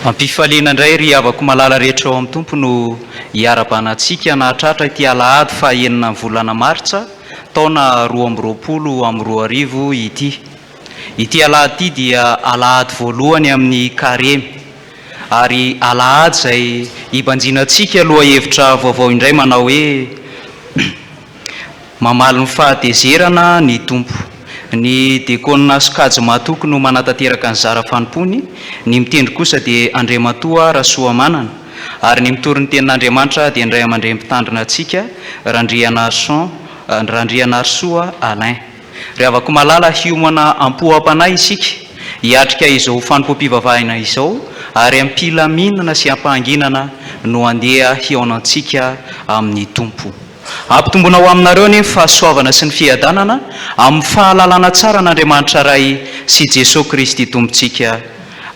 Ampifaliana indray ry havako malala rehetra ao amin'ny tompo no hiara-banantsika nahatratra ity alahady fahaenina volana martsa taona 2024 ity. Ity alahady ity dia alahady voalohany amin'ny karemy ary alahady izay hibanjinantsika aloha hevitra vaovao indray manao hoe mamaly ny fahatezerana ny tompo. Ny dekona Sokajy Matoky no manatanteraka ny zara fanompony, ny mitendry kosa dia Andriamatoa Rasoamanana, ary ny mitoriny tenin'Andriamanitra dia Indray Amandray mpitandrina antsika Randrianarsoa Alain. Rehavako malala hiomana ampoam-panahy isika hiatrika izao fanompoam-pivavahana izao, ary ampilaminana sy ampanginana no andeha hionantsika amin'ny tompo. Ampitombona ho aminareo ny fahasoavana sy ny fiadanana amin'ny fahalalana tsara n'Andriamanitra Ray sy Jesosy Kristy Tompontsika.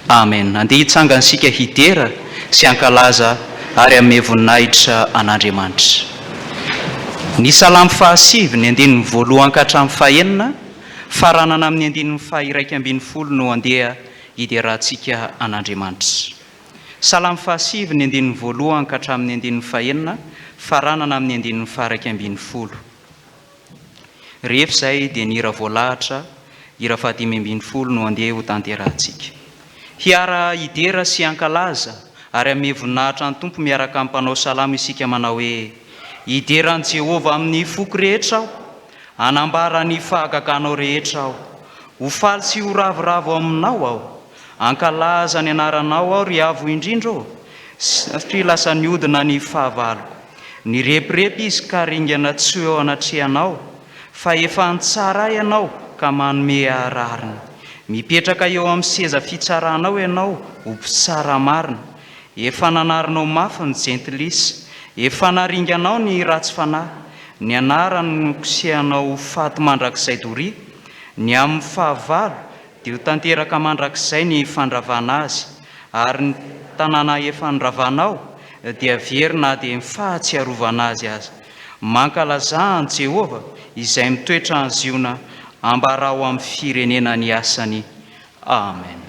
Amen. Andeha hitsangansika hidera sy hankalaza ary amin'ny voninahitra an'Andriamanitra. Ny salamy fahasivy ny andininy voalohany ka hatramin'ny fahaenina, faranana amin'ny andininy fahiraika ambin'ny folo no andeha hiderantsika an'Andriamanitra. Salamy fahasivy ny andininy voalohany ka hatramin'ny andininy fahaenina, faranana amin'ny andininy faharaika ambin'ny folo. Rehefa izay dia ny hira voalahatra, hira fahadimy ambin'ny folo no andeha ho tanterantsika. Hiara hidera sy hankalaza ary amin'ny voninahitra ny tompo miaraka amin'ny mpanao salamo isika manao hoe: hideran'i Jehovah amin'ny foko rehetra aho, hanambara ny fahagaganao rehetra aho, ho faly sy ho ravoravo aminao aho, hankalaza ny anaranao aho ry avo indrindra aho, satria lasa niodina ny fahavaloko. Ny repirepy izy ka ringana tsy eo anatrehanao, fa efa nitsara ianao ka manome ararina. Mipetraka eo amin'ny seza fitsaranao ianao ho mpitsara marina. Efa nanarinao mafy ny jentilisa, efa naringanao ny ratsy fanahy. Ny anarany no kosehanao faty mandrakizay doria, ny amin'ny fahavalo dia ho tanteraka mandrakizay ny fandravana azy, ary ny tanàna efa ndravanao dia verina dia mifahatsiarovana azy azy. Mankalazahany Jehovah izay mitoetra ny ziona, ambarao amin'ny firenena ny asany. Amen.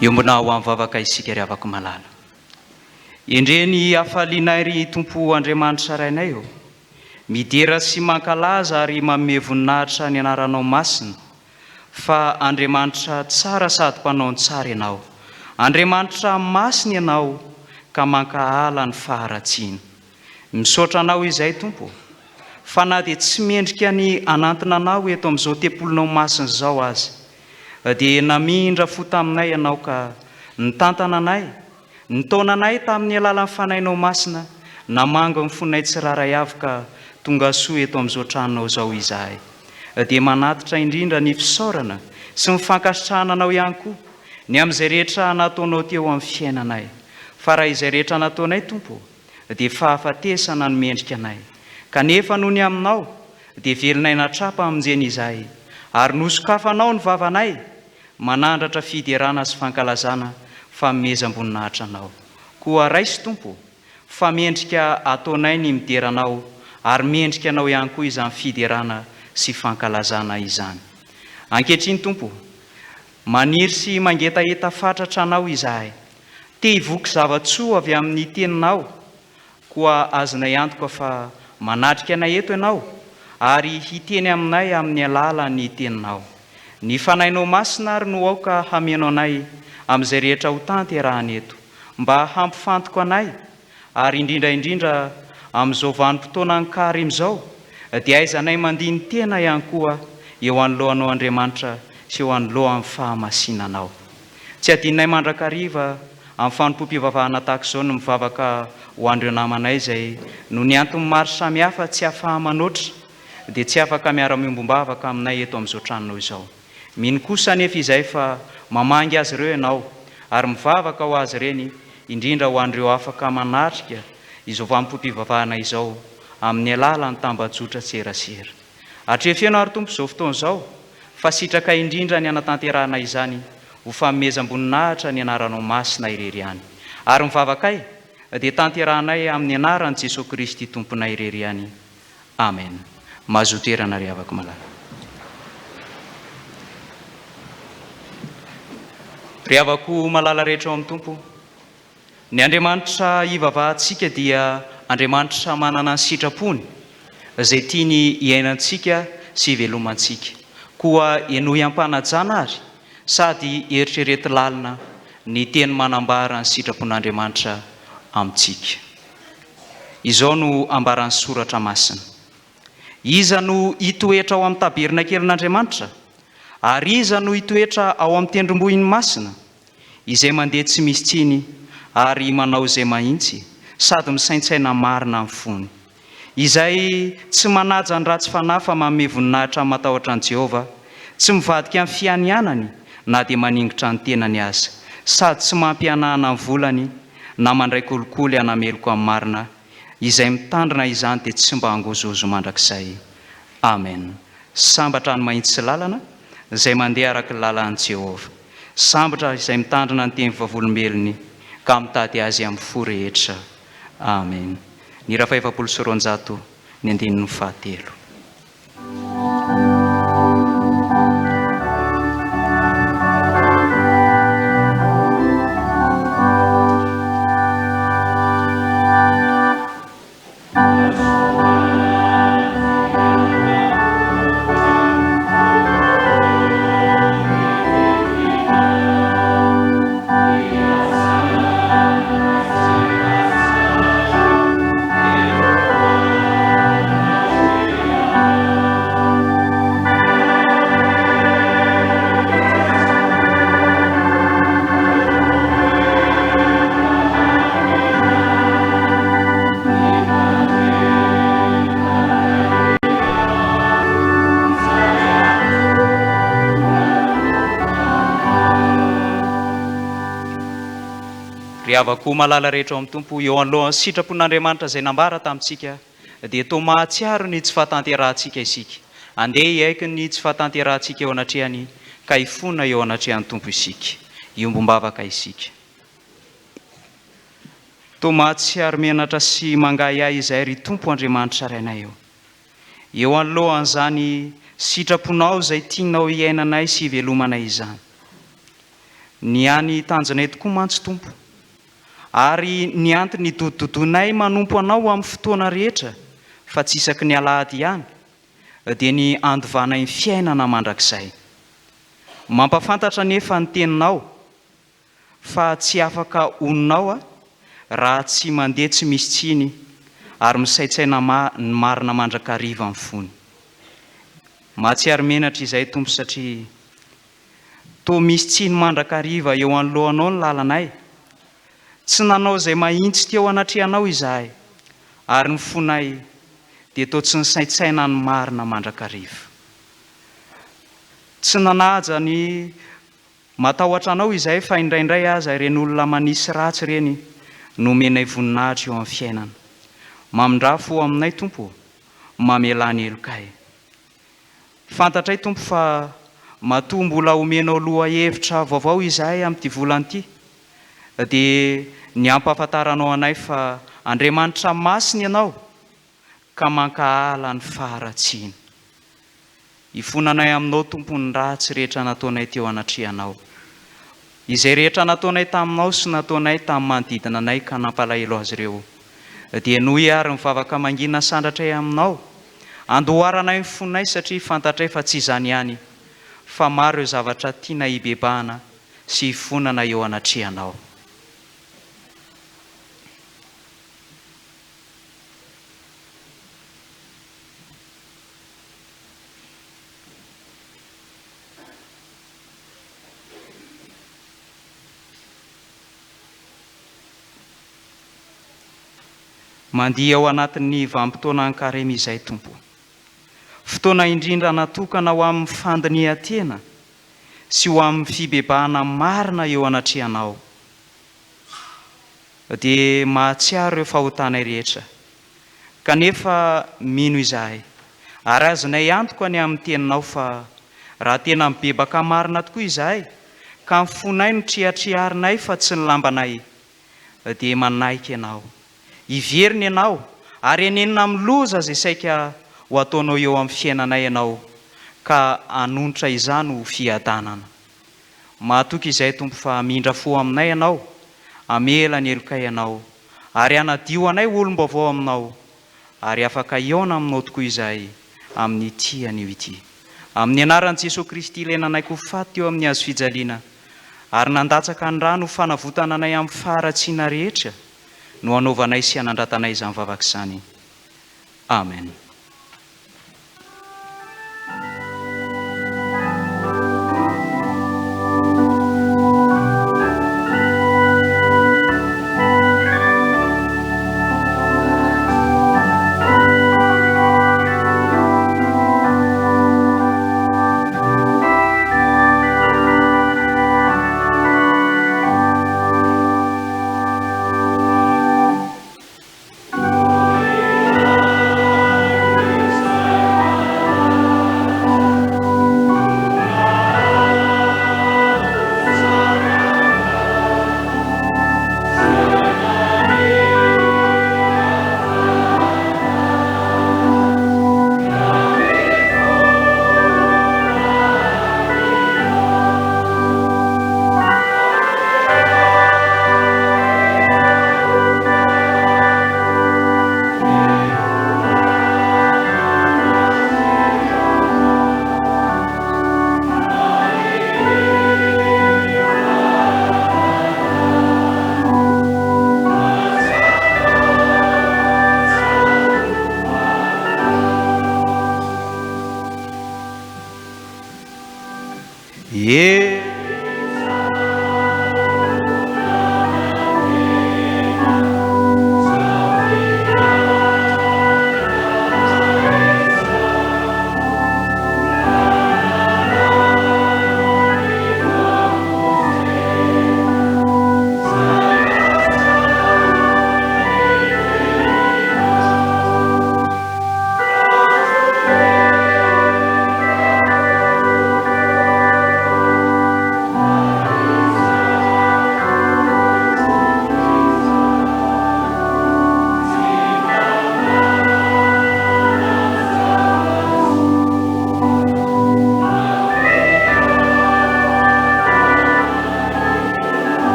iombona ho amin'ny vavaka isika ry avako malala. Endreny hafalianay ry Tompo Andriamanitra rainay eo, midera sy mankalaza ary manome voninahitra ny anaranao masina, fa Andriamanitra tsara sady mpanao ny tsara ianao, Andriamanitra masina ianao ka mankahala ny faharatsiana. Misaotra anao izay Tompo, fa na dia tsy mendrika ny anantona anao eto amin'izao tempolinao masina izao azy, dia namindra fo taminay ianao ka nitantana anay, nitaona anay tamin'ny alalan'ny fanainao masina, namanga ny fonay tsiraray avy ka tonga soa eto amin'izao tranonao izao izahay. Dia manatitra indrindra ny fisaorana sy mifankasitrahana anao ihany koa ny amin'izay rehetra nataonao teo amin'ny fiainanay. Fa raha izay rehetra nataonay Tompo dia fahafatesana ny mendrika anay, kanefa noho ny aminao dia velinay natrapa amin'izany izahay, ary nosokafanao ny vavanay, manandratra fiderana sy fankalazana fanomezam-boninahitra anao. Koa raisy Tompo, fa mendrika ataonay ny mideranao, ary mendrika anao ihany koa izany fiderana sy fankalazana izany. Ankehitriny Tompo, maniry sy mangetaeta fatratra anao izahay, te hivoky zavatsoa avy amin'ny teninao, koa azonay antoka fa manatrika anay eto ianao, ary hiteny aminay amin'ny alalan'ny teninao. Ny fanainao masina ary no aoka hamenao anay amin'izay rehetra ho tanterahana eto, mba hampifantoko anay, ary indrindra amin'izao vanim-potoana ny izao, dia aizanay mandihy ny tena ihany koa eo anoloanao Andriamanitra sy eo anoloan'ny fahamasinanao. Tsy adinonay mandrakariva amin'ny fanompom-pivavahana tahaka izao no mivavaka ho andreo namanay izay no ny antony maro samihafa tsy ahafahamanoatra dia tsy afaka miara-miombom-bavaka aminay eto amin'izao tranonao izao. Mino kosa anefa izay fa mamangy azy ireo ianao ary mivavaka ho azy ireny, indrindra ho andreo afaka manatrika izao vanim-pom-pivavahana izao amin'ny alalan'ny tambajotra tserasera. Atrefenao ary Tompo izao fotoana izao fa sitraka indrindra ny anatanterahana izany ho fanomezam-boninahitra ny anaranao masina irery ihany, ary mivavakay dia tanterahanay amin'ny anaran'i Jesosy Kristy Tomponay irery ihany. Amen. Mazotoerana ry havako malala. Ry havako malala rehetra ao amin'ny Tompo, ny Andriamanitra hivavahantsika dia Andriamanitra manana ny sitrapony izay tiany hiainantsika sy hivelomantsika, koa eno hiampanajana ary sady eritrereto lalina ny teny manambara ny sitrapon'Andriamanitra amintsika. Izao no ambaran'ny soratra masina: iza no hitoetra ao amin'ny taberna kelin'Andriamanitra, ary iza no hitoetra ao amin'ny tendrombohiny masina, izay mandeha tsy misy tsiny ary manao izay mahitsy sady misaintsaina marina amin'ny fony, izay tsy manaja ny ratsy fanahy fa manome voninahitra matahotra an'i Jehovah, tsy mivadika amin'ny fianianany na dia maningitra ny tenany aza, sady tsy mampianahana ny volany na mandray kolikoly hanameloko amin'ny marina, izay mitandrina izany dia tsy mba hangozozo mandrakizay. Amen. Sambatra ny mahitsy sy lalana izay mandeha araka ny lalan'i Jehovah, sambatra izay mitandrina ny teny vavolombelony ka mitady azy amin'ny fo rehetra. Amen. Ny raha 500 ny 9. Ry havako malala rehetra ao amin'ny Tompo, eo anolohan'ny sitrapon'Andriamanitra izay nambara tamintsika dia toa mahatsiaro ny tsy fahatanterahantsika isika. Andeha hiaiky ny tsy fahatanterahantsika eo anatrehany, ka hifona eo anatrehan'ny Tompo isika, iombom-bavaka isika. Toa mahatsiaro menatra sy mangahiahy izay ry Tompo Andriamanitra rainay eo. Eo anolohan'izany sitraponao izay tianao hiainanay sy hivelomanay izany, ny any tanjanay tokoa mantsy tompo, ary ny antony dododonay manompo anao amin'ny fotoana rehetra fa tsy isaky ny alahady ihany dia ny andovanay ny fiainana mandrakizay. Mampafantatra nefa ny teninao fa tsy afaka ononao raha tsy mandeha tsy misy tsiny ary misaitsaina ny marina mandrakariva amin'ny fony. Mahatsiaro menatra izay tompo satria toa misy tsiny mandrakariva eo anoloanao ny lalanay. Tsy nanao izay mahitsy teo anatrehanao izahay ary ny fonay dia toa tsy nisaitsaina ny marina mandrakariva. Tsy nanaja ny matahotra anao izahay fa indraindray aza ireny olona manisy ratsy ireny nomenay voninahitra eo amin'ny fiainana. Mamindrafo aminay tompo, mamelany elokay. Fantatray tompo fa matoa mbola omenao loha hevitra vaovao izahay amin'ity volan'ity dia ny ampahafantaranao anay fa Andriamanitra masina ianao ka mankahala ny faharatsiana. Ifonanay aminao tompo ny ratsy rehetra nataonay teo anatrehanao, izay rehetra nataonay taminao sy nataonay tamin'ny manodidina anay ka nampalahelo azy ireo dia nohy ary mivavaka mangina sandratray aminao. Andoharanay ny fonay satria fantatray fa tsy izany ihany fa maro eo zavatra tiana hibebahana sy hifonana eo anatrehanao. Mandiha ao anatin'ny vanim-potoana ankaremy izay tompo, fotoana indrindra natokana ho amin'ny fandinihan-tena sy ho amin'ny fibebahana marina eo anatrehanao, dia mahatsiaro ireo fahotanay rehetra. Kanefa mino izahay ary azonay antoka any amin'ny teninao fa raha tena mibebaka marina tokoa izahay ka ny fonay no triatriarinay fa tsy ny lambanay dia manaiky ianao, iveriny ianao ary enenina amin'ny loza izay saika ho ataonao eo amin'ny fiainanay ianao ka hanonitra izany ho fiadanana. Mahatoky izay tompo fa mindra fo aminay ianao, amela ny elokay ianao ary hanadio anay olom-baovao aminao ary afaka iaona aminao tokoa izahay amin'ny tian'io ity. Amin'ny anaran'i Jesosy Kristy ilay nanaiko faty eo amin'ny hazo fijaliana ary nandatsaka ny rano fanavotana anay amin'ny faharatsiana rehetra no hanaovanay sy hanandratanay izany vavaka izany. Amen.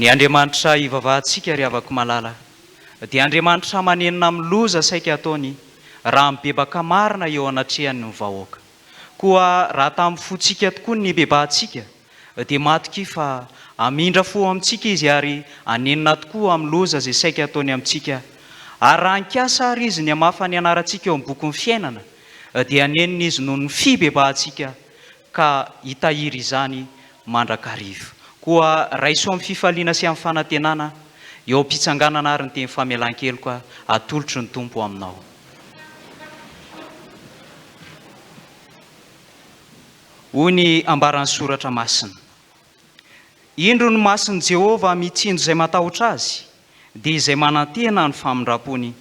Ny Andriamanitra ivavahantsika ry havako malala dia Andriamanitra manenina amin'ny loza saika ataony raha mibebaka marina eo anatrehany ny vahoaka. Koa raha tamin'ny fotsika tokoa ny bebahantsika dia matoki fa amindra fo amintsika izy ary anenina tokoa amin'ny loza izay saika ataony amintsika. Ary raha nikasa ary izy ny hamafa ny anarantsika eo amin'ny boky ny fiainana dia anenina izy noho ny fibebahantsika ka hitahiry izany mandrakarivo. Koa raiso amin'ny fifaliana sy amin'ny fanantenana eo am-pitsanganana ary ny teny famelan-keloka atolotry ny Tompo aminao. Hoy ny ambaran'ny soratra masina. Indro ny masin'i Jehovah mitsinjo izay matahotra azy, dia izay manantena ny famindrapony,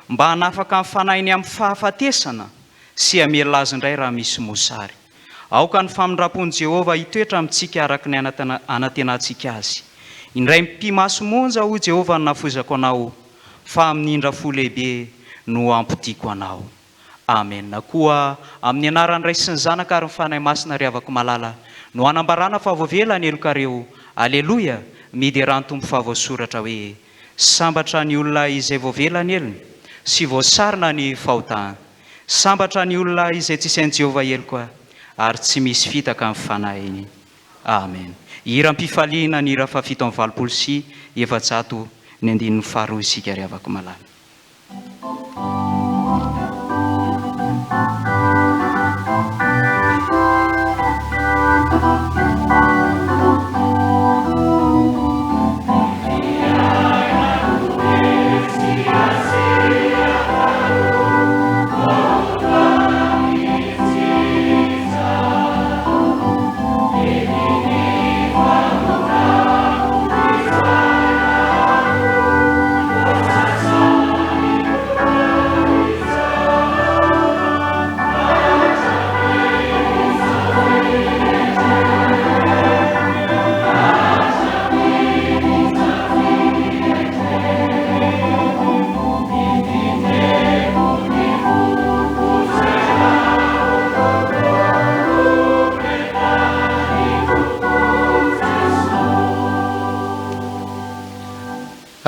mba hanafaka ny fanahiny amin'ny fahafatesana sy hamela azy indray raha misy mosary. Aoka ny famindrapon'i Jehovah hitoetra amintsika araka ny anantenantsika azy. Indray mpimaso monja ho Jehovah ny nafozako anao, fa amin'ny indra fo lehibe no ampitiako anao. Amen. Koa amin'ny anaran'ny Ray sy ny Zanaka ary ny fanahy masina ry havako malala no hanambarana fa voavela ny elokareo. Aleloia. Midy raha ny Tompo fa voasoratra hoe sambatra ny olona izay voavela ny elony sy voasarina ny fahotana. Sambatra ny olona izay tsy sain'i Jehovah eloka ary tsy misy fitaka amin'ny fanahiny. Amen. Hiram-pifaliana ny hira fafito amin'ny valopolo sy efajato ny andininy faharoa isika ry havako malala.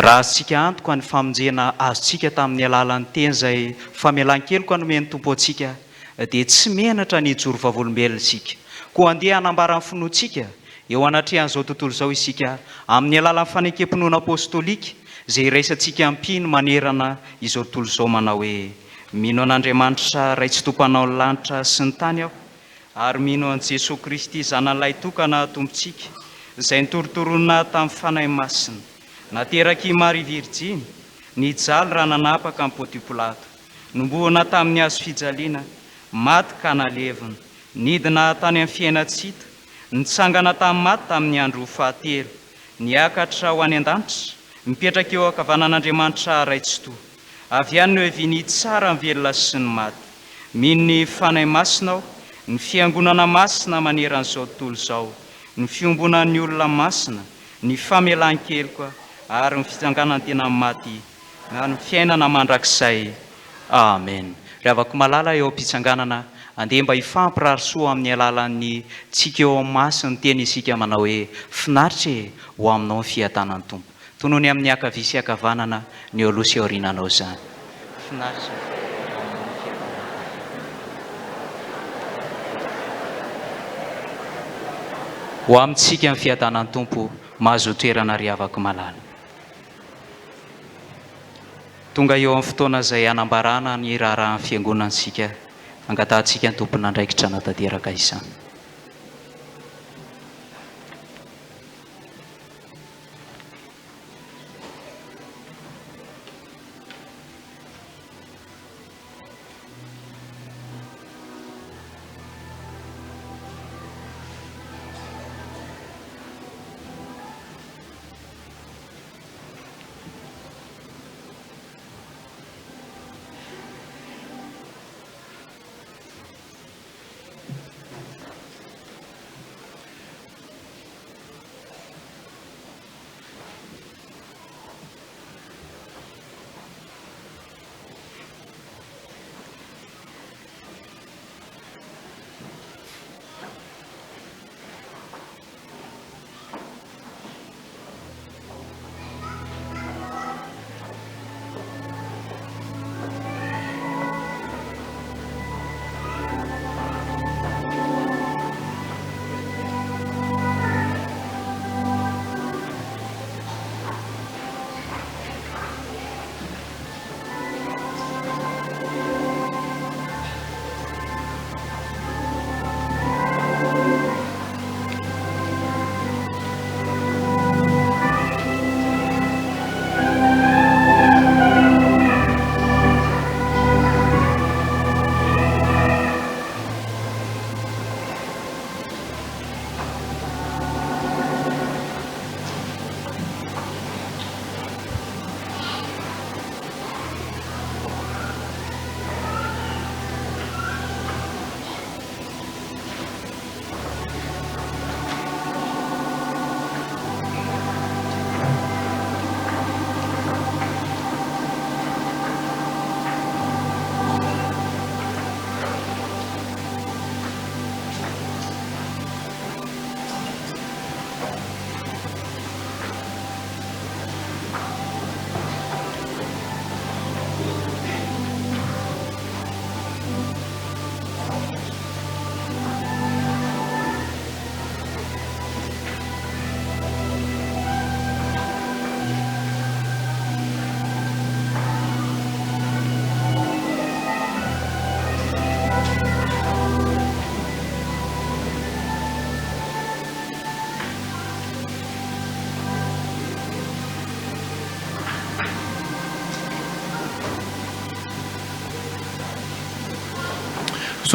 Raha sika antoka ny famonjena azontsika tamin'ny alalan'ny teny izay famelan-keloka nomen'ny Tompo antsika dia tsy menatra ny hijoro vavolombelona isika. Koa andeha hanambara ny finoantsika eo anatrehan'izao tontolo izao isika amin'ny alalan'ny fanaikam-pinoana apôstôlika izay iraisantsika ampino manerana izao tontolo izao manao hoe mino an'Andriamanitra Ray tsy tompanao ny lanitra sy ny tany aho ary mino an'i Jesosy Kristy zanan'ilay tokana tompontsika izay nitorotorona tamin'ny fanahy masina. Nateraky Maria Virjiny, nijaly raha nanapaka amin'ny Pônty Pilato, nombohana tamin'ny hazo fijaliana, maty ka nalevina, nidina tany amin'ny fiainatsita, nitsangana tamin'ny maty tamin'ny andro fahatelo, niakatra ho any an-danitra, mipetraka eo ankavanan'Andriamanitra Ray tsy toa. Avy any no eviny tsara ny velona sy ny maty. Mino ny fanahy masina aho, ny fiangonana masina maneran'izao tontolo izao, ny fiombonan'ny olona masina, ny famelan-keloka ary ny fitsanganany tena maty na ny fiainana mandrakizay. Amen. Ry havako malala eo am-pitsanganana andeha mba hifampirary soa amin'ny alalan'ny tsika eo amin'ny masina ny teny isika manao hoe finaritra ho aminao ny fiatanan'ny Tompo. Tonony amin'ny akavia sy akavanana ny eo aloha sy aoriananao izany. Finaritra. Ho amintsika ny fiatanan'ny Tompo mahazo toerana ry havako malala. Tonga eo amin'ny fotoana izay hanambarana ny raharahan'ny fiangonantsika, angatantsika ny tompona andraikitra natanteraka izany.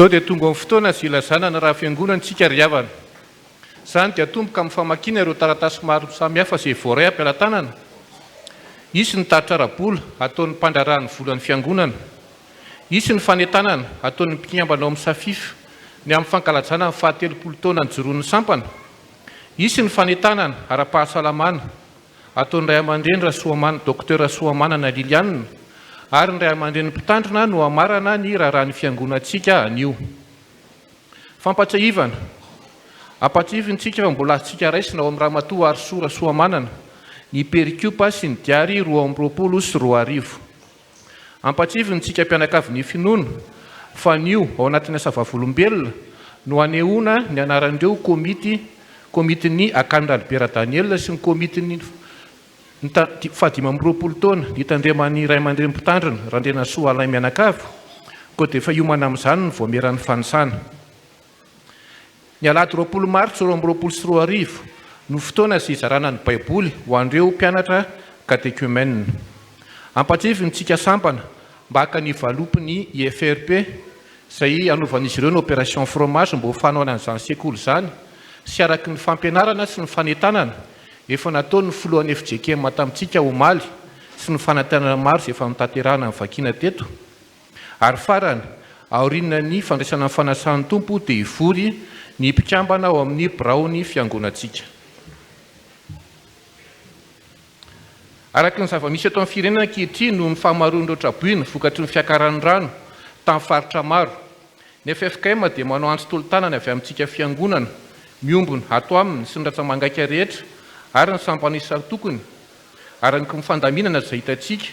Izao dia tonga amin'ny fotoana sy ilazana ny raha fiangonantsika ry havana. Izany dia tomboka amin'ny famakiana ireo taratasy maro samihafa izay voaray am-pelatanana. Isy ny taritrara-bola ataon'ny mpandrarahany volan'ny fiangonana. Isy ny fanentanana ataon'ny mpikiambana ao amin'ny safifa ny amin'ny fankalajana ny 70 taona ny joroan'ny sampana. Isy ny fanentanana ara-pahasalamana ataon'ny ray aman-dreny Rasoamana, Docteur Rasoamanana Lilianina, ary ny ray aman-dreny mpitandrina no amarana ny raharahan'ny fiangonantsika anio. Fampatsiahivana, ampatsiavintsika fa mbola azontsika raisina ao amin'ny Ramatoa Arsoa Rasoamanana, ny perikupa sy ny diary 220. Ampatsiavintsika mpianakavin'ny finoana fa nio ao anatin'ny asa vavolombelona no anehoana ny anaran'ireo komitiny Akanina Albera Daniel sy ny komitiny 520 taona nitandreman'ny ray aman-dreny mpitandrina Randrena Soa Alain Mianakavy, koa dia efa hiomana amin'izany ny voameran'ny fanosana. Ny alahady 20 Maritsa 2024 no fotoana izay izarana ny Baiboly ho an'ireo mpianatra katekemena. Ampatsiavintsika sampana mba haka ny valopy IFRP izay anaovan'izy ireo ny opération fromage mba ho fanaonana an'izany sekoly izany, sy araky ny fampianarana sy ny fanentanana efa nataon'ny filohan'ny FJKM tamintsika omaly sy ny fanantenana maro izay efa mitanterahana amin'ny vakina teto. Ary farany aorinana ny fandraisana amin'ny fanasan'ny tompo dia hivory ny mpikambana ao amin'ny biraony fiangonantsika. Araky ny zava-misy eto amin'ny firenena ankehitriny no ny fahamaroan'ireo traboina vokatry ny fiakaran'ny rano tamin'ny faritra maro. Ny FFKM dia manao antso tolo-tanana avy amintsika fiangonana miombona ato aminy sy ny ratsamangaika rehetra ary ny sampanisa tokony ary ny mifandaminana izay hitantsika,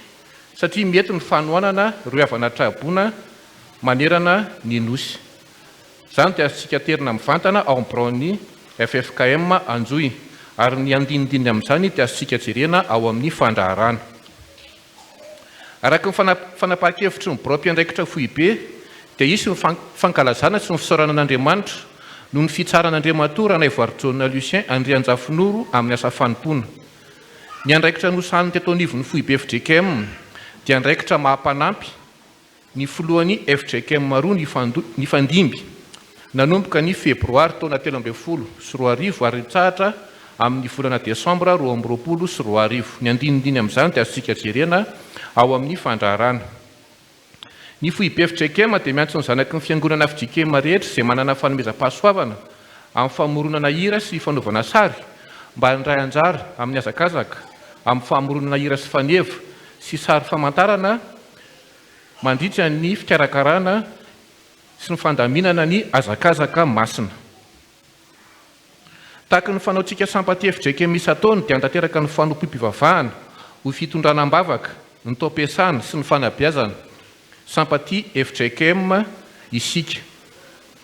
satria mety ny fanohanana ireo havana traboina manerana ny nosy. Izany dia azontsika terina mivantana ao amin'ny biraony FFKM Anjoy, ary ny andinindiny amin'izany dia azontsika jerena ao amin'ny fandraharana. Araky ny fanapahan-kevitry ny birao mpiandraikitra foibe dia isy ny fankalazana sy ny fisaorana an'Andriamanitra noho ny fitsaran'Andriamatora Naivoarijona Lucien Andrianjafinoro amin'ny asa fanompoana. Ny andraikitra nosan'ny teto anivon'ny foibe FJKM dia andraikitra mahampanampy ny filohan'ny FJKM roa ny fandimby nanomboka ny febroary taona 2024 ary nitsahatra amin'ny volana desambra 2024. Ny andinindiny amin'izany dia azontsika jerena ao amin'ny fandraharana. Ny foibe FJKM dia miantso ny zanaky ny fiangonana FJKM rehetra izay manana fanomezam-pahasoavana amin'ny famoronana hira sy fanaovana sary mba handray anjara amin'ny hazakazaka amin'ny famoronana hira sy faneva sy sary famantarana mandritra ny fikarakarana sy ny fandaminana ny hazakazaka masina. Tahaka ny fanaontsika sampaty FJKM isan-taona dia hantanteraka ny fanompoam-pivavahana ho fitondranam-bavaka, ny taom-piasana sy ny fanabeazana sampaty FJKM isika.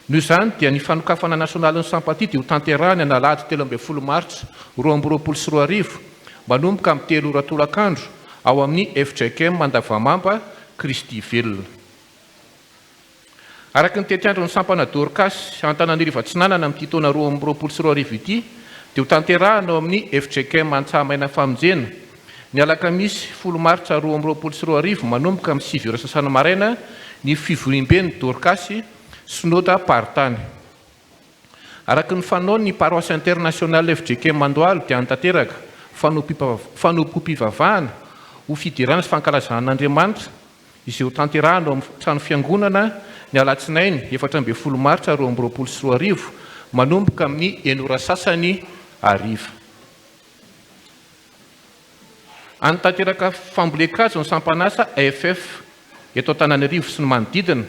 Noho izany dia ny fanokafana nasionalin'ny sampaty dia ho tanterahany ny alahady 13 Maritsa 2024 manomboka amin'ny 3 ora tolakandro ao amin'ny FJKM Mandavamamba Kristy Velona. Araky ny tetiandro ny sampana Dorcas Antananarivo Atsinanana amin'ity taona 2024 ity dia ho tanterahana ao amin'ny FJKM Antsahamaina Famonjena ny alakamisy 10 Maritsa 2024 manomboka amin'ny 7 ora sasany maraina ny fivoriam-ben'ny Dorcas Synoda Partany. Araky ny fanaony ny paroisse internationale FJKM Mandoaly dia hantanteraka fanompoam-pivavahana ho fidirana sy fankalazan'Andriamanitra izay ho tanterahana ao amin'ny trano fiangonana ny alatsinainy 14 Maritsa 2024 manomboka amin'ny 1 ora sasany hariva. Antanteraka fambolekazo ny sampanasa AFF eto Antananarivo sy ny manodidina.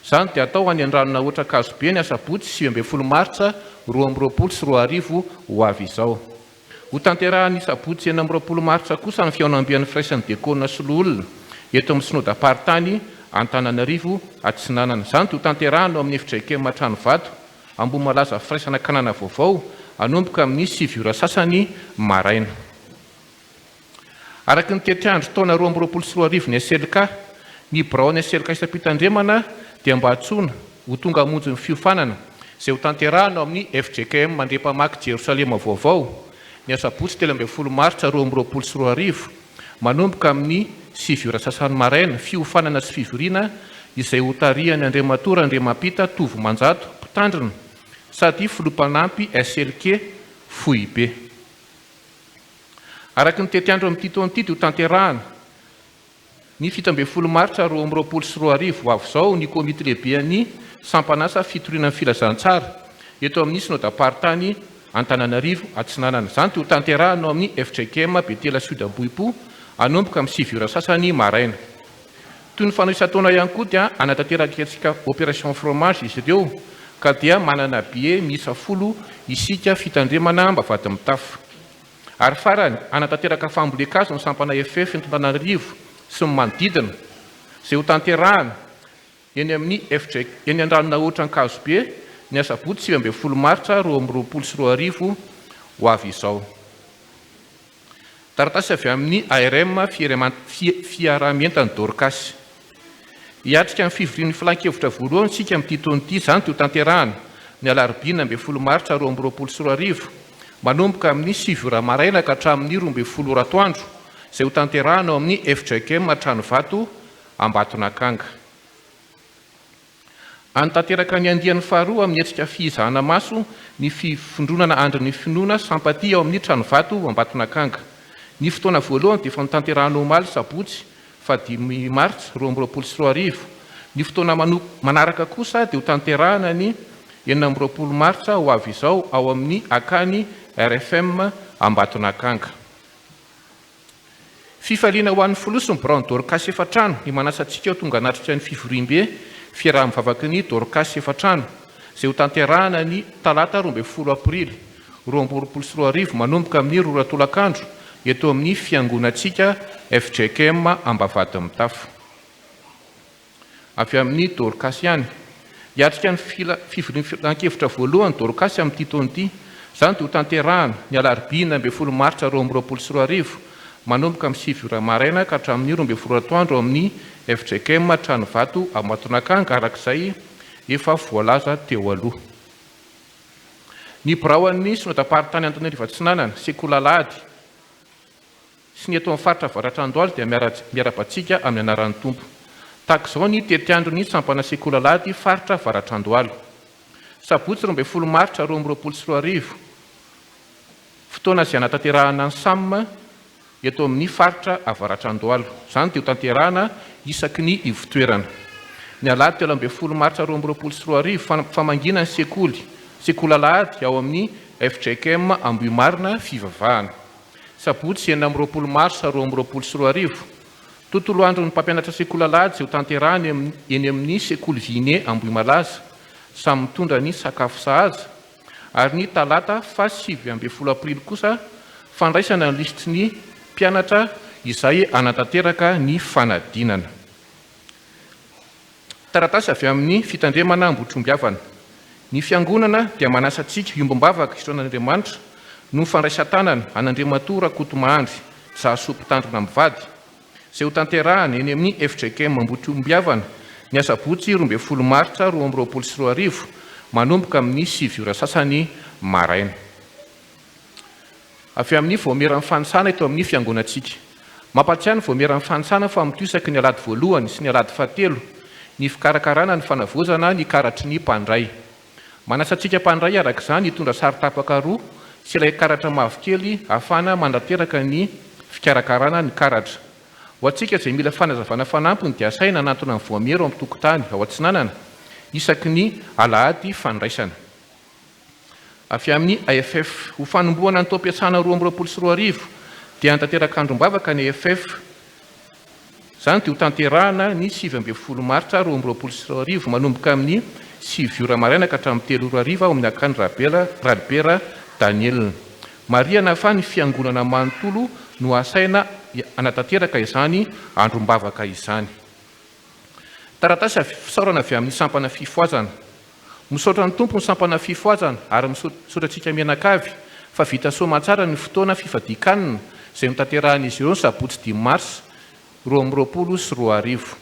Izany dia atao any an-dranona ohatra Kazobe ny asabotsy 17 Maritsa 2024 ho avy izao. Ho tanterahany sabotsy 20 Maritsa kosa ny fiaonam-bian'ny firaisan'ny diakona sy olona eto amin'ny Synoda Partany Antananarivo Atsinanana. Izany dia ho tanterahana ao amin'ny FJKM Tranovato Ambomalaza firaisana kanana vaovao anomboka amin'ny 7 ora sasany maraina. Araky ny tetiandro taona 2024 ny SLK, ny biraony SLK isam-pitandremana dia mba hatsoina ho tonga hamonjy ny fiofanana izay ho tanterahana ao amin'ny FJKM Mandrepamaky Jerosalema vaovao ny asabotsy 13 Maritsa 2024 manomboka amin'ny 7 ora sasany maraina, fiofanana sy fivoriana izay ho tarihany Andriamatora Andriamampita Tovo Manjato mpitandrina sady filompanampy SLK Fohibe. Araky ny tetiandro amin'ny titoan'ity ho tanterahana ny 17 Martsa 2024 ho avy izao ny komity lehibean'ny sampanasa fitoriana filazantsara eto amin'ny synodam-paritany Antananarivo Atsinanana. Izany ho tanterahana amin'ny FJKM Betela Sud-Ambohipo anomboka amin'ny 7 sasany maraina. Toy ny fanoisa taona ihany koa dia anatanteraka antsika opération fromage izy ireo ka dia manana billet miisa 10 isika fitandremana mba vady mitafo. Ary farany anatanteraka fambolekazo ny sampana FF Antananarivo sy ny manodidina izay ho tanterahana eny amin'ny eny an-dranona Otrankazobe ny asabotsy 17 Martsa 2024 ho avy izao. Taratasy avy amin'ny ARM fiarahamientany Dorcas. Hiatrika amin'ny fivorian'ny filan-kevitra voalohany sika amin'ny titoan'ity izany ho tanterahana ny alarobia 19 Martsa 2024 manomboka amin'ny 7 maraina ka hatramin'ny 12 ratoandro izay ho tanterahana ao amin'ny FJKM Tranovato Ambatonakanga. Anatanteraka ny andian'ny faharoa amin'ny hetsika fihizahana maso ny fifondronana andron'ny finoana sampaty ao amin'ny Tranovato Ambatonakanga. Ny fotoana voalohany dia efa nitanterahana omaly sabotsy 5 Martsa 2024. Ny fotoana manaraka kosa dia ho tanterahana ny 19 Martsa ho avy izao ao amin'ny akany RFM Ambatonakanga. Fifaliana ho an'ny Folosy ny Braon Dorcas efatrano ny manasantsika ho tonga anatrika ny fivoriam-be fiaraha-mivavaky ny Dorcas efatrano izay ho tanterahana ny talata 12 Aprily 2024 manomboka amin'ny 2 ratolakandro eto amin'ny fiangonantsika FJKM Ambavady Mitafo. Avy amin'ny Dorcas ihany hiatrika ny fivorian'ny filan-kevitra voalohany Dorcas amin'ny titoan'ity izany dia ho tanterahana ny alarobia 19 Martsa 2024 manomboka amin'ny 7 maraina ka hatramin'ny 12 ratoandro amin'ny FJKM Tranovato Ambatonakanga arak'izay efa voalaza teo aloha. Ny biraon'ny synodam-paritany Antananarivo Atsinanana Sekolalady sy ny eto amin'ny faritra Varatrandoaly dia miara-batsika amin'ny anaran'ny tompo. Tahaka izao ny tetiandro ny sampana Sekolalady faritra Varatrandoaly. Sabotsy 12 Martsa 2024 fotoana izay anatanterahana ny SAM eto amin'ny faritra Varatrandoaly. Izany dia ho tanterahana isaky ny ivotoerana. Ny alahady 12 Martsa 2024 famangina ny Sekolalady ao amin'ny FJKM Ambohimarina fivavahana. Sabotsy 19 Martsa 2024 tontolo andro ny mpampianatra Sekolalady izay ho tanterahana eny amin'ny Sekoly Viné Ambohimalaza samy mitondra ny sakafo sahaza. Ary ny talata fa 7 Aprily kosa fandraisana ny lisitry ny mpianatra izay anatanteraka ny fanadinana. Taratasy avy amin'ny fitandremana Ambohitrombiavana. Ny fiangonana dia manasantsika iombam-bavaka isoan'Andriamanitra no fandraisan-tanana an'Andriamatora Kotomahandry Jaso mpitandrina mivady izay ho tanterahana eny amin'ny FJKM Ambohitrombiavana ny asabotsy 12 Martsa 2024 manomboka amin'ny 7 sasany maraina. Avy amin'ny voameran'ny fanisana eto amin'ny fiangonantsika. Mampatsiahy ny voameran'ny fanisana fa mitoisaky ny alady voalohany sy ny alady fahatelo ny fikarakarana ny fanavozana ny karatry ny mpandray. Manasantsika mpandray arak'izany hitondra sary tapaka roa sy ilay karatra mavokely ahafahana mandateraka ny fikarakarana ny karatra. Ho antsika izay mila fanazavana fanampiny dia asaina anatona ny voamero amin'ny tokotany ao Atsinanana isaky ny alahady fandraisana. Avy amin'ny AFF ho fanombohana ny taom-piasana 2024 dia anatanteraka androm-bavaka ny AFF. Izany dia ho tanterahana ny 17 Martsa 2024 manomboka amin'ny 7 maraina ka hatramin'ny 3 ao amin'ny akany Radibera Daniel. Mariana fa ny fiangonana manontolo no asaina anatanteraka izany androm-bavaka izany. Taratasy fisaorana avy amin'ny sampana fifoazana. Misaotra ny tompo ny sampana fifoazana ary misaotra antsika mianakavy fa vita soa matsara ny fotoana fifadikanina izay mitanteran'izy ireo ny sabotsy 10 Mars 2024.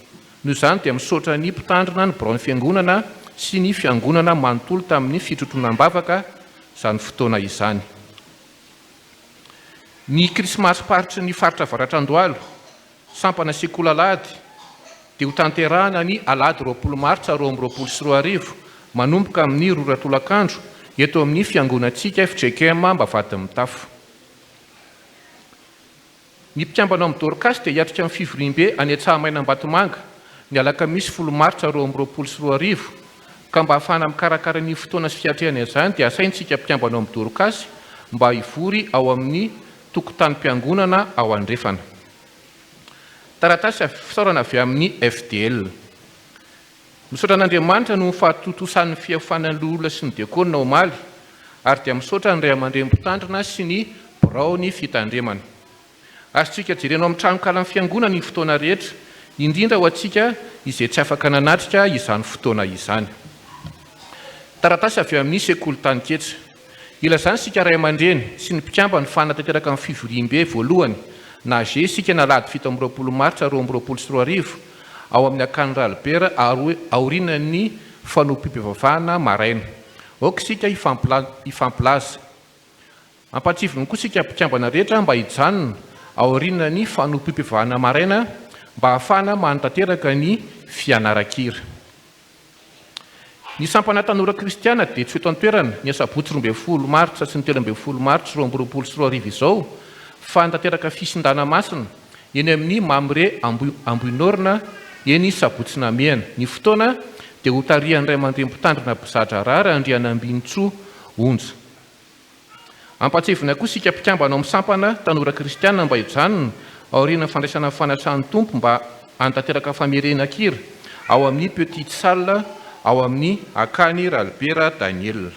Noho izany dia misaotra ny mpitandrina ny biraon'ny fiangonana sy ny fiangonana manontolo tamin'ny fitrotronan-bavaka izany fotoana izany. Ny krismasy paritry ny faritra Varatrandoaly sampana Sekolalady dia ho tanterahana ny alady 20 martsa 2024 manomboka amin'ny roratolakandro eto amin'ny fiangonantsika FJKM Mbavady Mitafo. Ny mpiambana amin'ny Dorcas dia hiatrika amin'ny fivoriam-be any Tsahamaina Ambatomanga ny alakamisy 10 martsa 2024 ka mba hahafahana mikarakara ny fotoana sy fiatrehana izany dia asaintsika mpiambana amin'ny Dorcas mba hivory ao amin'ny tokotanim-piangonana ao Andrefana. Taratasy fisaorana avy amin'ny FDL. Misaotra an'Andriamanitra no fahatotosan'ny fiafanan'ny olona sy ny diakona omaly ary dia misaotra ny ray aman-dreny-mpitandrina sy ny birao ny fitandremana. Azontsika jerenao amin'ny tranokala amin'ny fiangonana ny fotoana rehetra, indrindra ho antsika izay tsy afaka nanatrika izany fotoana izany. Taratasy avy amin'ny sekoly-tany ketra. Ilazany sika ray aman-dreny sy ny mpikamba ny fanatanteraka amin'ny fivoriam-be voalohany na ze sika nalady 17 martsa 2024 ao amin'ny akanira Albert aorinan'ny fanompiam-pivavahana maraina. Aoka sika ifampilaza. Ampatsivony koa sika mpikambana rehetra mba hijanona aorinan'ny fanompiam-pivavahana maraina mba ahafahana manatanteraka ny fianaran-kira. Ny sampana tanora kristiana dia tsy eto an-toerana ny asabotsy 12 martsa sy ny 13 martsa 2024 izao fanatanteraka fisindana masina eny amin'ny Mamre Ambohinorina eny Sabotsynamehana. Ny fotoana dia ho tarihan'ny ray aman-dreny-mpitandrina Mpizaha Rary Andriana Ambinitsoa Onja. Ampatsivona koa sika mpikambana amin'ny sampana tanora kristiana mba hijanona aoriana fandraisana fanasan'ny tompo mba hanatanteraka famerenan-kira ao amin'ny Petite Salle ao amin'ny Akany Albert Daniel.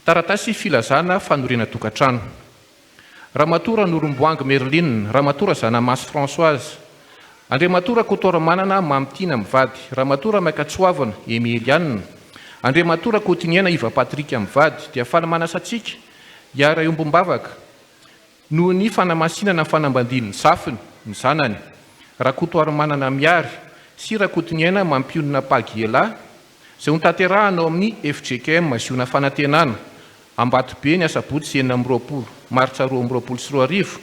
Taratasy filazana fanorena tokantrano. Ramatora Noromboangy Merline, Ramatora Zanamasy Françoise, Andriamatora Kotoramanana Mamitiana Mivady, Ramatora Maikatsoavana Emilianina, Andriamatora Kotiniana Iva Patrika Mivady, dia fanamanasatsika hiara iombom-bavaka noho ny fanamasinana fanambandiny safiny ny zanany, Rakotoramanana Miary sy Rakotiniana Mampionina Pagiela izay ho tanterahana ao amin'ny FJKM Ziona Fanantenana Ambatobe ny asabotsy 9 martsa 2024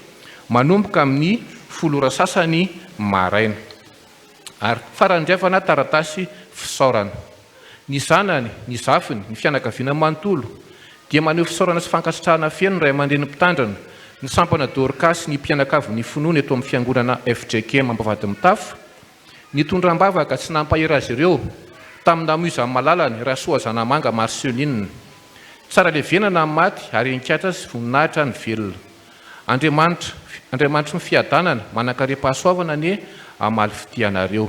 manomboka amin'ny 10 sasany maraina. Ary farandriavana taratasy fisaorana. Ny zanany, ny zafiny, ny fianakaviana manontolo dia maneho fisaorana sy fankasitrahana feno ray aman-dreny mpitandrina ny sampana Dorcas ny mpianakavy ny finoana eto amin'ny fiangonana FJKM Mbavady Mitafo, ny tondram-bavaka tsy nampahera azy ireo tamin'ny namoizan'ny malalany Rasoa Zanamanga Marceline. Tsara levenana amin'ny maty ary enkatra sy voninahitra ny velona. Andriamanitra ny fiadanana manankarem-pahasoavana ny amaly fidianareo.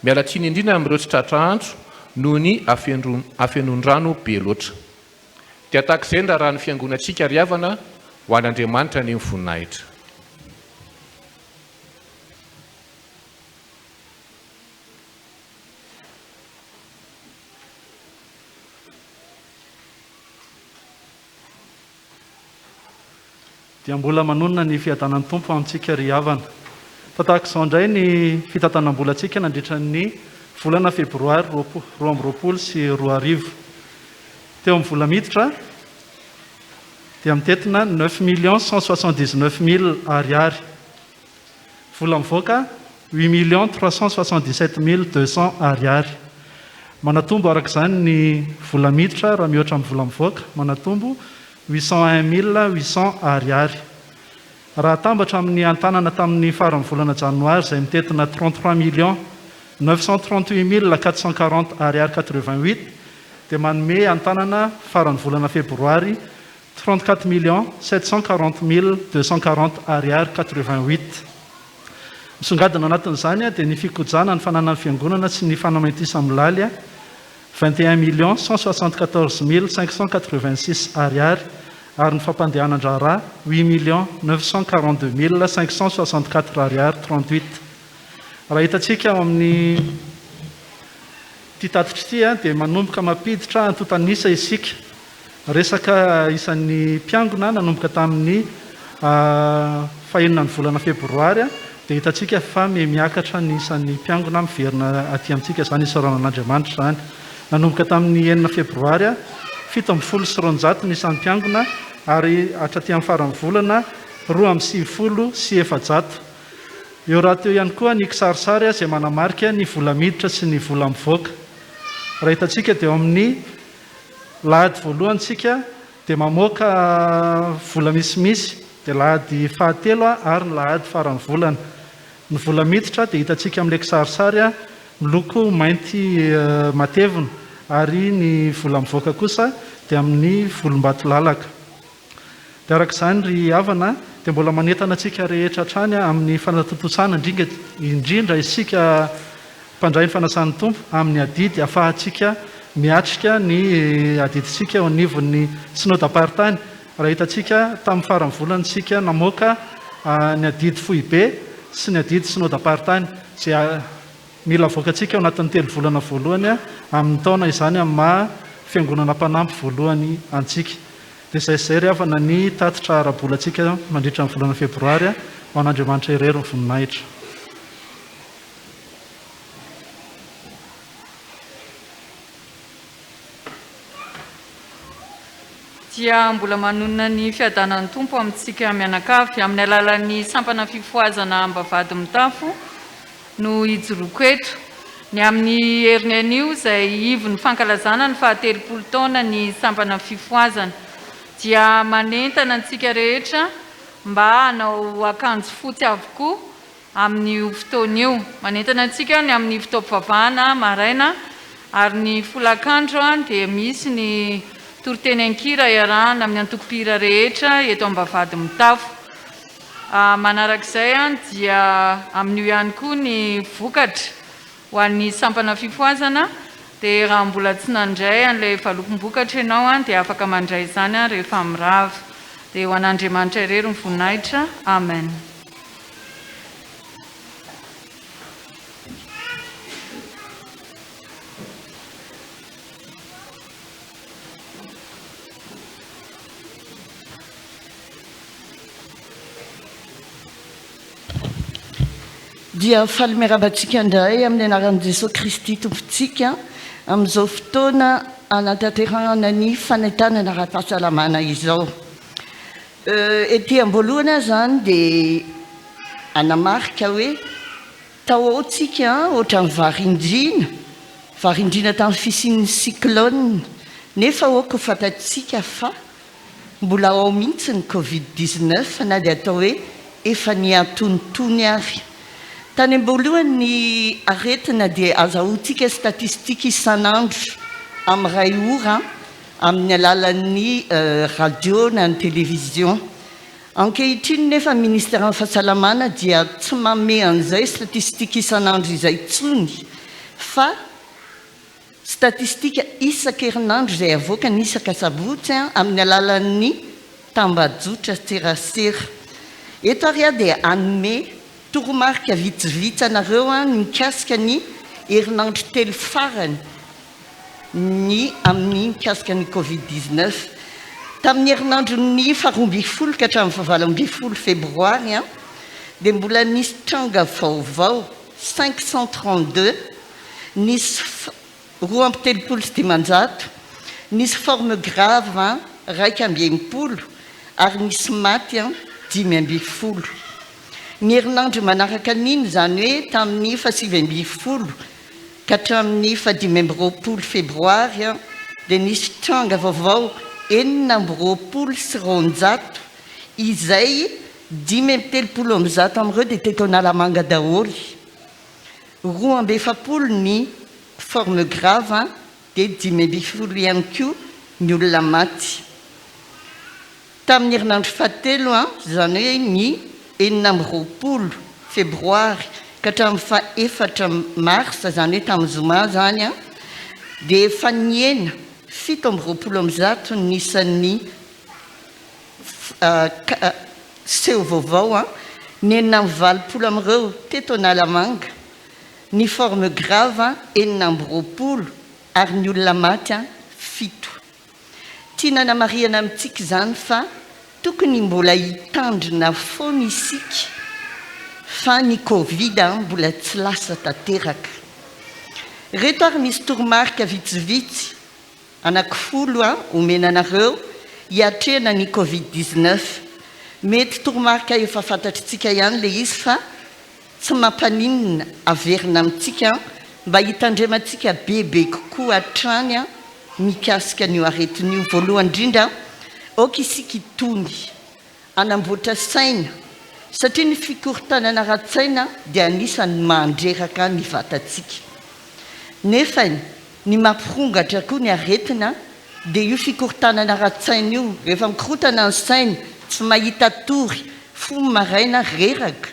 Mialatsiny indrindra amin'ireo tsy tratra antso noho ny afenondrano be loatra. Dia tahak'izay ny raha ny fiangonantsika riavana ho an'Andriamanitra ny voninahitra. Dia mbola manonona ny fiadanan'ny tompo amintsika ry havana. Tahak'izao indray ny fitantanam-bolantsika nandritra ny volana febroary 2020 sy 2020. Teo amin'ny vola miditra dia mitetina 9 179 000 ariary. Vola mivoaka 8 377 200 ariary. Manatombo arak'izany ny vola miditra raha mihoatra amin'ny vola mivoaka, manatombo 801 800 ariary. Raha tambatra amin'ny antanana tamin'ny faran'ny volana janoary izay mitetina 33 938 440 ariary 88 dia manome antanana faran'ny volana febroary 34 740 240 ariary 88. Misongadina anatin'izany dia ny fikojana ny fananany fiangonana sy ny fanamaitisa milaly 21 174 586 ariary ary ny fampandehanan-draharaha 8 942 564 ariary 38. Raha hitantsika amin'ny titatitra ity dia manomboka mampiditra antotanisa isika. Resaka isan'ny mpiangona nanomboka tamin'ny fahenina ny volana febroary dia hitantsika fa miakatra ny isan'ny mpiangona miverina aty amintsika izany isaoranan'Andriamanitra izany. Nanomboka tamin'ny 9 febroary 700 ny isan'ny mpiangona ary hatraty amin'ny faran'ny volana 270 sy 700. eo raha teo ihany koa ny kisarisary izay manamarika ny vola miditra sy ny vola mivoaka. Raha hitantsika dia amin'ny lahady voalohantsika dia mamoaka vola misimisy, dia lahady fahatelo ary ny lahady farany volana. Ny vola miditra dia hitantsika amin'ilay kisarisary miloko mainty matevina, ary ny vola mivoaka kosa dia amin'ny volombato-lalaka. Dia araka izany ry havana dia mbola manentana antsika rehetra hatrany amin'ny fanatontosana, indrindra isika mpandray ny fanasan'ny tompo amin'ny adidy, ahafahantsika miatrika ny adiditsika eo anivon'ny synodam-paritany. Raha hitantsika tamin'ny farany volantsika namoaka ny adidy fohy be sy ny adidy synodam-paritany, izay mila avoakantsika ao anatin'ny 3 volana voalohany amin'ny taona, izany amin'ny maha fiangonana mpanampy voalohany antsika. Dia izay ry havana ny tatitra ara-bolantsika mandritra ny volana febroary ho an'Andriamanitra irery ny voninahitra. Dia mbola manonona ny fiadanan'ny tompo amintsika mianakavy amin'ny alalan'ny sampana fifoazana ambavady mitafo no ijoroako eto. Ny amin'ny heriny anio izay ivon'ny fankalazana ny 70 taona ny sampana fifoazana, dia manentana antsika rehetra mba hanao akanjo fotsy avokoa amin'ny fotoana io. Manentana antsika ny amin'ny fitaovam-pivavahana maraina, ary ny folakandro dia misy ny toriteny ankira iarahana amin'ny antoko-pira rehetra eto ambavady mitafo. Manarak'izay dia amin'io ihany koa ny vokatra ho an'ny sampana fifoazana, dia raha mbola tsy nandray an'ilay valopim-bokatra ianao dia afaka mandray izany rehefa mirava. Dia ho an'Andriamanitra irery ny voninahitra. Amen. Dia faly miarabantsika indray amin'ny anaran'i Jesosy Kristy tompontsika amin'izao fotoana anatanterahana ny fanentanana ara-pahasalamana izao. Ety am-boalohany zany dia anamarika hoe taotsika ohatran'ny varindrina tamin'ny fisian'ny cyclone, nefa oako fantatsika fa mbola ao mihitsy ny Covid-19 na dia atao hoe efa niantonotony ary. Tany am-boalohany ny aretina dia azahoantsika statistika isan'andro amin'ny ray ora amin'ny alalan'ny radio na ny télévision. Ankehitriny nefa ministère fahasalamana dia tsy manome an'izay statistika isan'andro izay tsony, fa statistika isan-kerinandro izay avoaka ny isaka sabotsy amin'ny alalan'ny tambajotra serasera. Eto ary dia anome toromarika vitsivitsy anareo ny mikasika ny herinandro telo farany ny amin'ny mikasika ny Covid-19. Tamin'ny herinandro ny 12 ka hatramin'ny 18 febroary dia mbola nisy tranga vaovao 532, nisy 230, nisy forme grave 180 ary nisy maty 5. Ny herinandro manaraka an'iny zany hoe tamin'ny 7 ka hatramin'ny 15 febroary dia nisy tranga vaovao 920 sy 200, izay 530 amin'ireo dia teto analamanga daholy. 240 ny forme grave dia 5 ihany koa ny olona maty. Tamin'ny herinandro fahatelo zany hoe ny 9 febroary ka hatramin'ny 4 mars zany hoe tamin'ny zoma zany dia efa niena 720 nisan'ny seho vaovao ny 920 amin'ireo teto analamanga, ny forme grave 920 ary ny olona maty 7. Tiana namariana amintsika zany fa tokony mbola hitandrina foana isika fa ny Covid mbola tsy lasa tanteraka. Reto ary misy toromarika vitsivitsy anankifolo omena anareo hiatrehana ny Covid-19. Mety toromarika efa fantatritsika ihany le izy fa tsy mampaninina averina amintsika mba hitandremantsika bebe kokoa hatrany a mikasika an'io aretin'io. Voalohany indrindra oka isika itony anamboatra saina satria ny fikorontanana ara-tsaina dia anisany mandreraka ny vatantsika. Nefa ny mampirongatra koa ny aretina dia io fikorontanana ara-tsaina io rehefa mikorotana ny saina tsy mahita tory fo maraina reraka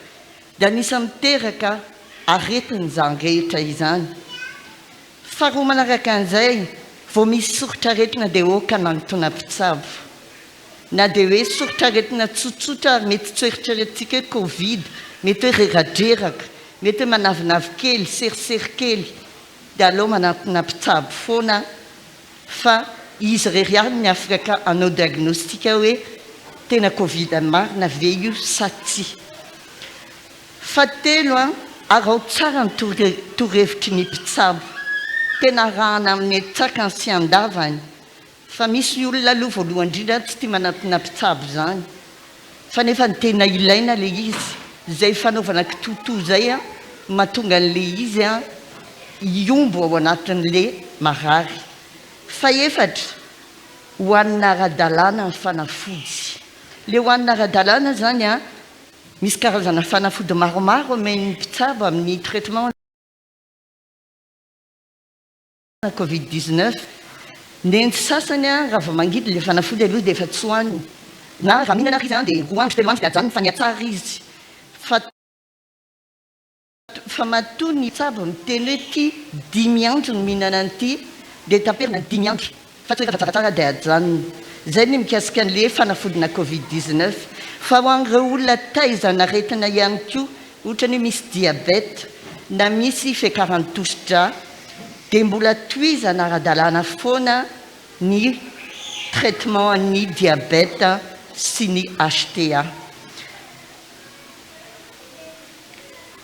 dia anisany miteraka aretiny izany rehetra izany. Faharoa manaraka an'izay vao misy soritra aretina dia oka nantona mpitsabo na dia hoe soritra aretina tsotsotra mety tsoeritreretintsika hoe covid, mety hoe reradreraka, mety hoe manavinavy kely, serisery kely dia aleo manantona mpitsabo foana fa izy reriany ny afaka anao diagnostika hoe tena covid marina ve io sa tsy. Fahatelo a arao tsara ny torohevitry ny mpitsabo, tena rahana amin'ny tsaka ny sy andavany fa misy olona aloha voalohany indrindra tsy tia manantona mpitsabo zany fa nefa ny tena ilaina le izy zay fanaovana kitoto zay a mahatonga an'le izy a iombo ao anatin'le marary. Fa efatra hoanina ara-dalàna ny fanafody. Le hoanina ara-dalàna zany a misy karazana fanafody maromaro omen'ny mpitsabo amin'ny traitement na covid-19. Neny sasany a raha vao mangidy le fanafody aloha dia efa tsy hoanina na raha mihinana izy dia roa andro telo andro dia ajanony fa niatsara izy. Fa matoa ny mpitsabo miteny hoe ty 5 andro ny mihinana an'ity dia taperina 5 andro fa tsy rehefa tsaratsara dia ajanony. Zay ny mikasika an'le fanafodina covid-19. Fa ho an'ireo olona taizana aretina ihany koa ohatra ny misy diabeta na misy fiakaran'ny tosidra dia mbola tohizana ara-dalàna foana ny traitement ny diabeta sy ny HTA.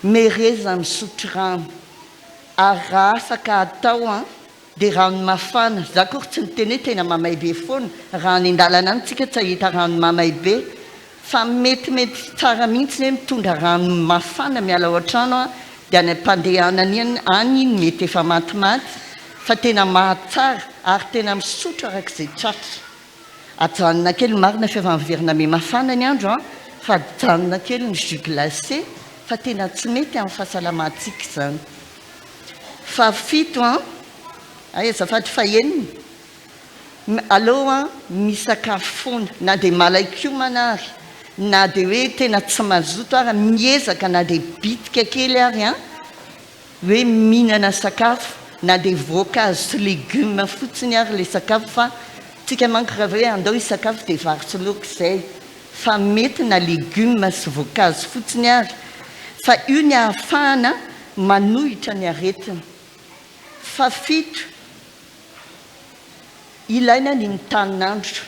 Mereza misotro rano ary raha afaka atao a dia rano mafana. Za kory tsy miteny hoe tena mamay be foana, raha ny andalana any tsika tsy ahita rano mamay be fa metimety tsara mihitsy hoe mitondra rano mafana miala ao an-trano a dia any am-pandehanany any mety efa matimaty fa tena mahatsara ary tena misotro arak'izay tratra. Ajanona kely marina fa efa miverina me mafana ny andro a fa ajanona kely ny jus glacé fa tena tsy mety amin'ny fahasalamantsika izany. Fahafito a azafady faheniny aloha misakafo foana na dia malaiko manary na dia hoe tena tsy mazoto ary miezaka na dia bitika kely ary a hoe mihinana sakafo na dia voankazo sy légume fotsiny ary le sakafo fa tsika manko raha hoe andao isakafo dia vary sy laoka izay fa mety na légume sy voankazo fotsiny ary fa io ny ahafahana manohitra ny aretina. Fafito ilaina ny mitaninandro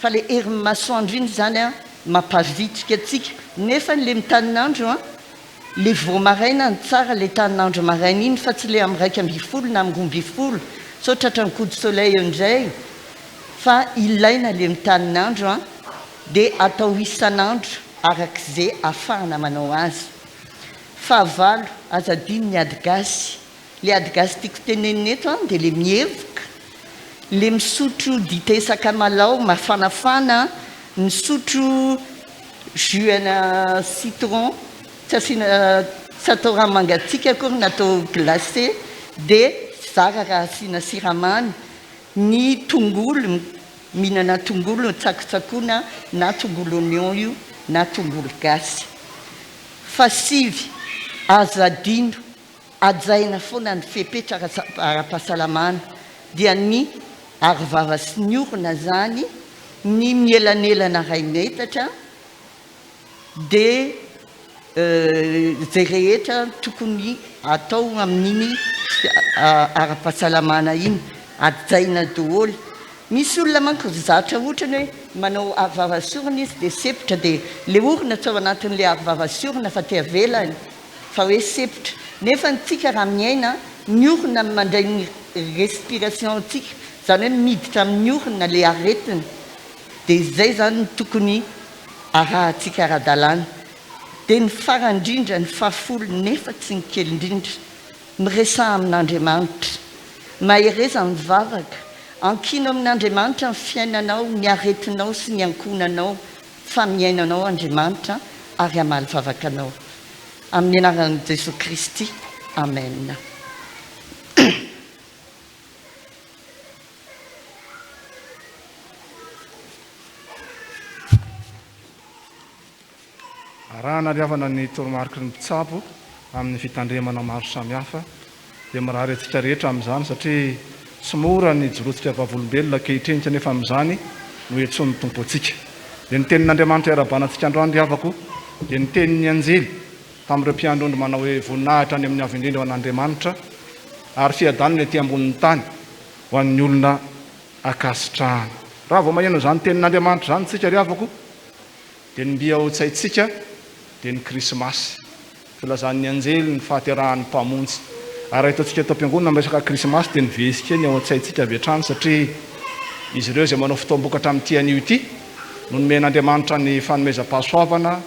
fa le herin'ny masoandro iny zany a mampavitrika atsika nefa le mitaninandro a le voamaraina ny tsara le taninandro maraina iny fa tsy le amin'ny 1:00 na amin'ny 12:00 so tratra ny coup de soleil indray fa ilaina le mitaninandro a dia atao isanandro arak'izay ahafahana manao azy. Fahavalo azadiny ny ady gasy. Le ady gasy tiako tenenina eto a dia le mievoka, le misotro dité sakamalao mafanafana, misotro jus ana citron tsy atao raha mangatsiaka akory natao glacé dia zara raha asiana siramamy. Ny tongolo, mihinana tongolo tsakotsakoina na tongolo oignon io na tongolo gasy. Fasivy azadino ajaina foana ny fepetra ara-pahasalamana dia ny arovava sy ny orona zany, ny mielanelana ray metatra dia zay rehetra tokony atao amin'iny ara-pahasalamana iny ajaina daholo. Misy olona manko zatra ohatrany hoe manao arovava sy orona izy dia sepotra dia le orona tsy ao anatin'le arovava sy orona fa te avelany fa hoe sepotra. Nefa ntsika raha miaina ny orona mandray ny respiration antsika zany hoe miditra amin'ny orona le aretina dia izay zany tokony arahantsika ara-dalàna. dia ny farandrindra ny fahafolo nefa tsy ny kely indrindra miresa amin'Andriamanitra mahereza mivavaka ankino amin'Andriamanitra ny fiainanao ny aretinao sy ny ankonanao fa miainanao Andriamanitra ary amaly vavakanao amin'ny anaran'i Jesosy Kristy amen. raha nariavana ny toromarika ny mpitsapo amin'ny fitandremana maro samihafa dia mirary atsika rehetra amin'izany satria tsy mora ny jorotsika vavolombelona ankehitriny kanefa amin'izany no etson'ny tompo antsika. Dia ny tenin'Andriamanitra iarabanantsika androany riavako dia ny tenin'ny anjely tamin'ireo mpiandrondro manao hoe voninahitra any amin'ny avy indrindra ho an'Andriamanitra ary fiadaniny aty ambonin'ny tany ho an'ny olona akasitrahana. Raha vao maheno izany tenin'Andriamanitra izany tsika riavako dia ny mbi ao tsaintsika dia ny krismasy filazan'ny anjely ny fahaterahan'ny mpamonjy ary ataontsika eto am-piangonana miresaka krismasy dia nyvezika ny ao an-tsaintsika avy hatrany satria izy ireo izay manao fotoam-bokatra amin'ity anio ity no nomen'Andriamanitra ny fanomezam-pahasoavana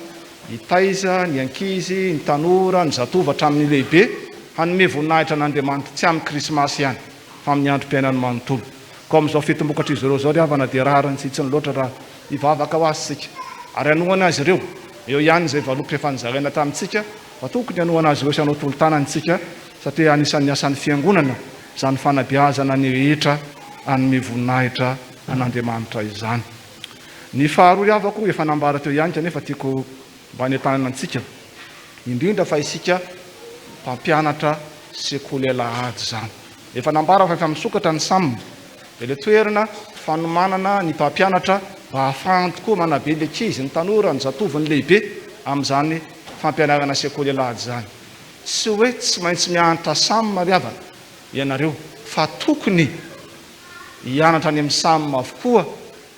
ny taiza ny ankizy ny tanora ny zatovo hatramin'ny lehibe hanome voninahitra an'Andriamanitra tsy amin'ny krismasy ihany fa amin'ny androm-piainany manontolo. Ko amin'izao fitom-bokatra izy ireo zao riavana dia rariny tsitsiny loatra raha hivavaka ho azy sika ary anohana azy ireo eo ihany izay valopy efa nizaraina tamintsika fa tokony anohana azy ireo sy hanao tolo-tananytsika satria anisan'ny asan'ny fiangonana izany fanabeazana ny rehetra anome voninahitra an'Andriamanitra izany. Ny faharoa riavako efa nambara teo ihany kanefa tiako mba ny tanana antsika indrindra fa isika mpampianatra sekoly alahady izany efa nambara fa efa misokatra ny samina dia ilay toerana fanomanana ny mpampianatra mba ahafahany tokoa manabe ny ankizy ny tanora ny zatovo ny lehibe amin'izany fampianarana sekoly alahady izany. Tsy hoe tsy maintsy mianatra samy mariavana ianareo fa tokony hianatra any amin'ny samy avokoa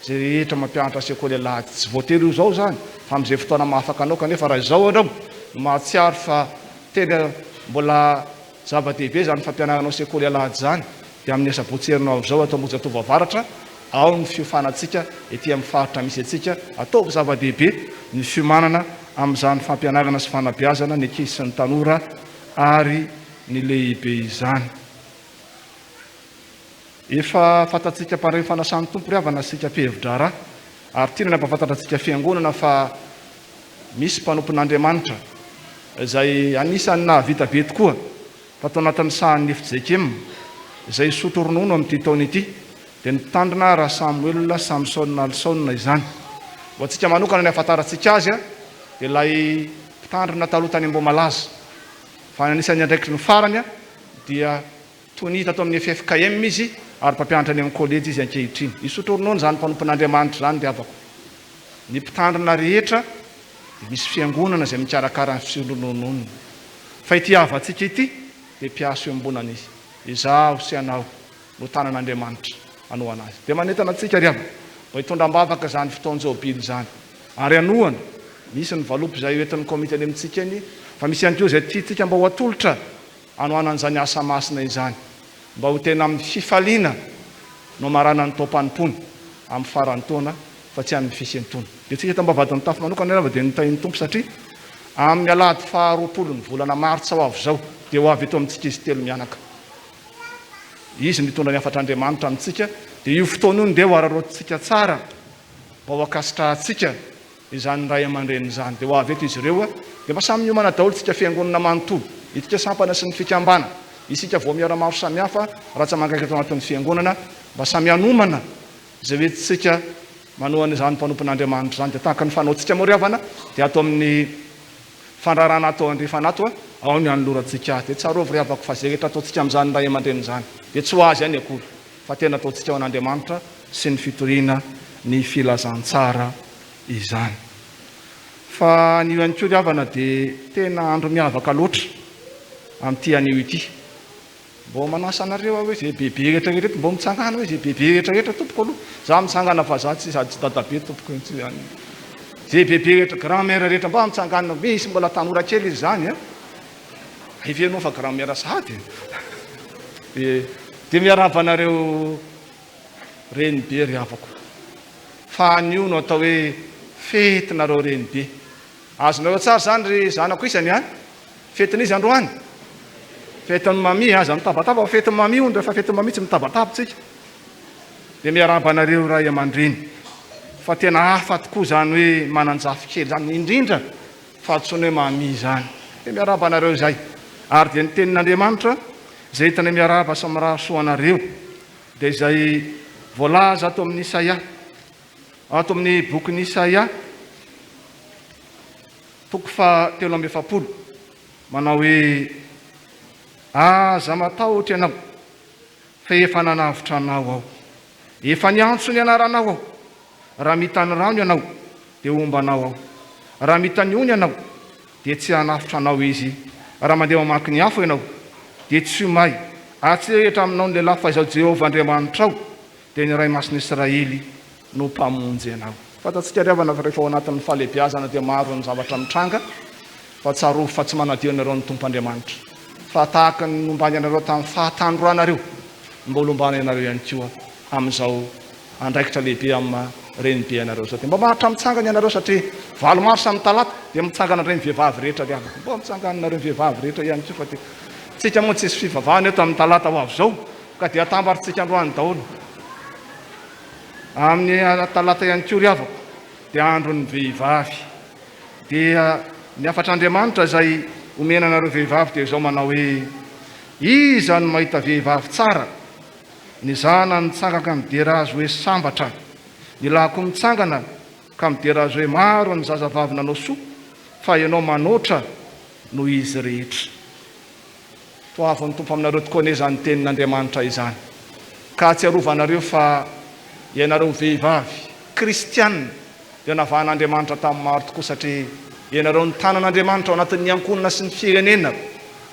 zay rehetra mampianatra sekoly alahady. Tsy voatery io zao zany fa amin'izay fotoana mahafaka anao kanefa raha izao anao mahatsiaro fa tena mbola zava-dehibe zany fampianaranao sekoly alahady zany dia amin'ny asabotserinao amin'izao atao mojatovo avaratra ao ny fiofanatsika ety amin'ny faritra misy atsika ataovy zava-dehibe ny fiomanana amin'izany fampianarana sy fanabeazana ny ankizy sy ny tanora ary ny lehibe izany. Efa fantatsika mpanray fanasan'ny tompo riavana sika mpihevitra raha ary tiana ny ampafantatratsika fiangonana fa misy mpanompon'Andriamanitra izay anisan'ny nahavita be tokoa fa tao anatin'ny sahan'ny Efjekema izay sotro ronono amin'ity taona ity dia nitandrina raha Samuel Samson Alson izany. Ho antsika manokana ny ahafantarantsika azy dia ilay mpitandrina taloha tany Amboamalaza fa anisan'ny andraikitry ny farany dia tonita ato amin'ny FFKM izy ary mpampianatra any amin'ny kolejy izy ankehitriny. Isotro ronono zany mpanompon'Andriamanitra zany riavako. Ny mpitandrina rehetra dia misy fiangonana izay mikarakara ny fisolononony fa ity avantsika ity dia mpiaso eo ambonana izy izaho sy anao no tanan'Andriamanitra anao anazy dia manentana antsika riavana mba hitondram-bavaka zany fotoan-jaobily zany ary anohana misy ny valopy izay entin'ny komite any amintsika eny fa misy ihany koa izay tiatsika mba ho atolotra anohanan'izany asa masina izany mba ho tena amin'ny fifaliana no marana ny taom-panompony amin'ny faran'ny taona fa tsy amin'ny fisian'ny taona. Dia tsika eto mbavadin'ny tafo manokana riava dia nitain'ny tompo satria amin'ny alahady faharoapolo ny volana martsa ho avy izao dia ho avy eto amintsika izy telo mianaka. Izy mitondra ny afatr'Andriamanitra amintsika dia io fotoana io ndeha ho ararotintsika tsara mba ho akasitrahantsika izany ray aman-dreny izany dia ho avy eto izy ireo dia mba samy miomana daholo tsika fiangonana manontolo itika sampana sy ny fikambana isika vao miara maro samihafa raha tsy mangaika eto anatin'ny fiangonana mba samy hanomana izay hoe tsika manohana izany mpanompon'Andriamanitra izany dia tahaka ny fanaontsika moa riavana dia atao amin'ny fandrarana atao andrefanato ao ny anolorantsika dia tsarovy riavako fa zay rehetra ataontsika amin'izany ray aman-dreny izany dia tsy ho azy ihany akory fa tena ataontsika ao an'Andriamanitra sy ny fitoriana ny filazantsara izany. Fa anio ihany koa riavana dia tena andro miavaka loatra amin'ity anio ity. Mbo manasa anareo hoe zay bebe rehetrarehetra mbo mitsangana hoe zay bebe rehetrarehetra tompoko aloha za mitsangana fa za tsy sady tsy dadabe tompoko zay bebe rehetra grand-mère rehetra mba mitsangana misy mbola tanora kely izy zany ivenao fa grand-mère sady dia miaravanareo renibe riavako fa anio no atao hoe fetinareo renibe azonareo tsara zany ry zanako isany a fetin'izy androany fetin'ny mami aza mitabataba fetin'ny mami ony rehefa fetin'ny mami tsy mitabatabitsika dia miarabanareo ray aman-dreny fa tena hafa tokoa zany hoe mananjafy kely zany indrindra fa tsony hoe mami zany dia miarabanareo zay ary dia ny tenin'Andriamanitra zay hitana miaraba sy miraha soanareo dia izay voalaza ato amin'ny Isaia ato amin'ny bokin'ny Isaia toko fa 3:7 manao hoe aza matahotra ianao fa efa nanavitra anao aho efa niantso ny anaranao aho raha mitany rano ianao dia ombanao aho raha mitany ony ianao dia tsy hanafitra anao izy raha mandeha mamaky ny afo ianao dia tsy may atsehatra aminao ny lehilahy fa izao Jehovah Andriamanitra ao dia ny ray mason'ny Israely no mpamonjy ianao. Fatatsika riavana rehefa ao anatin'ny fahalehibiazana dia maro ny zavatra mitranga fa tsarofo fa tsy manadio anareo ny Tompo Andriamanitra fa tahaka ny nombany anareo tamin'ny fahatandroanareo mbola ombana ianareo ihany koa amin'izao andraikitra lehibe amin'ny renibe anareo zao. Dia mba maharitra mitsangana ianareo satria valo maro samy talata dia mitsangana ireny vehivavy rehetra riavana mbo mitsanganareo vehivavy rehetra ihany koa fa dia tsika moa tsy misy fivavahana eto amin'ny talata ho avy zao ka dia atambaritsika androany daholo amin'ny talata ihany koa riavako dia andron'ny vehivavy dia ny afatr'Andriamanitra izay omena anareo vehivavy dia izao manao hoe iza no mahita vehivavy tsara ny zana mitsangana ka midera azy hoe sambatra ny lahy koa mitsangana ka midera azy hoe maro ny zazavavy nanao soa fa ianao manoatra no izy rehetra. Toavin'ny Tompo aminareo tokoa ane izany tenin'Andriamanitra izany ka tsy arovanareo fa ianareo vehivavy kristianina dia navahan'Andriamanitra tamin'ny maro tokoa satria ianareo ny tanan'Andriamanitra ao anatin'ny ankonana sy ny firenena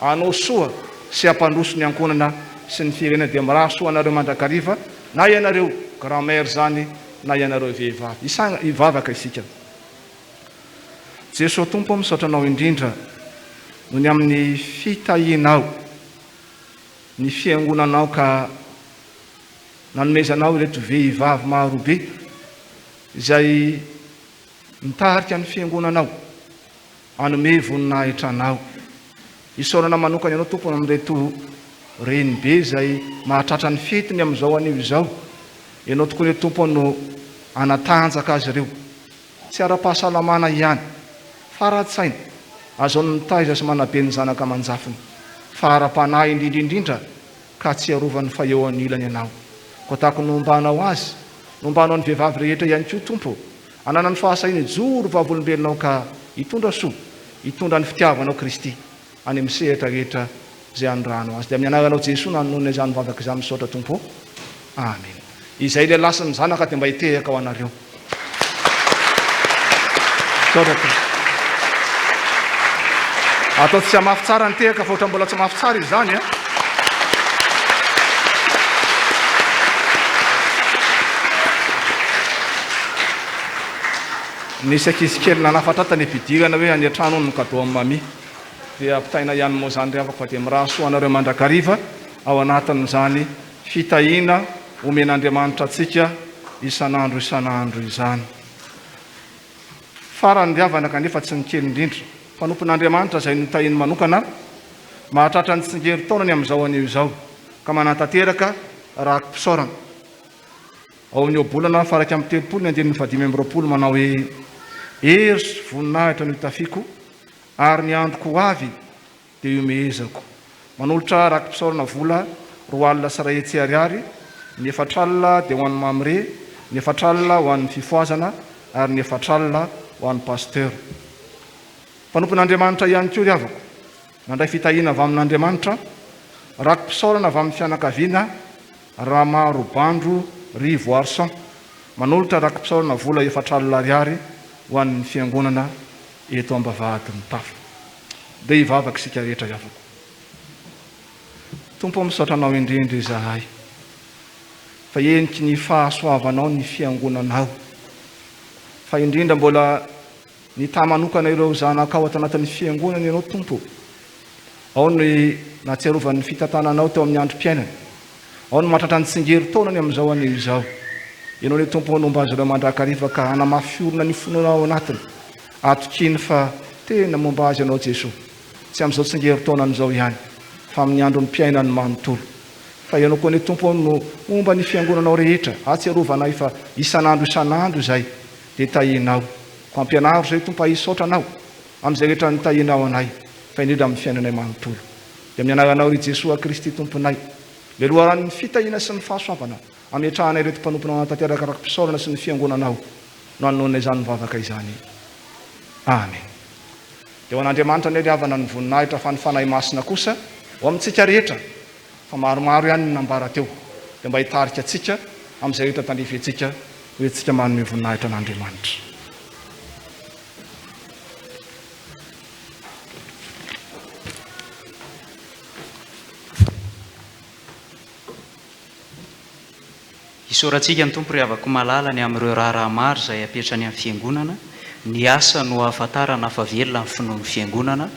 anao soa sy hampandroso ny ankonana sy ny firenena dia miraha soa anareo mandrakariva na ianareo grand-mère zany na ianareo vehivavy ivavaka isika. Jesosy Tompo misaotra anao indrindra noho ny amin'ny fitahianao ny fiangonanao ka nanomezanao ireto vehivavy marobe izay mitarika ny fiangonanao anome voninahitra anao isaorana manokana ianao Tompo amin'ireto renibe izay mahatratra ny fetiny amin'izao anio izao ianao tokoa ny Tompo no anatanjaka azy ireo tsy ara-pahasalamana ihany faratsaina azao ny mitaiza sy manabe ny zanaka manjafiny fa ara-panahy indrindrindrindra ka tsy arovany fa eo anilany ianao ko tahako nombanao azy nombanao ny vehivavy rehetra ihany koa Tompo anana ny fahasainy joro vavolombelonao ka hitondra soa hitondra ny fitiavanao Kristy any amin'ny sehatra rehetra izay andrano azy dia amin'ny anaranao Jesosy nanonona izany vavaka izany misaotra Tompo. Amen. Izay le lasan'ny zanaka dia mba hitehaka ao anareo. Atao tsy hamafy tsara ny tehaka fa ohatra mbola tsy mafy tsara izy zany a. Nisy ankizy kely nanafatra tany ampidirana hoe any an-trano ny kadao amin'ny mami dia ampitaina ihany moa zany riavaka fa dia miraha soa anareo mandrakariva ao anatin'izany fitahiana omen'Andriamanitra antsika isan'andro izany. Farany riavana kanefa tsy ny kely indrindra fa nompon'Andriamanitra izay nitahiny manokana mahatratra ny tsingerin-taonany amin'izao anio izao ka manantanteraka rakim-pisaorana ao amin'ny obolana faraka amin'ny 320 manao hoe ery sy voninahitra no hitafiako ary ny andoko ho avy dia iomehezako manolotra rakim-pisaorana vola 2,3 ariary ny 4 dia ho an'ny mamre ny 4 ho an'ny fifoazana ary ny 4 ho an'ny pasteur. Mpanompon'Andriamanitra ihany koa riavako nandray fitahiana avy amin'Andriamanitra rakim-pisaorana avy amin'ny fianakaviana raha maro bandro 1,000 manolotra rakim-pisaorana vola 4 ariary ho an'ny fiangonana eto Ambavahadin'ny Tafo. Dia hivavaka isika rehetra riavako. Tompo misaotra anao indrindra izahay fa eniky ny fahasoavanao ny fiangonanao fa indrindra mbola ny tamanokana ireo zanakao ato anatin'ny fiangonana ianao Tompo ao ny natsiarovan'ny fitantananao teo amin'ny androm-piainana ao ny mahatratra ny tsingerin-taonany amin'izao anio izao ianao ny Tompo nomba azy ireo mandrakariva ka hanamafy orona ny fononao anatiny atokiny fa tena momba azy anao Jesosy tsy amin'izao tsingerin-taona an'izao ihany fa amin'ny andro ny mpiaina ny manontolo fa ianao koa ny tompo no momba ny fiangonanao rehetra atsiarovanay fa isan'andro izay dia tahinao ko ampianaro zay tompo ahisaotra anao amin'izay rehetra nytahinao anay fa indrindra amin'ny fiainanay manontolo dia amin'ny anaranao ry Jesosy Kristy tomponay lelohan'ny fitahina sy ny fahasoavana ametrahanay reto mpanomponao anatanteraka arak-pisaorana sy ny fiangonanao no anoana izany mivavaka izany amen dia ho an'Andriamanitra ny hariavana ny voninahitra fanifanahy masina kosa ho amintsika rehetra fa maromaro ihany ny nambara teo dia mba hitarika atsika amin'izay rehetra tandrify antsika hoe tsika manome voninahitra an'Andriamanitra. Isaorantsika ny tompo ry havako malalany amin'ireo raharaha maro izay apetrany amin'ny fiangonana, ny asa no ahafantarana fa velona amin'ny finoan'ny fiangonana,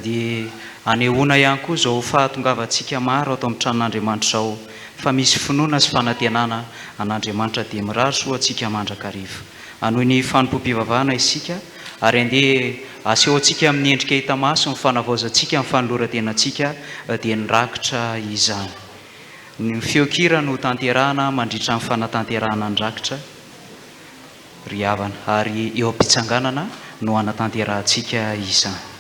dia anehoana ihany koa izao fahatongavantsika maro atao amin'ny tranon'Andriamanitra izao fa misy finoana sy fanantenana an'Andriamanitra dia mirary soa antsika mandrakariva. Anohy ny fanompom-pivavahana isika ary andeha aseho antsika amin'ny endrika hita maso ny fanavaozantsika amin'ny fanoloran-tenantsika dia nirakitra izany. Ny feokira no tanterahana mandritra amin'ny fanatanterahana andrakitra ry havana ary eo am-pitsanganana no anatanterantsika izany.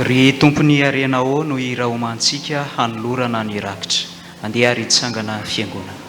ry tompony arenao no irahomantsika hanolorana ny rakitra andeha ary hitsangana fiangonana.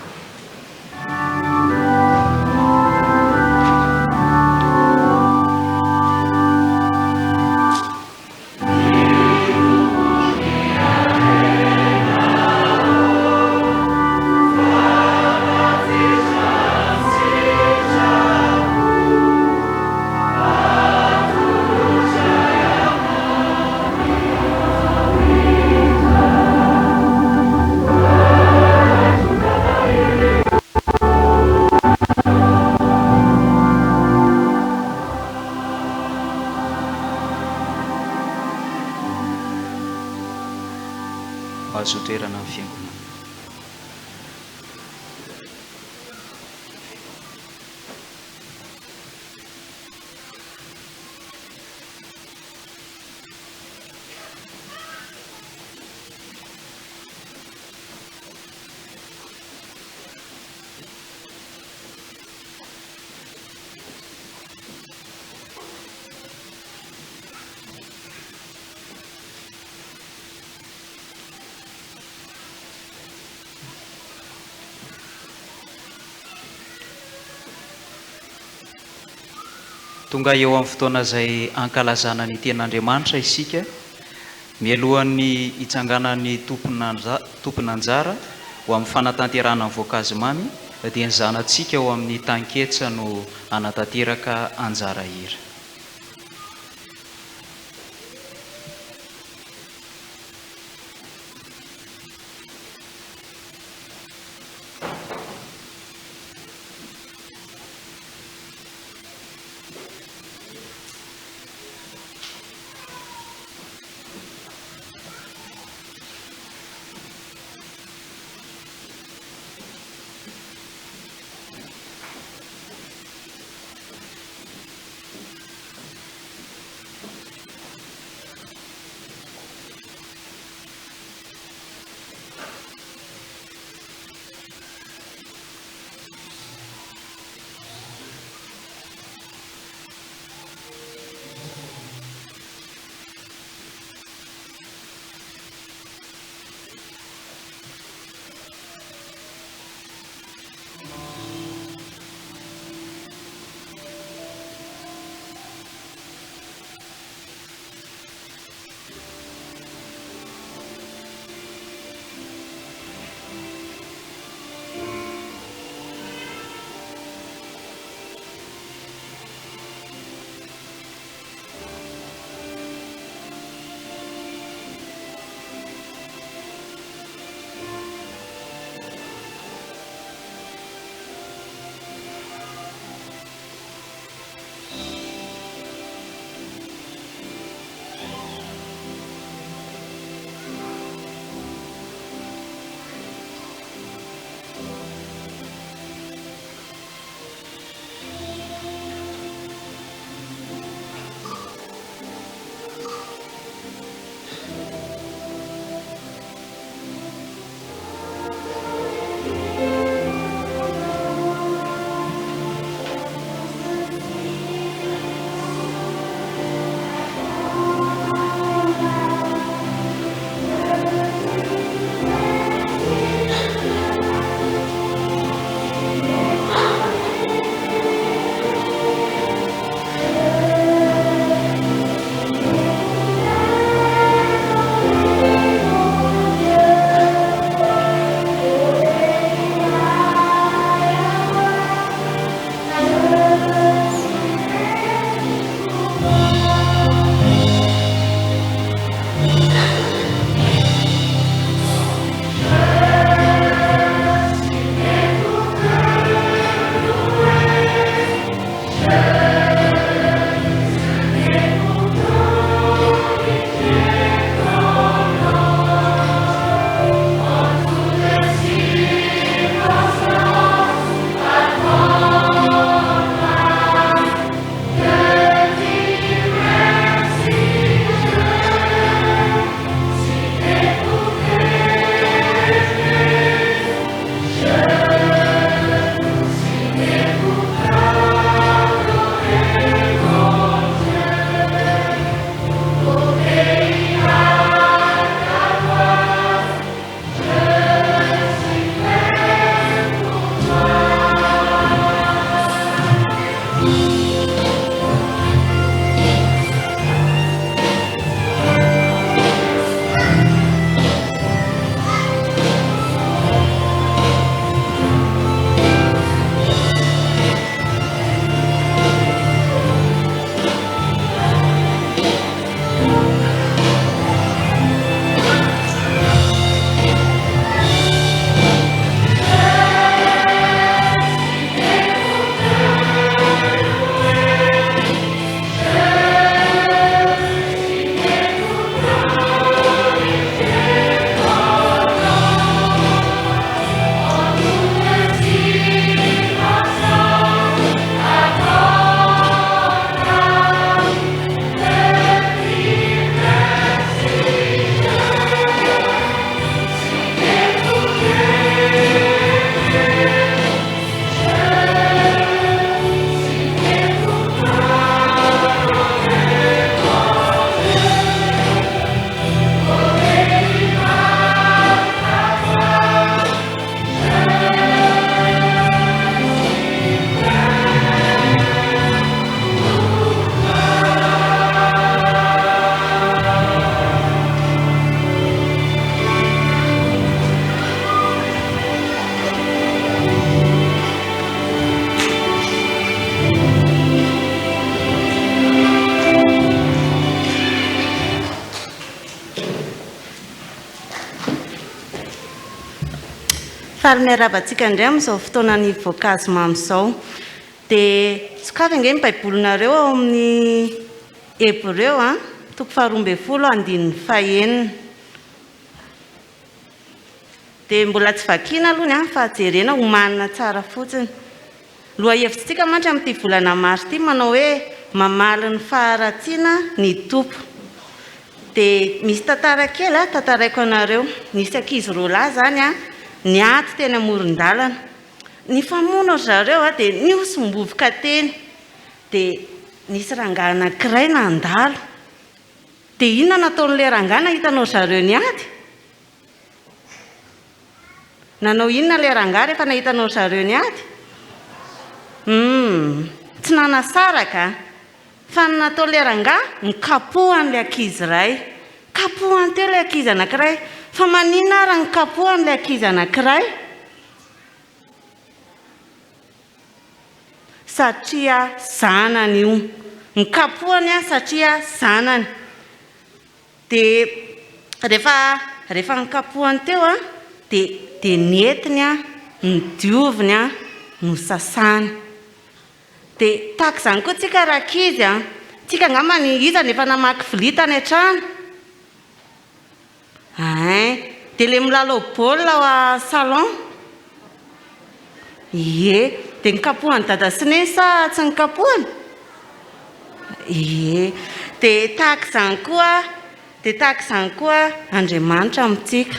Azo toerana amin'ny fiangonana. Tonga eo amin'ny fotoana izay ankalazana ny ten'Andriamanitra isika, mialohan'ny hitsanganan'ny tompon'anjara ho amin'ny fanatanterana ny voankazo mamy dia ny zanantsika ho amin'ny tanketsa no anatanteraka anjara hira. Faly miaravantsika indray amin'izao fotoanany voankazo mamy izao. Dia sokafy ange ny baibolinareo ao amin'ny Hébreu 12:5. Dia mbola tsy vakiana aloha ny fa jerena homanina tsara fotsiny. Loha hevitsitsika mantsy amin'ity volana mars ity manao hoe mamaly ny faharatsiana ny tompo. Dia misy tantara kely tantaraiko anareo. Nisy ankizy roa lahy zany niaty teny amoron-dalana. Ny famono zareo dia niosombovoka teny. Dia nisy rangahy anankiray nandalo. Dia inona nataon'ilay rangahy hitanao zareo niady? Nanao inona ilay rangahy rehefa nahitanao zareo niady? Tsy nanasaraka fa nataon'ilay rangahy nikapohan'ilay ankizy iray. Kapohany teo ilay ankizy anankiray. Fa maninona ary nikapohan'ilay ankizy anankiray? Satria zanany io. Nikapohany satria zanany. Dia rehefa nikapohany teo dia netiny nidioviny nosasany. Dia tahaka izany koa tsika rakizy tsika angambany izany efa namaky vilia tany an-trano. Dia ilay milalao baolina ao salon. Ie, dia nikapohany dada sy neny sa tsy nikapohany? Ie, dia tahaka izany koa Andriamanitra amintsika.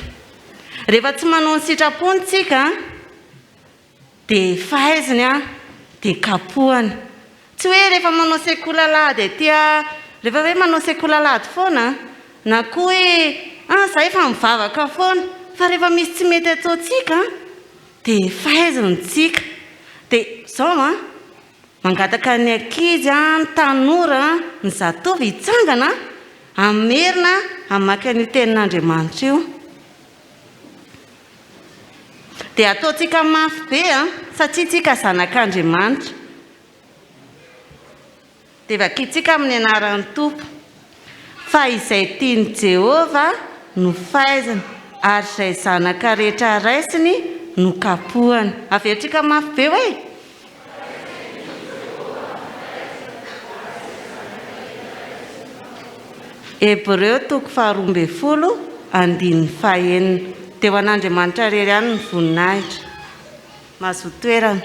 Rehefa tsy manao ny sitrapony tsika dia fahaiziny dia kapohany. Tsy hoe rehefa manao sekolalady aty rehefa hoe manao sekolalady foana na koa hoe zaho efa mivavaka foana. Fa rehefa misy tsy mety ataontsika dia fahaizantsika. Dia izao mangataka ny ankizy ny tanora ny zatovy hitsangana amerina hamaky an'io tenin'Andriamanitra io. Dia ataontsika mafy be satria tsika zanak'Andriamanitra. Dia vakiantsika amin'ny anaran'ny Tompo. Fa izay tiany Jehova no fahaizana ary izay zanaka rehetra raisiny no kapohany. Averitsika mafy be hoe Hébreu 12:5. Dia ho an'Andriamanitra rery ihany ny voninahitra. Mahazo toerana.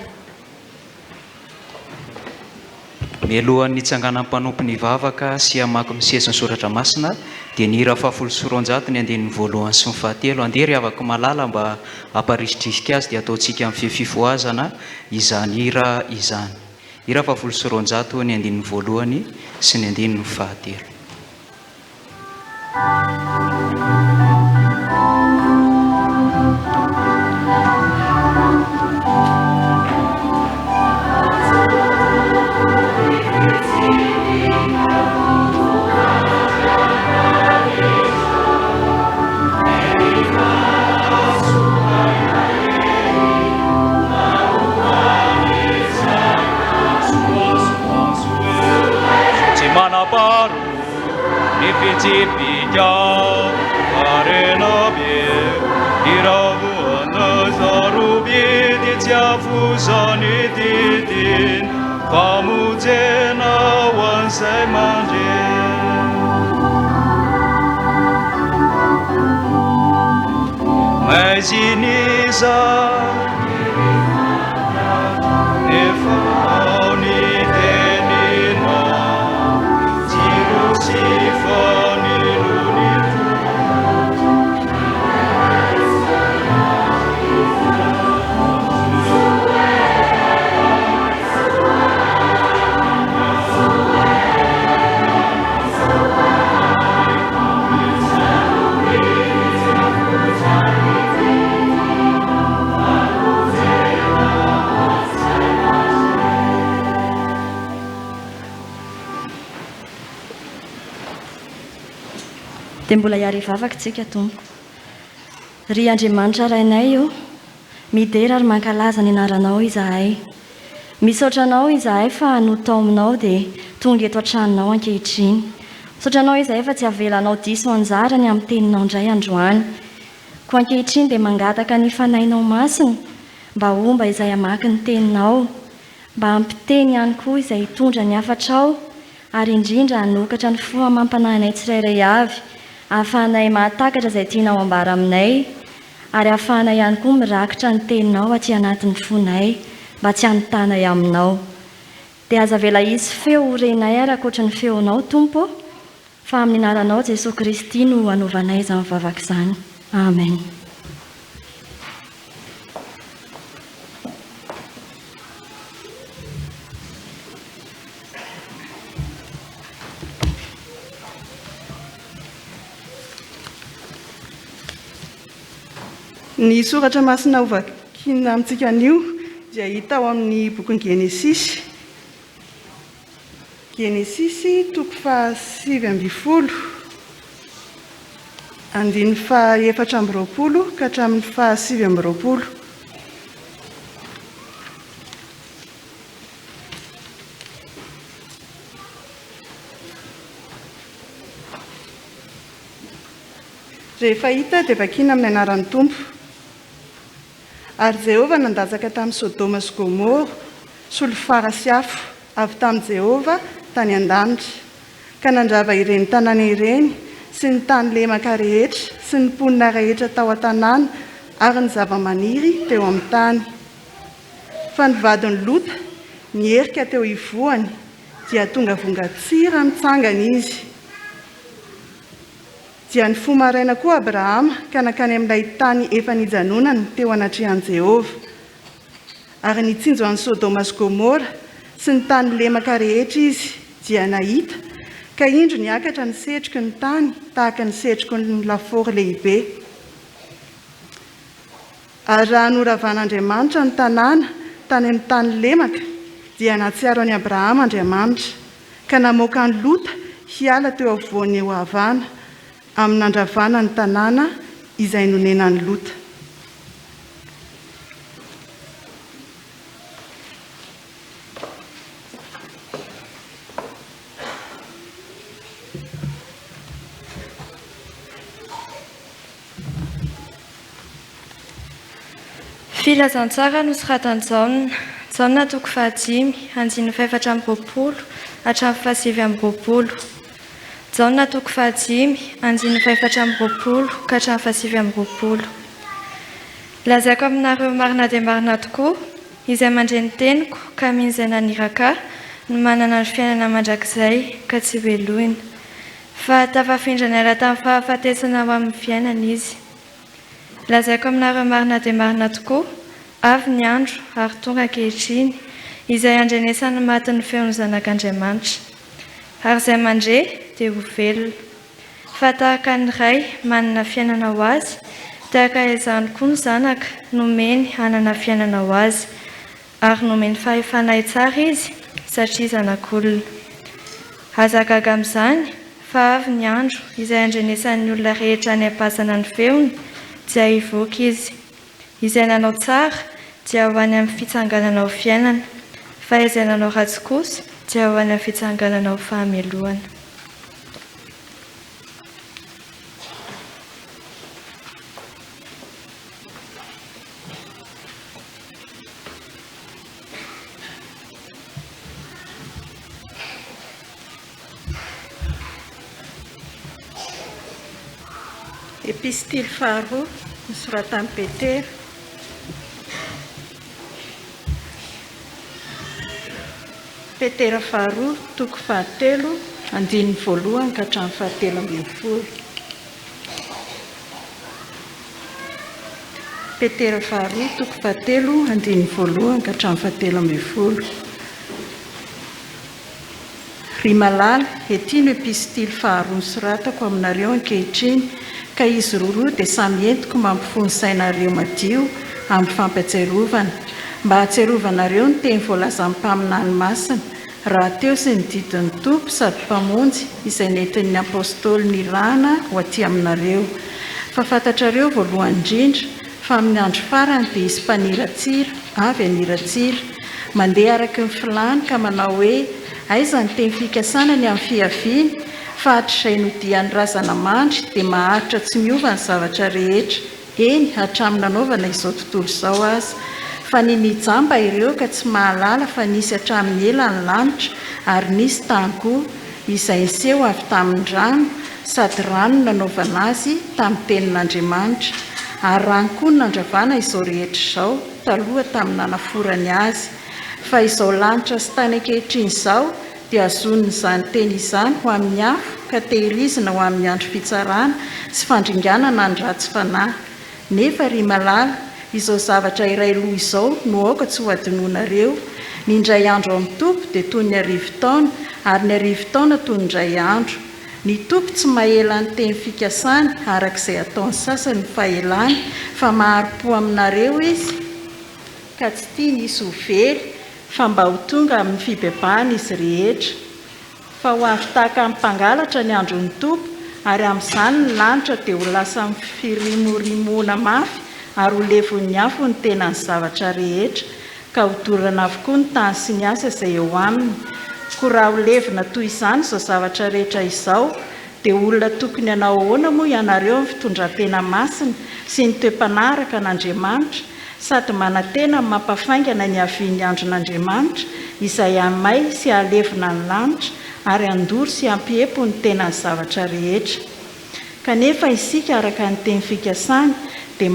Mialohan'ny hitsanganan'ny mpanompo ny vavaka sy hamaky misesy ny soratra masina dia ny hira fahafolo sy roanjato ny andinin'ny voalohany sy ny fahatelo. Andeha ry havako malala mba hamparisitrisika azy dia ataontsika amin'ny fifoazana izany hira izany. Hira fahafolo sy roanjato ny andinin'ny voalohany sy ny andinin'ny fahatelo. Cipicau arenobie iravuana zarubie de tiafuzani didin famujena wansai manje Majiniza Nefauni denina Sifani lunitu dia mbola hiary vavaka tsika tompo. Ry Andriamanitra rainay io, midera ary mankalaza ny anaranao izahay. Misaotra anao izahay fa notao aminao dia tonga eto an-tranonao ankehitriny. Misaotra anao izahay fa tsy avelanao diso anjarany amin'ny teninao indray androany. ko ankehitriny dia mangataka ny fanainao masiny mba omba izay hamaky ny teninao, mba hampiteny ihany koa izay hitondra ny hafatrao, ary indrindra hanokatra ny fohamampananay tsirairay avy, ahafahanay mahatakatra izay tianao ambara aminay, ary ahafahanay ihany koa mirakitra ny teninao aty anatin'ny fonay mba tsy hanotanay aminao. Dia aza vela izy feo horenay ary ankoatra ny feonao Tompo, fa amin'ny anaranao Jesosy Kristy no hanaovanay izany vavaka izany. Amen. Ny soratra masina hovakina amintsika anio dia hita ao amin'ny boky Genesisy. Genesisy toko faha 7 andiny faha 4 ka hatramin'ny faha 7. Rehefa hita dia vakina amin'ny anaran'ny Tompo. Ary Jehovah nandasaka tamin'ny Sodoma sy Gomora, solofara sy afo avy tamin'ny Jehovah tany an-danitra, ka nandrava ireny tanàna ireny sy ny tany lemaka rehetra sy ny mponina rehetra tao an-tanàna ary ny zava-maniry teo amin'ny tany. Fa ny vadiny Lota nierika teo ivoany dia tonga vongatsira mitsangana izy. Dia ny fomaraina koa Abrahama ka nakany amin'ilay tany efa nijanonany teo anatrehan'i Jehovah. Ary nitsinjo an'i Sodoma sy Gomora sy ny tany lemaka rehetra izy dia nahita, ka indro niakatra ny setroky ny tany tahaka ny setroky ny lafaoro lehibe. Ary raha noravan'Andriamanitra ny tanàna tany amin'ny tany lemaka dia nahatsiaro an'i Abrahama Andriamanitra, ka namoaka ny Lota hiala teo afovoan'ny eo havana amin'ny andravana ny tanàna izay nonenan'ny Lota. Filazantsara nosoratan'i Jaona toko faha 5 andiny faha 420 hatramin'ny faha 720. Jaona toko faha 5 andiny faha 420 ka hatramin'ny faha 720. Lazaiko aminareo marina dia marina tokoa izay mandre ny teniko ka min'izay naniraka no manana ny fiainana mandrakizay ka tsy veloina, fa tafafindra ny ala tamin'ny fahafatesana ho amin'ny fiainana izy. Lazaiko aminareo marina dia marina tokoa, avy ny andro ary tonga ankehitriny izay andrenesany maty ny feon'ny zanak'Andriamanitra, ary izay mandre dia ho velona. Fa tahaka ny ray manana fiainana ho azy, tahaka izany koa ny zanaka nomeny hanana fiainana ho azy, ary nomeny fahefanay tsara izy satria zanak'olona. Aza gaga amin'izany fa avy ny andro izay andrenesan'ny olona rehetra ny ampasana ny feony dia hivoaka izy. Izay nanao tsara dia ho any amin'ny fitsanganana ho fiainana, fa izay nanao ratsy kosa dia ho any amin'ny fitsanganana ho fahamelohana. Epistily faharoa nosoratan'i Petera. Petera faharoa toko faha 3 andiny 1 ka hatramin'ny faha 13. Petera faharoa toko faha 3 andiny 1 ka hatramin'ny faha 13. Ry malala, ety no epistily faharoa nosoratako aminareo ankehitriny, ka izy roa dia samy entiko mampifony sainareo madio amin'ny fampatsiarovana, mba hatsiarovanareo ny teny voalaza amin'ny mpaminany masina, raha teo sy ny didin'ny Tompo sady mpamonjy izay nentin'ny apôstôly nilana ho aty aminareo. Fa fantatrareo voalohany indrindra fa amin'ny andro farany dia isy mpaniratsira avy aniratsira, mandeha araka ny filany ka manao hoe aiza ny teny fikasana ny amin'ny fiaviany, fa hatr'izay nodian'ny razana mandry dia maharitra tsy miova ny zavatra rehetra eny hatramin'ny nanaovana izao tontolo izao azy fa ny nijamba ireo ka tsy mahalala fa nisy hatramin'ny elany lanitra ary nisy tanykoa izay niseho avy tamin'ny rano sady rano nanaovana azy tamin'ny tenin'Andriamanitra ary rano koa nandravana izao rehetra izao taloha tamin'ny nanaforany azy fa izao lanitra sy tany ankehitriny izao dia azoniny izany teny izany ho amin'ny afo ka tehirizina ho amin'ny andro fitsarana sy fandringanana ny ratsy fanahy nefa ry malala izao zavatra iray loha izao no aoka tsy ho adinoinareo ny indray andro amin'ny tompo dia toy ny arivo taona ary ny arivo taona toy ny indray andro ny tompo tsy mahela ny teny fikasany arak'izay ataony sasany ny fahelany fa maharo-po aminareo izy ka tsy tia ny isy ho very fa mba ho tonga amin'ny fibebahana izy rehetra fa ho avy tahaka amin'ny mpangalatra ny andron'ny tompo ary amin'izany ny lanitra dia ho lasa amin'ny firimorimoana mafy ary ho levon'ny afo ny tenany zavatra rehetra ka ho dorana avokoa ny tany sy ny asa izay eo aminy ko raha ho levona toy izany izao zavatra rehetra izao dia olona tokony hanao ahoana moa ianareo amin'ny fitondran-tena masina sy ny toe-panaraka an'Andriamanitra sady manantena mampafaingana ny havian'ny andron'Andriamanitra izay hamay sy halevona ny lanitra ary andory sy hampiepo ny tenany zavatra rehetra kanefa isika araka ny teny fikasany dia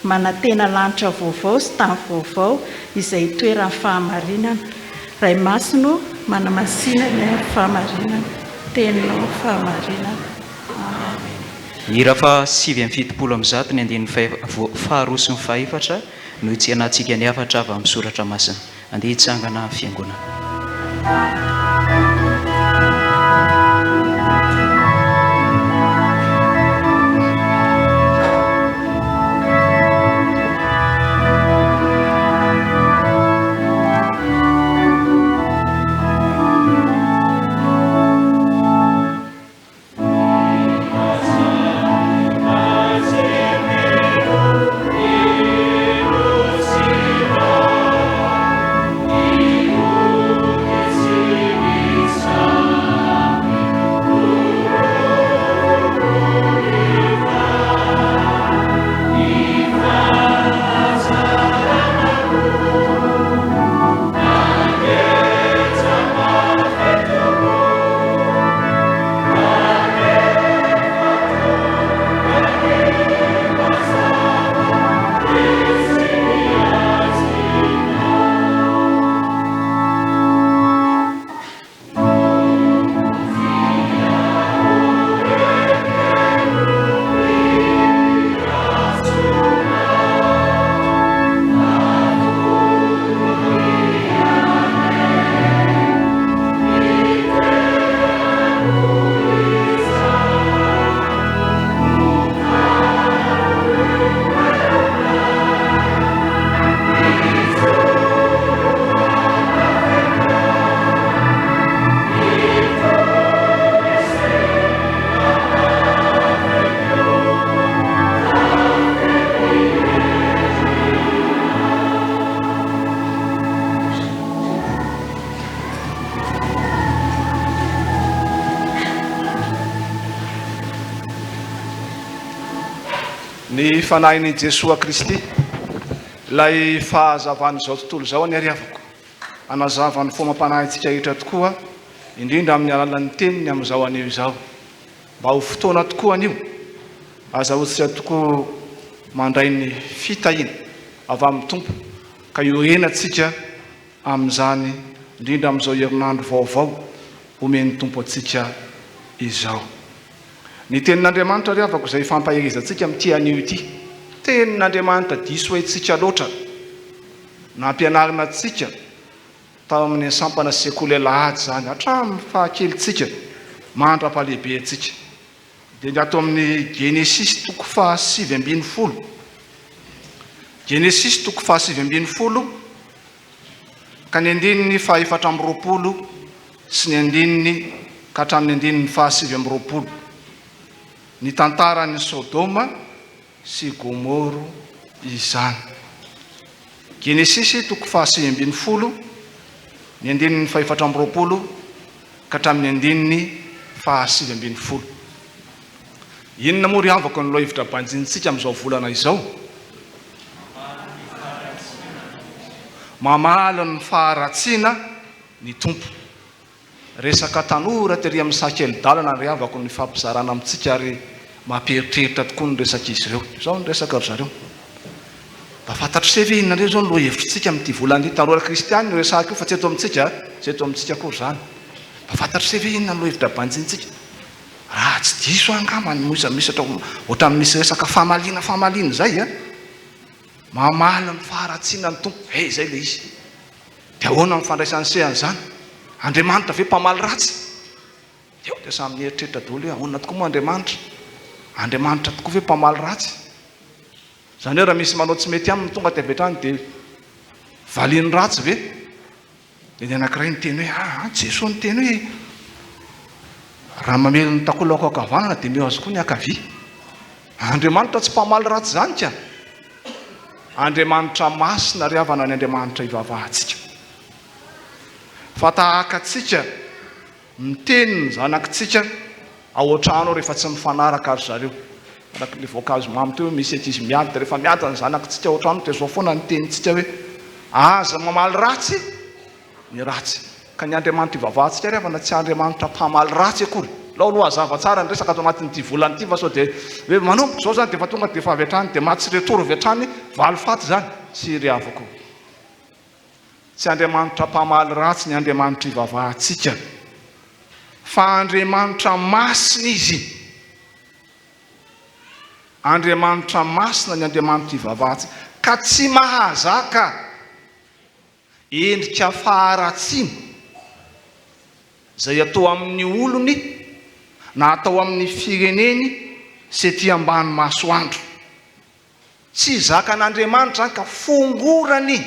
manantena lanitra vaovao sy tany vaovao izay toeran'ny fahamarinana ray masino manamasina ny fahamarinana teninao fahamarinana. Hira fa 7:70 amin'zato ny andinin'ny faharoa sy ny fahefatra no hitsehanantsika ny hafatra avy amin'ny soratra masina andeha hitsangana fiangonana. ny fanahin'i Jesoa Kristy lay fahazavany izao tontolo izao ny ariavako anazavany fomam-panahintsika rehetra tokoa indrindra amin'ny alalan'ny teniny amin'izao anio izao mba ho fotoana tokoa anio azahoantsika tokoa mandray ny fitahina avy amin'ny tompo ka iorenantsika amin'izany indrindra amin'izao herinandro vaovao omeny tompo atsika izao. Ny tenin'Andriamanitra riavako izay fampaherizantsika amin'ity anio ity tenin'Andriamanitra diso hoentsika loatra nampianarina antsika tao amin'ny sampana sekoly alahady zany hatramin'ny fahakelitsika mandra-pahalehibe antsika dia ny ato amin'ny Genesis toko faha 7:20 Genesis toko faha 7:20 ka ny andininy faha 4:20 sy ny andininy ka hatramin'ny andininy faha 7:20 ny tantaran'ny Sodoma sy Gomoro izany. Genesis toko faha 7:20 ny andininy faha 4:20 ka hatramin'ny andininy faha 7:20. inona moa ry avako ny lohevitra banjintsika amin'izao volana izao? Mamaly ny faharatsiana ny tompo. Resaka tanora tery amin'ny sakely-dalana ry avako ny fampizarana amintsika ary mamperitreritra tokoa ny resaka izy ireo. Izao ny resaka ry zareo. Mba fantatro se ve inona indray zao ny lohevitsika amin'ity volana ity? Tanora kristiany no resaka io fa tsy eto amintsika, tsy eto amintsika koa zany. Mba fantatro se ve inona ny lohevitra banjintsika? Raha tsy diso angamba ny misy ohatra misy resaka famaliana zay a. Mamaly ny faharatsiana ny tompo. Zay le izy. Dia ahoana ny fandraisany sehan'izany? Andriamanitra ve mpamaly ratsy? Dia samy mieritreritra daholo hoe ahoana tokoa moa Andriamanitra? Andriamanitra tokoa ve mpamaly ratsy? Zany hoe raha misy manao tsy mety aminy tonga tevetrany dia valiny ratsy ve? Dia ny anankiray ny teny hoe Jesosy ny teny hoe raha mamely ny takolako ankavanana dia meo azy koa ny ankavia. Andriamanitra tsy mpamaly ratsy zany ka. Andriamanitra masina ry havana ny Andriamanitra ivavahantsika. Fa tahaka atsika miteny ny zanakitsika ao an-trano rehefa tsy mifanaraka ry zareo. Araka le voankazo mamy teo misy ankizy miady dia rehefa miady ny zanakitsika ao an-trano dia zao foana ny tenitsika hoe aza mamaly ratsy ny ratsy. Ka ny Andriamanitra ivavahantsika ry havana tsy Andriamanitra mpamaly ratsy akory. Lao aloha hazava tsara ny resaka ato anatin'ity volana ity fa sao dia hoe manomboka zao zany dia efa tonga dia efa avy hatrany dia matsy retoro avy hatrany valo faty zany sy ry havako. Tsy Andriamanitra mpamaly ratsy ny Andriamanitra ivavahantsika fa Andriamanitra masina izy. Andriamanitra masina ny Andriamanitra ivavahantsika ka tsy mahazaka endrika faharatsiana zay atao amin'ny olony na atao amin'ny fireneny sy ety ambany masoandro. Tsy zakan'Andriamanitra ka fongorany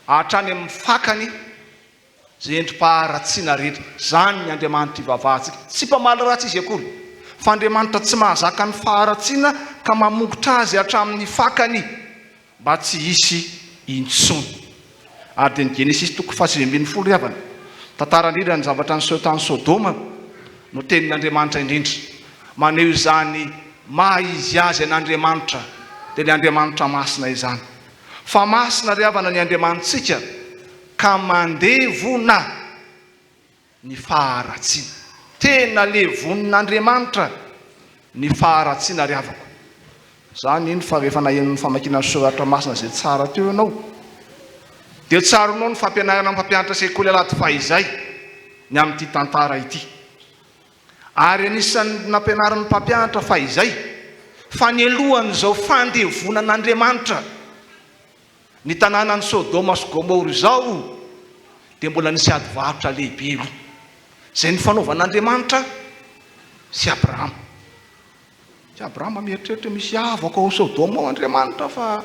hatrany amin'ny fakany zay endrim-paharatsiana rehetra. Zany ny Andriamanitra ivavahantsika. Tsy mpamaly ratsy izy akory. Fa Andriamanitra tsy mahazaka ny faharatsiana ka mamongotra azy hatramin'ny fakany mba tsy hisy intsony. Ary dia ny Genesis 3:20 ry havana. Tantara indrindra ny zavatra ny tany Sodoma no tenin'Andriamanitra indrindra. Maneho izany maha izy azy an'Andriamanitra dia ny Andriamanitra masina izany. Fa masina ry havana ny Andriamanitsika ka mandevona ny faharatsiana. Tena levon'Andriamanitra ny faharatsiana ry havako. Zany iny fa rehefa naheno ny famakiana soratra masina zay tsara teo ianao dia tsara anao ny fampianarana mpampianatra sekoly alady fahizay ny amin'ity tantara ity. Ary anisan'ny nampianaran'ny mpampianatra fahizay fa ny alohan'izao fandevonan'Andriamanitra ny tanànan'ny Sodoma sy Gomora izao dia mbola nisy ady varotra lehibe aloha zay ny fanaovan'Andriamanitra sy Abrahama. Sy Abrahama mieritreritra misy havako ao Sodoma ao Andriamanitra fa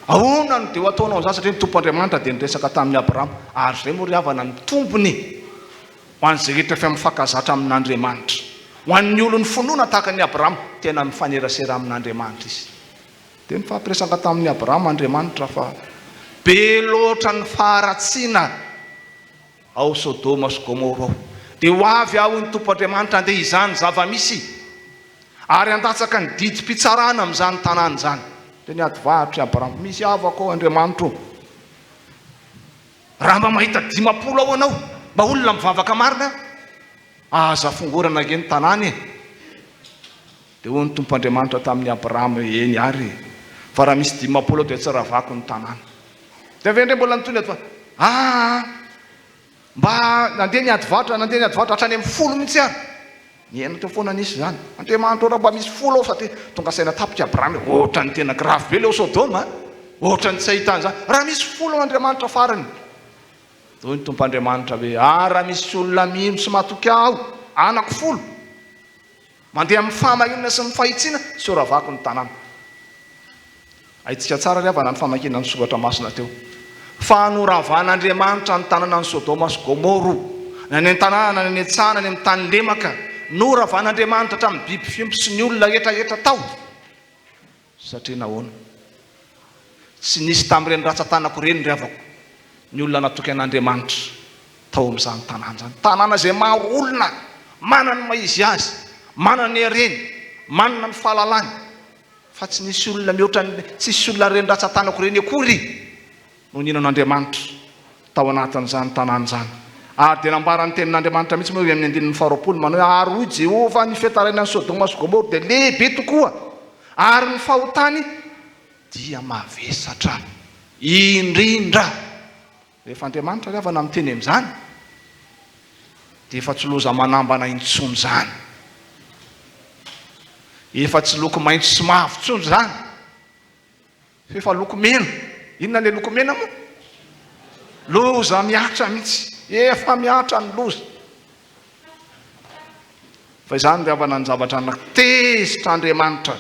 ahoana no dia ho ataonao zany satria ny tompo Andriamanitra dia niresaka tamin'ny Abrahama. Ary zay moa ry havana ny tompony ho an'izay rehetra efa mifankazatra amin'Andriamanitra. Ho an'ny olon'ny finoana tahaka ny Abrahama tena mifanerasera amin'Andriamanitra izy. Dia nifampiresaka tamin'ny Abrahama Andriamanitra fa be loatra ny faharatsiana ao Sodoma sy Gomora ao. Dia ho avy ao ny tompo Andriamanitra andeha izany zava-misy ary andatsaka ny didi-pitsarana amin'izany tanàna izany. Dia niady vahatry Abrahama misy havako ao Andriamanitra. Raha mba mahita 50 ao anao mba olona mivavaka marina aza fongorana ge ny tanàna. Dia hoy ny tompo Andriamanitra tamin'ny Abrahama eny ary fa raha misy 50 dia tsy ravako ny tanàna. Dia avy indray mbola nitony ato mba nandeha niady vatra hatrany amin'ny 10 mihitsy ary. Niaina teo foana nisy zany. Andriamanitra raha mba misy 10 ao satria tonga saina tapitra Abrahama ohatra ny tena grave be leo Sodoma ohatra ny tsy ahitany zany. Raha misy 10 Andriamanitra farany. Hoy ny tompo Andriamanitra hoe raha misy olona mino sy matoky aho anaky 10 mandeha amin'ny famahinana sy ny fahitsiana sy ravako ny tanàna. Ahitsika tsara ry havana ny famakinana ny soratra masina teo fa noravan'Andriamanitra ny tanàna ny Sodoma sy Gomora na ny tanàna na ny etsana ny amin'ny tany lemaka noravan'Andriamanitra hatramin'ny biby fiompy sy ny olona rehetrarehetra tao. Satria nahoana tsy nisy tamin'ireny ratsan-tanako ireny ry havako ny olona natoky an'Andriamanitra tao amin'izany tanàna zany. Tanàna izay maro olona manana maha izy azy manana ny hareny, manana ny fahalalany, fa tsy nisy olona mihoatra tsisy olona reny ratsan-tanako reny akory no ninan'Andriamanitra tao anatin'izany tanàna izany. Ary dia nambarany tenin'Andriamanitra mihitsy moa amin'ny 20 manao hoe ary hoy Jehova ny fetarainan'ny Sodoma sy Gomora dia lehibe tokoa ary ny fahotany dia mavesatra indrindra. Rehefa Andriamanitra ry havana miteny amin'izany dia efa tsy loza manambana intsony izany, efa tsy loko maitso sy mavo tsony izany, efa loko mena. Inona le loko mena moa? Loza miatra mihitsy, efa miatra ny loza. Fa izany ry havana ny zavatra tezitra Andriamanitra.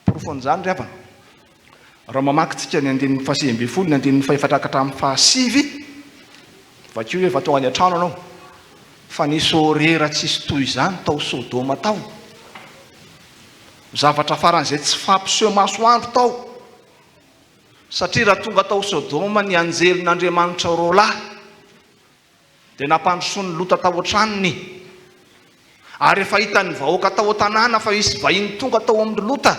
Porofon'izany ry havana, raha mamakytsika ny 19 ny 19 vakio efa tonga any an-trano anao, fa nisy horera tsisy toy izany tao Sodoma tao. Zavatra faran'izay tsy fampiseho masoandro tao. Satria raha tonga tao Sodoma ny anjelin'Andriamanitra roa lahy dia nampandrosoany Lota tao an-tranony. Ary efa hitan'ny vahoaka tao an-tanàna fa isy vahiny tonga tao amin'ny Lota,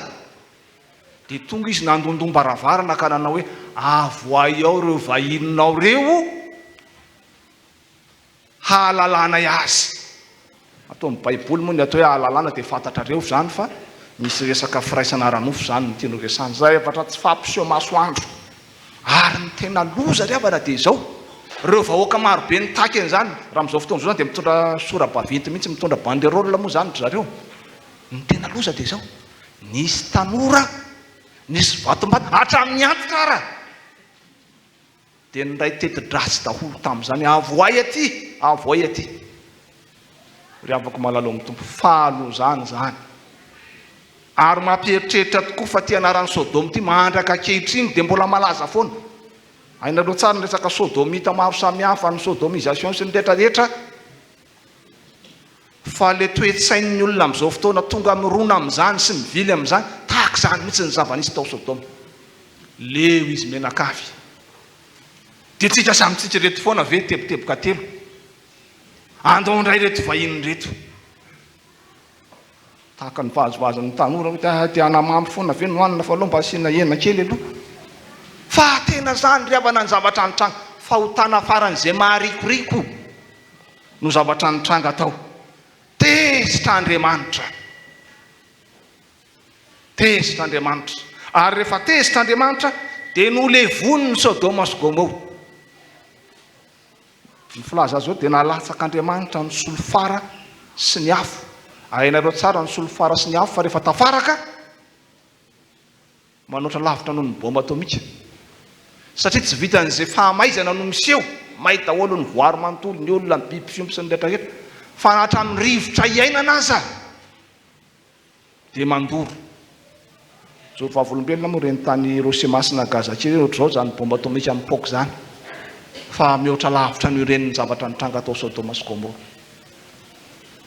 dia tonga izy nandondom-baravarana ka nanao hoe avoay ao ireo vahininao reo hahalalana azy. Atao amin'ny Baiboly moa ny atao hoe hahalalana dia fantatrareo izany fa misy resaka firaisana ara-nofo izany ny tiany resana. Zavatra tsy fampiseho masoandro ary ny tena loza ry havana dia izao. Ireo vahoaka marobe nitaky an'izany raha amin'izao fotoana izao dia mitondra sora-baventy mihitsy, mitondra banderole moa izany ry zareo. Ny tena loza dia izao, nisy tanora, nisy vatombato hatramin'ny antitra ara dia nyray teti-dratsy daholo tamin'izany. Avoay aty, avoay aty. Ry havako malalo amin'ny tompo, fahalozany izany. Ary mampieritreritra tokoa fa ty anaran'ny Sodoma ity mahandraka ankehitriny dia mbola malaza foana. Hainareo tsara ny resaka sodomita maro samihafa, ny sodomisation sy ny rehetrarehetra. Fa le toe-tsain'ny olona amin'izao fotoana tonga mirona amin'izany sy mivily amin'izany, tahaka izany mihitsy ny zava-nisy tao Sodoma. Leo izy menakavy. Dia tsika samitsika reto foana ve teboteboka telo. Andao indray reto vahiny reto. Tahaka ny vahazoazan'ny tanora dia hanamamy foana ve nohanina fa aloha mba asiana hena kely aloha. Fa tena zany ry havana ny zavatra nitranga, fahotana faran'izay maharikoriko no zavatra nitranga tao. Tezitra Andriamanitra, tezitra Andriamanitra. Ary rehefa tezitra Andriamanitra dia nolevony ny Sodoma sy Gomora. Ny filaza azy zao dia nalatsak'Andriamanitra ny solofara sy ny afo. Hainareo tsara ny solofara sy ny afo fa rehefa tafaraka manoatra lavitra noho ny bomba atomika. Satria tsy vitan'izay fahamaizana no miseho, may daholo ny voary manontolo, ny olona ny biby fiompy sy ny rehetrarehetra, fa hatramin'ny rivotra iainana aza dia mandoro. Zao vavolombelona moa reny tany Rosy Masina Gazakely ohatr'izao zany bomba atomika mipoka izany, fa mihoatra lavitra no iren'ny zavatra nitranga tao Sodoma sy Gomora.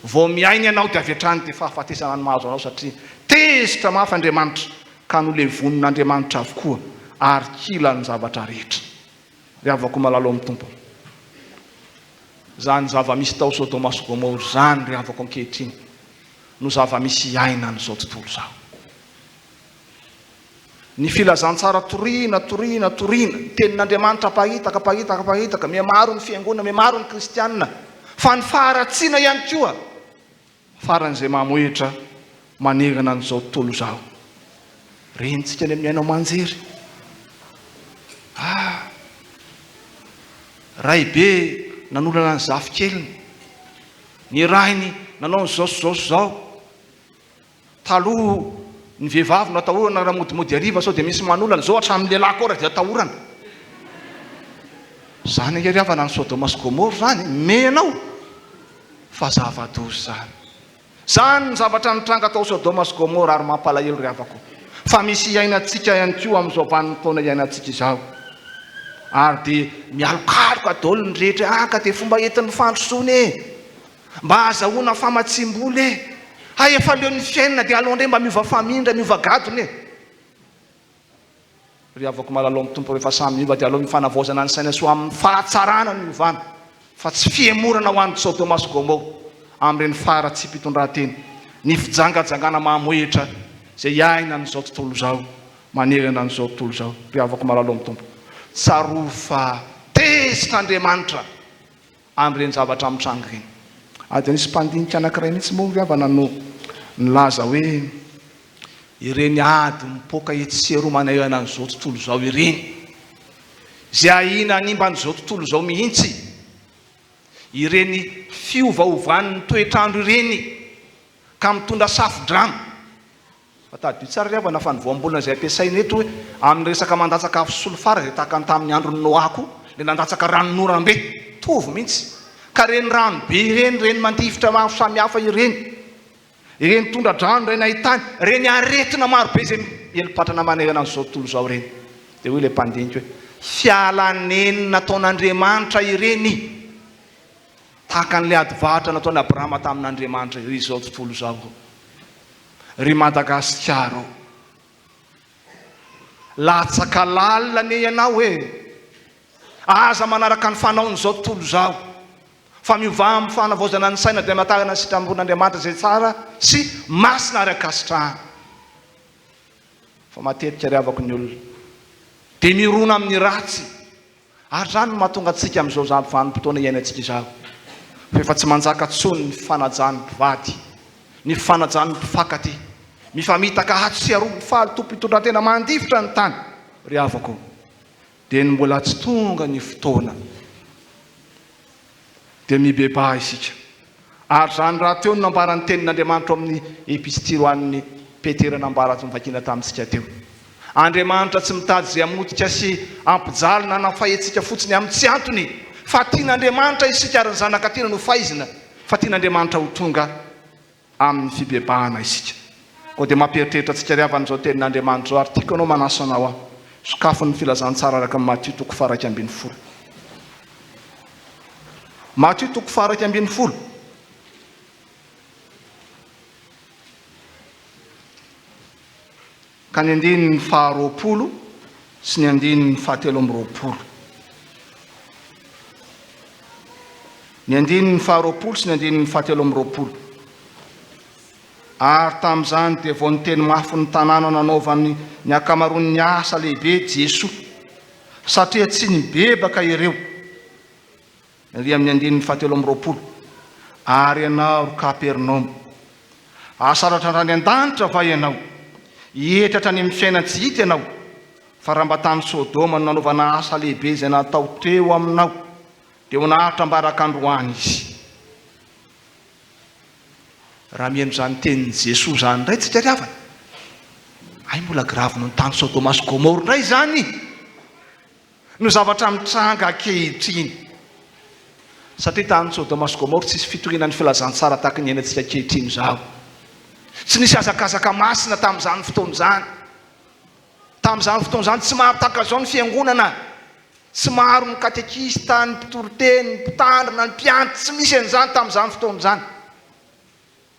Vao miaina ianao dia avy hatrany dia fahafatesana ny mahazo anao, satria tezitra mafy Andriamanitra ka nolevon'Andriamanitra avokoa ary kila ny zavatra rehetra. Ry havako malalo amin'ny tompo, zany zava-misy tao Sodoma sy Gomora zany ry havako ankehitriny no zava-misy iaina n'izao tontolo izao. Ny filazantsara torina tenin'Andriamanitra paritaka, mihamaro ny fiangonana, mihamaro ny kristianina, fa ny faharatsiana ihany koa faran'izay mamoetra manerana n'izao tontolo izao. Rentsika ny amin'ny ainao manjery. Raibe nanolana ny zafikeliny, ny rainy nanao ny zao. Taloha ny vehivavy no atahorana raha modimody ariva sao dia misy manolana, zao hatramin'ny lehilahy koa raha dia atahorana. Zany ry havana ny Sodoma sy Gomora zany, menao fa zava-doza zany. Zany ny zavatra nitranga tao Sodoma sy Gomora ary mampalahelo ry havako. Fa misy iainantsika ihany koa amin'izao vanim-potoana iainantsika izao. Ary dia mialokaloka daholo ny rehetra, ka dia fomba entin'ny fandrosoana e, mba azahoana famatsim-bola e. Efa leo ny fiainana dia aleo indray mba miova famindra, miova gadona e. Ry havako malalo amin'ny tompo, rehefa samy miova dia aleo mifanavaozana ny saina soa amin'ny fahatsarana ny miovana, fa tsy fiemorana ho an'ny Sodoma sy Gomora. amin'ireny faratsy mpitondran-teny, ny fijangajangana mamoetra izay aina n'izao tontolo izao, manerana n'izao tontolo izao. Ry havako malalo amin'ny tompo, tsaro fa tesin'Andriamanitra amin'ireny zavatra mitranga ireny. Ady nisy mpandinika anankiray mihitsy moa ry havana no nilaza hoe ireny ady mipoaka etsero manerana n'izao tontolo izao ireny, izay ahina hanimba n'izao tontolo izao mihitsy, ireny fiovaovan'ny toetrandro ireny ka mitondra safi-drano. Fa tady tsara ry havana fa ny voambolana izay ampiasaina eto hoe amin'ny resaka mandatsaka afo solofara izay tahaka ny tamin'ny andron'ny Noako le nandatsaka ranonorambe, tovy mihitsy. Ka reny rano be ireny, reny mantifitra maro samihafa ireny, ireny tondra-drano reny ahitany, reny aretina maro be izay elipatrana manerana n'izao tontolo izao ireny. Dia hoy ilay mpandinika hoe fialaneny nataon'Andriamanitra ireny, tahaka n'ilay ady vahatra nataon'i Abrahama tamin'Andriamanitra iry izao tontolo izao. Ry Madagasikara, latsaka lalina ne ianao hoe aza manaraka ny fanaon'izao tontolo izao, fa miova amin'ny fanavaozana ny saina dia matahana ny sitrambon'Andriamanitra izay tsara sy masina ary akasitrahana. Fa matetika ry havako ny olona dia mirona amin'ny ratsy, ary zany no mahatonga antsika amin'izao vanim-potoana iainantsika izao. Fa efa tsy manjaka tsony ny fanajan'ny mpivady, ny fanajan'ny mpifankaty, mifamitaka hato sy aroa mifaly tompo hitondran-tena mandifitra ny tany. Ry havako, dia mbola tsy tonga ny fotoana dia mibeba isika. Ary zany raha teo no nambaran'ny tenin'Andriamanitra amin'ny epistily ho an'ny Petera nambara mivakina tamintsika teo. Andriamanitra tsy mitady izay hamotika sy ampijalina na fahetsika fotsiny amin'ny tsy antony, fa tian'Andriamanitra isika ary ny zanaka tiana no faizina, fa tian'Andriamanitra ho tonga amin'ny fibebahana isika. Koa dia mampieritreritra antsika ry havan'izao tenin'Andriamanitra zao, ary tiako anao manasa anao aho sokafon'ny filazantsara araka amin'ny Matthieu 4:40. Matthieu 4:40. Ka ny andininy 20 sy ny andininy 17. Ny andininy 20 sy ny andininy 17. Ary tamin'izany dia vao niteny mafy ny tanàna nanaovan'ny ny akamaroan'ny asa lehibe Jesosy, satria tsy nibebaka ireo. Ry amin'ny andininy 17. Ary ianao Kapernaum, asaratra andrany an-danitra va ianao, hietatra any amin'ny fiaina tsy hita ianao, fa raha mba tamin'ny Sodoma no nanaovana asa lehibe izay natao teo aminao, dia ho nahatra mbaraka androany izy. Raha mihaino izany tenin'i Jesosy zany indray tsika ry havana, ay mbola grave no ny tany Sodoma sy Gomora indray zany no zavatra mitranga ankehitriny. Satria tany Sodoma sy Gomora tsisy fitorianany filazantsara tahaka ny iainantsika ankehitriny izao. Tsy nisy azakazaka masina tamin'izany fotoana izany. Tamin'izany fotoana izany tsy maro tahaka izao ny fiangonana, tsy maro ny katekista, ny mpitoroteny, ny mpitandrina, ny mpianatra, tsy misy an'izany tamin'izany fotoana izany.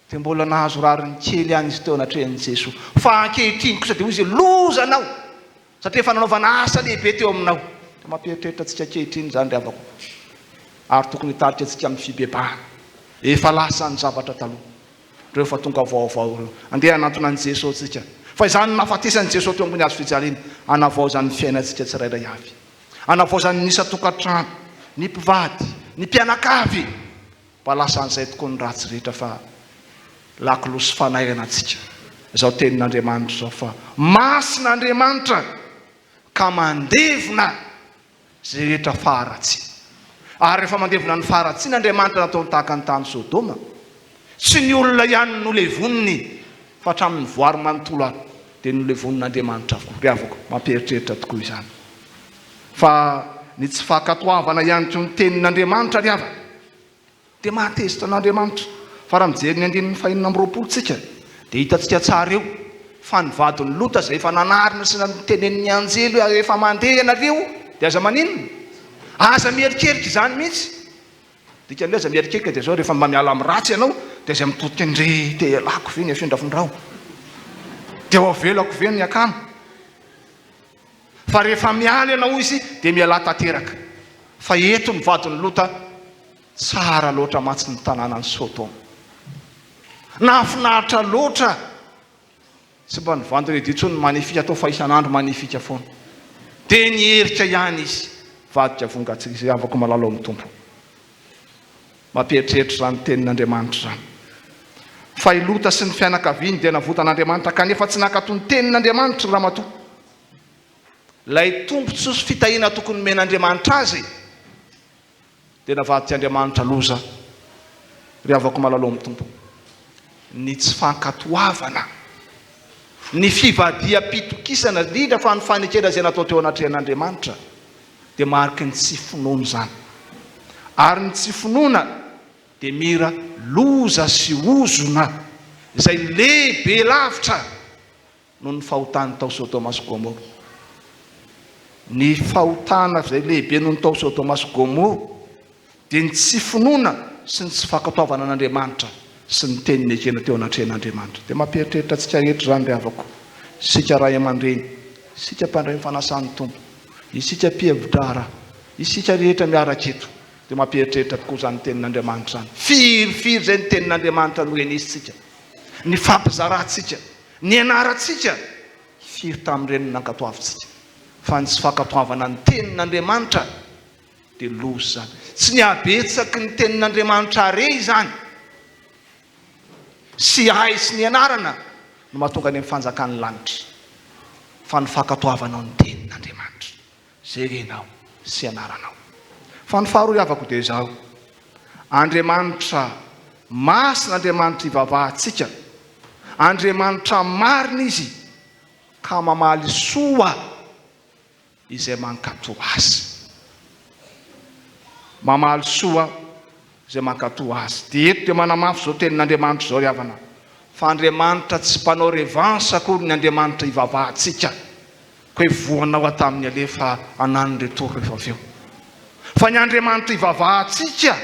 Dia mbola nahazo rariny kely ihany izy teo anatrehan'i Jesosy. Fa ankehitriny kosa dia hoy izy loza anao, satria efa nanaovana asa lehibe teo aminao. Dia mampieritreritra antsika ankehitriny izany ry havako. Ary tokony hitaritra antsika amin'ny fibebahana. Efa lasa ny zavatra taloha, reo fa tonga vaovao reo. Andeha hanantona an'i Jesosy tsika. Fa izany no nahafatesan'i Jesosy teo ambony hazo fijaliana, hanavaozany ny fiainantsika tsirairay avy. Hanavaozany ny isa-tokantrano, ny mpivady, ny mpianakavy. Mba lasa an'izay tokoa ny ratsy rehetra fa lakolosy fanairana antsika. Izao tenin'Andriamanitra izao fa masin'Andriamanitra ka mandevona izay rehetra faharatsy. Ary rehefa mandevona ny faharatsy n'Andriamanitra nataony tahaka ny tany Sodoma, tsy ny olona ihany no levoniny, fa hatramin'ny voary manontolo ary dia no levonin'Andriamanitra avokoa. Ry havako, mampieritreritra tokoa izany. Fa ny tsy fankatoavana ihany koa ny tenin'Andriamanitra ry havana dia mahatezitra an'Andriamanitra. Fa raha mijery ny andininy 520 tsika dia hitantsika tsara eo fa ny vadin'ny Lota izay efa nanarina sy nitenen'ny anjely hoe efa mandeha ianareo dia aza maninona, aza mierikerika izany mihitsy. Dikan'ilay aza mierikerika dia zao rehefa mba miala amin'ny ratsy ianao dia izay mitodika ndre te alako ve ny afindrafondrao, dia ho avelako ve ny akamo. Fa rehefa miala ianao izy dia miala tanteraka. Fa eto ny vadin'ny Lota tsara loatra matsy ny tanànan'ny Sodoma. nafinaritra loatra tsy mba nivandreditsony manifika atao fa isan'andro manifika foana dia nyheritra ihany izy vadika vongatsika izay avako malalo amin'ny tompo mampieritreritra zany tenin'Andriamanitra zany fa ilota sy ny fianakaviany dia navotan'Andriamanitra kanefa tsy nakatony tenin'Andriamanitra raha matoa lay tompo tsosy fitahiana tokony men'Andriamanitra azy dia navaditsy Andriamanitra loza ry avako malalo amin'ny tompo ny tsy fankatoavana ny fivadiam-pitokisana indrindra fa ny fanekena izay natao teo anatrehan'Andriamanitra dia mariky ny tsy finoana zany ary ny tsy finoana dia mira loza sy ozona izay lehibe lavitra noho ny fahotany tao Sodoma sy Gomora. Ny fahotana izay lehibe noho ny tao Sodoma sy Gomora dia ny tsy finoana sy ny tsy fankatoavana an'Andriamanitra sy ny teniny ekena teo anatrehan'Andriamanitra. Dia mampieritreritra antsika rehetra zany ry havako, sika ray aman-dreny, sika mpandray fanasan'ny tompo, isika mpihevidrara, isika rehetra miaraka eto dia mampieritreritra tokoa zany tenin'Andriamanitra zany. Firifiry izay ny tenin'Andriamanitra no enisitsika, ny fampizarantsika, ny anarantsika firy tamin'ireny nankatoavintsika, fa ny tsy fankatoavana ny tenin'Andriamanitra dia loza zany. Tsy ny habetsaky ny tenin'Andriamanitra are zany sy hay sy ny anarana no mahatonga any amin'ny fanjakan'ny lanitra, fa ny fankatoavanao ny tenin'Andriamanitra zay renao sy anaranao. Fa ny faharoa havako dia izao, Andriamanitra masin'Andriamanitra ivavahantsika, Andriamanitra marina izy ka mamaly soa izay mankatoa azy, mamaly soa izay mankatoa azy. Dia eto dia manamafy zao tenin'Andriamanitra zao ry havana, fa Andriamanitra tsy mpanao revansa akory ny Andriamanitra ivavahantsika ka hoe voanao atamin'ny alefa anany retory rehefa avy eo, fa ny Andriamanitra ivavahantsika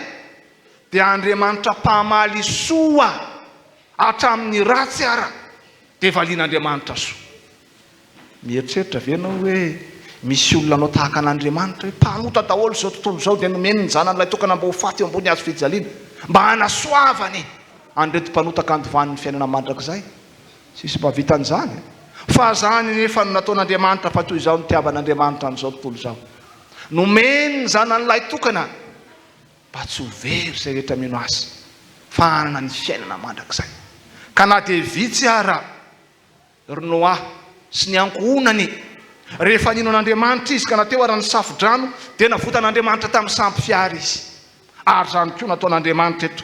dia Andriamanitra mpamaly soa hatramin'ny ratsy ara dia valian'Andriamanitra soa. Mieritreritra ve ianao hoe misy olona anao tahaka an'Andriamanitra hoe mpanota daholo zao tontolo zao dia nomeny ny zanan'ilay tokana mba ho faty eo ambony hazo fijaliana mba hanasoavany an'ireto mpanota kandovan'ny fiainana mandrakizay? Sisy mba vitan'izany. Fa zany nefa no nataon'Andriamanitra fa toy izao ny tiavan'Andriamanitra amin'izao tontolo izao, nomeny ny zanan'ilay tokana mba tsy ho very izay rehetra mino azy fa hanana ny fiainana mandrakizay. Ka na dia vitsy ara ry Noa sy ny ankohonany rehefa nino an'Andriamanitra izy ka nateo ara ny safodrano dia navotan'Andriamanitra tamin'ny sampy fiara izy, ary zany koa nataon'Andriamanitra eto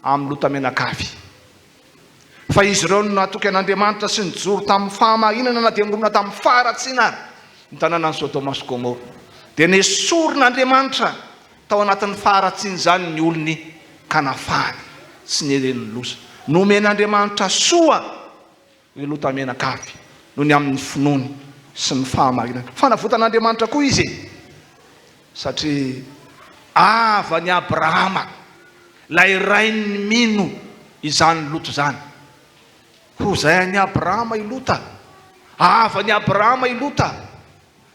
amin'ny Lota menakavy. Fa izy ireo no natoky an'Andriamanitra sy nijoro tamin'ny fahamarinana na dia ngorona tamin'ny faharatsiana ny tanànan'ny Sodoma sy Gomora, dia nesorin'Andriamanitra tao anatin'ny faharatsiana zany ny olony ka nafany sy nyheren'ny loza. Nomen'Andriamanitra soa hoe Lota menakavy noho ny amin'ny finoany sy ny fahamarinana. Fa navotan'Andriamanitra koa izy satria avany Abrahama lay rainy mino izany Lota zany. Ho zay any Abrahama i Lota, avany Abrahama i Lota,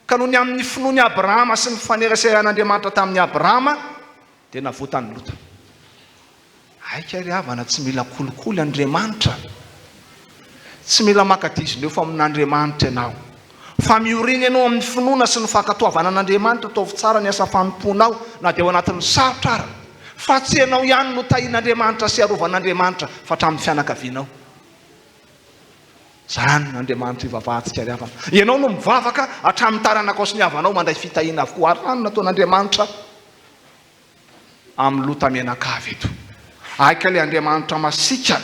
ka noho ny amin'ny finoany Abrahama sy ny faneraseha'Andriamanitra tamin'ny Abrahama dia navotany Lota. Aika ry havana, tsy mila kolikoly Andriamanitra, tsy mila makadiziny eo fa amin'Andriamanitra ianao, fa mioriny ianao amin'ny finoana sy ny fankatoavana an'Andriamanitra. Ataovy tsara ny asa fanomponao na dia ao anatin'ny sarotra ara, fa tsy ianao ihany no tahian'Andriamanitra sy arovan'Andriamanitra fa hatramin'ny fianakavianao. Zany n'Andriamanitra ivavahantsika ry havana. Ianao no mivavaka hatramin'ny taranaka ao sy ny havanao mandray fitahiana avokoa. Ary zany nataon'Andriamanitra amin'ny Lota menakavy eto. Aika ilay Andriamanitra masika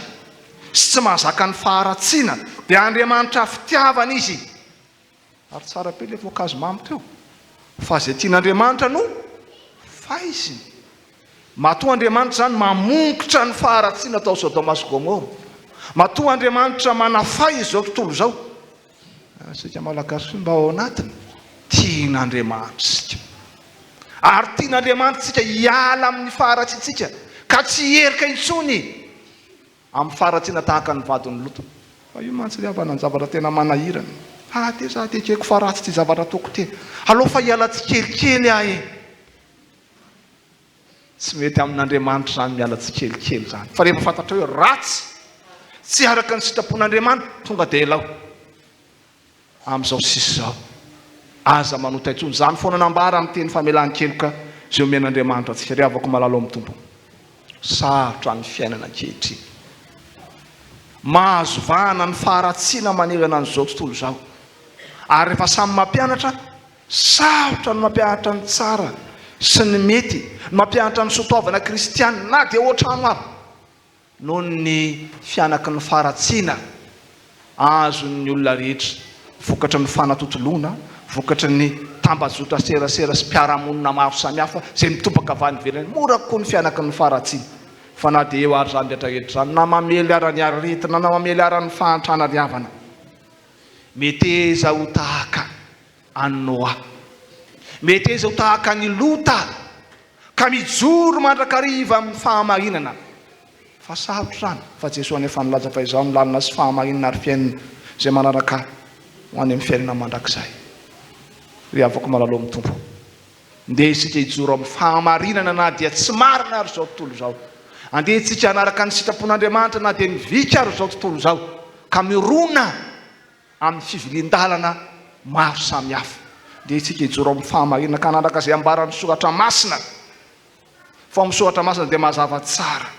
sy tsy mahazaka ny faharatsiana dia Andriamanitra fitiavana izy. Ary tsara be ilay voankazo mamy teo, fa izay tian'Andriamanitra no faiziny. Matoa Andriamanitra zany mamongotra ny faharatsiana tao Sodoma sy Gomora, matoa Andriamanitra manafay izao tontolo izao. Sika malagasy mba ao anatiny tian'Andriamanitra sika, ary tian'Andriamanitra sika hiala amin'ny faharatsiantsika ka tsy herika intsony amin'ny faharatsiana tahaka ny vadin'ny Lota. Fa io mantsy ry havana ny zavatra tena manahirana. Ty za ty keko fa ratsy ty zavatra toko ty, aleo fa hiala tsikelikely ahy. Tsy mety amin'Andriamanitra zany miala tsikelikely zany, fa rehefa fantatra hoe ratsy tsy araka ny sitrapon'Andriamanitra tonga dia elao amin'izao sisy zao aza manota intsony zany foana nambara amin'ny teny famelan-keloka izay omen'Andriamanitra atsika ry havako malalo amin'ny tompo sarotra ny fiainana ankehitriny mahazo vahana ny faharatsiana manerana an'izao tontolo zao ary rehefa samy mampianatra sarotra ny mampianatra ny tsara sy ny mety ny mampianatra ny sotoavana kristiana na dia ohatrano avy noho ny fianaky ny faharatsiana azon'ny olona rehetra vokatra ny fanatotoloana vokatra ny tambazotra serasera sy mpiaramonina maro samihafa izay mitobaka avy any ivelany mora koa ny fianaky ny faharatsiana fa na dia eo ary zany rehetrarehetra zany na mamely arany aretina na mamely arany fahantrana riavana mety eza ho tahaka any Noa mety eza ho tahaka ny Lota ka mijoro mandrakariva amin'ny fahamarinana fa sarotra zany fa Jesosy anefa nilaza fa izao ny lalina sy fahamarinana ary fiainana izay manaraka ho any amin'ny fiainana mandrakizay ry havako malalo amin'ny tompo ndeha isika hijoro amin'ny fahamarinana na dia tsy marina ary zao tontolo zao andeha itsika hanaraka ny sitrapon'Andriamanitra na dia mivika ary zao tontolo zao ka mirona amin'ny fivilian-dalana maro samihafa dia itsika hijoro amin'ny fahamarinana ka hanaraka izay ambaran'ny soratra masina fa amin'ny soratra masina dia mazava tsara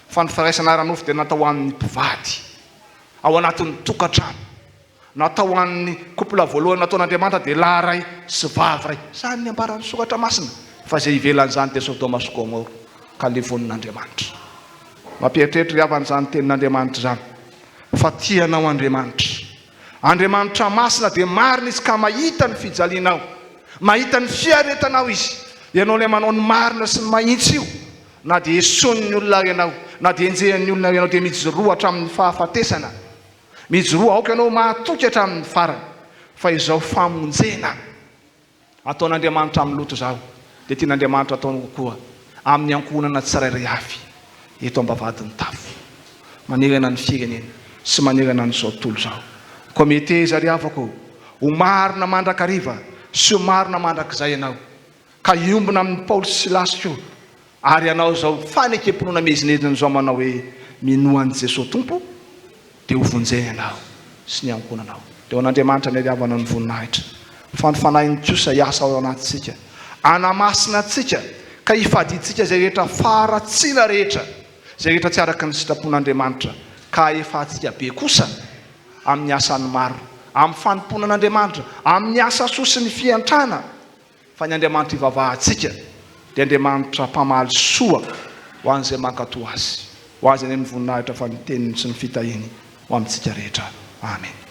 fa ny firaisana ara-nofo dia natao amin'ny mpivady ao anatin'ny tokantrano natao amin'ny kopla voalohany nataon'Andriamanitra dia lahy ray sy vavy ray zany ny ambaran'ny soratra masina fa izay ivelan'izany dia Sodoma sy Gomora ka levonin'Andriamanitra mampieritreritra ry havan'izany tenin'Andriamanitra zany fa tianao Andriamanitra masina dia marina izy ka mahita ny fijalianao mahita ny fiaretanao izy ianao ilay manao ny marina sy ny mahitsy io na dia eson'ny olona renao na dia enjehan'ny olona renao dia mijoroa hatramin'ny fahafatesana mijoroa aoka ianao mahatoky hatramin'ny farany fa izao famonjena ataon'Andriamanitra amin'ny loto zao dia tian'Andriamanitra ataony kokoa amin'ny ankonana tsirairay avy eto ambavadin'ny tafo manerana ny firenena sy manerana n'izao tontolo zao koa mety eza ry havako ho marina mandrakariva sy ho marina mandrakizay ianao ka iombona amin'ny Paoly sy Silasy koa ary ianao zao fanekemponona mezinezina zao manao hoe minoan'i Jesosy tompo dia ho vonjeny ianao sy ny ankonanao dia ho an'Andriamanitra ny ariavana ny voninahitra fa ny fanahin'ny kosa hiasa ao anatintsika anamasina antsika ka hifaditsika izay rehetra faharatsiana rehetra izay rehetra tsy araka ny sitrapon'Andriamanitra ka efa atsika be kosa amin'ny asany maro amin'ny fanomponan'Andriamanitra amin'ny asa soa sy ny fiantrana fa ny Andriamanitra ivavahantsika dia Andriamanitra mpamaly soa ho an'izay mankatò azy ho azy any amin'ny voninahitra fa ny teniny sy ny fitahiny ho amintsika rehetra amen.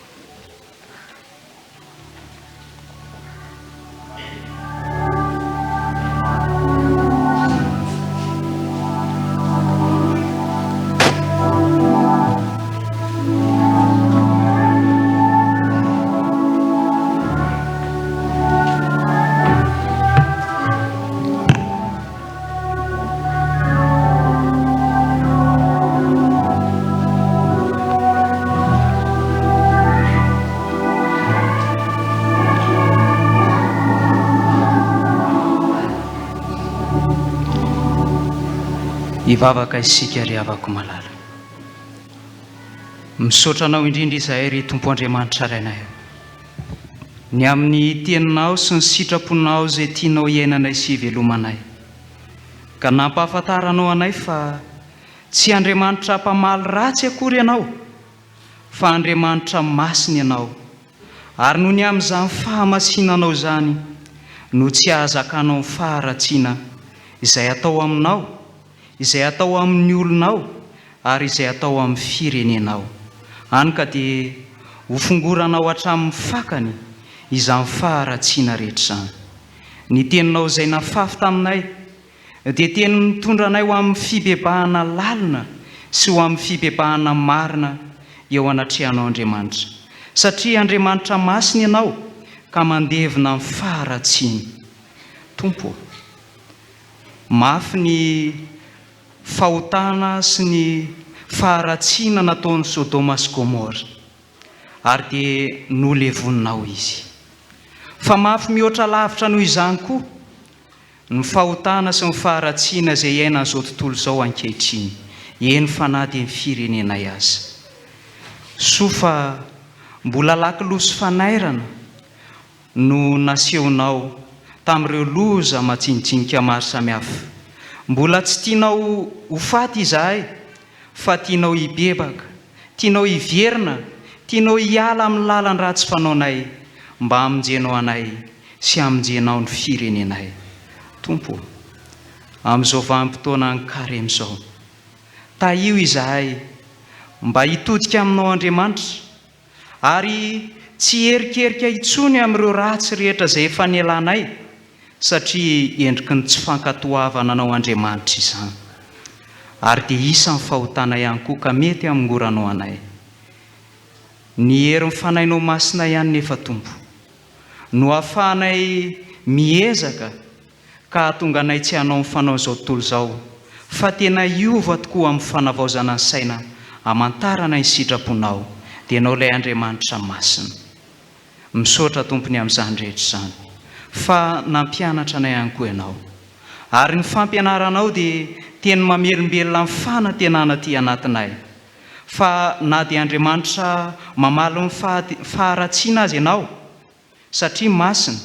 Ivavaka isika ry havako malala misaotranao indrindra izahay ry Tompo Andriamanitra rainay ny amin'ny teninao sy ny sitraponao izay tianao iainanay sy ivelomanay ka nampahafantaranao anay fa tsy Andriamanitra mpamaly ratsy akory ianao fa Andriamanitra masina ianao ary noho ny amin'izany fahamasinanao zany no tsy ahazakanao ny faharatsiana izay atao aminao izay atao amin'ny olonao ary izay atao amin'ny firenenao any ka dia ho fongoranao hatramin'ny fakany izany faharatsiana rehetra zany ny teninao izay nafafy taminay dia teny mitondra anay ho amin'ny fibebahana lalina sy ho amin'ny fibebahana marina eo anatrehanao Andriamanitra satria Andriamanitra masina ianao ka mandevina amin'ny faharatsiana Tompo mafy ny fahotana sy ny faharatsiana nataon'ny Sodoma sy Gomora ary dia nolevoninao izy fa mafy mihoatra lavitra noho izany koa ny fahotana sy ny faharatsiana izay iainan'izao tontolo izao ankehitriny eny fa na dia ny firenenay aza soa fa mbola lakiloso fanairana no nasehonao tamin'ireo loza matsinitjinika maro samihafa. Mbola tsy tianao ho faty izahay, fa tianao hibebaka, tianao hiverina, tianao hiala amin'ny lalany ratsy fanaonay mba hamonjenao anay sy hamonjenao ny firenenay. Tompo, amin'izao vanim-potoana ny karema izao, tahio izahay mba hitodika aminao Andriamanitra, ary tsy herikerika intsony amin'ireo ratsy rehetra izay efa nielanay, satria endriky ny tsy fankatoavana anao Andriamanitra izany. Ary dia isan'ny fahotana ihany koa ka mety hamongoranao anay. Ny herin'ny fanainao masina ihany nefa Tompo, no ahafahanay miezaka ka hahatonga anay tsy hanao mifanao izao tontolo izao, fa tena hiova tokoa amin'ny fanavaozana ny saina hamantarana ny sitraponao, dia ianao ilay Andriamanitra masina. Misaotra Tompony amin'izany rehetra izany, fa nampianatra anay ihany koa ianao, ary ny fampianaranao dia teny mamelombelona amin'ny fanantenana ty anatinay, fa na dia Andriamanitra mamaly ny faharatsiana azy ianao, satria masina,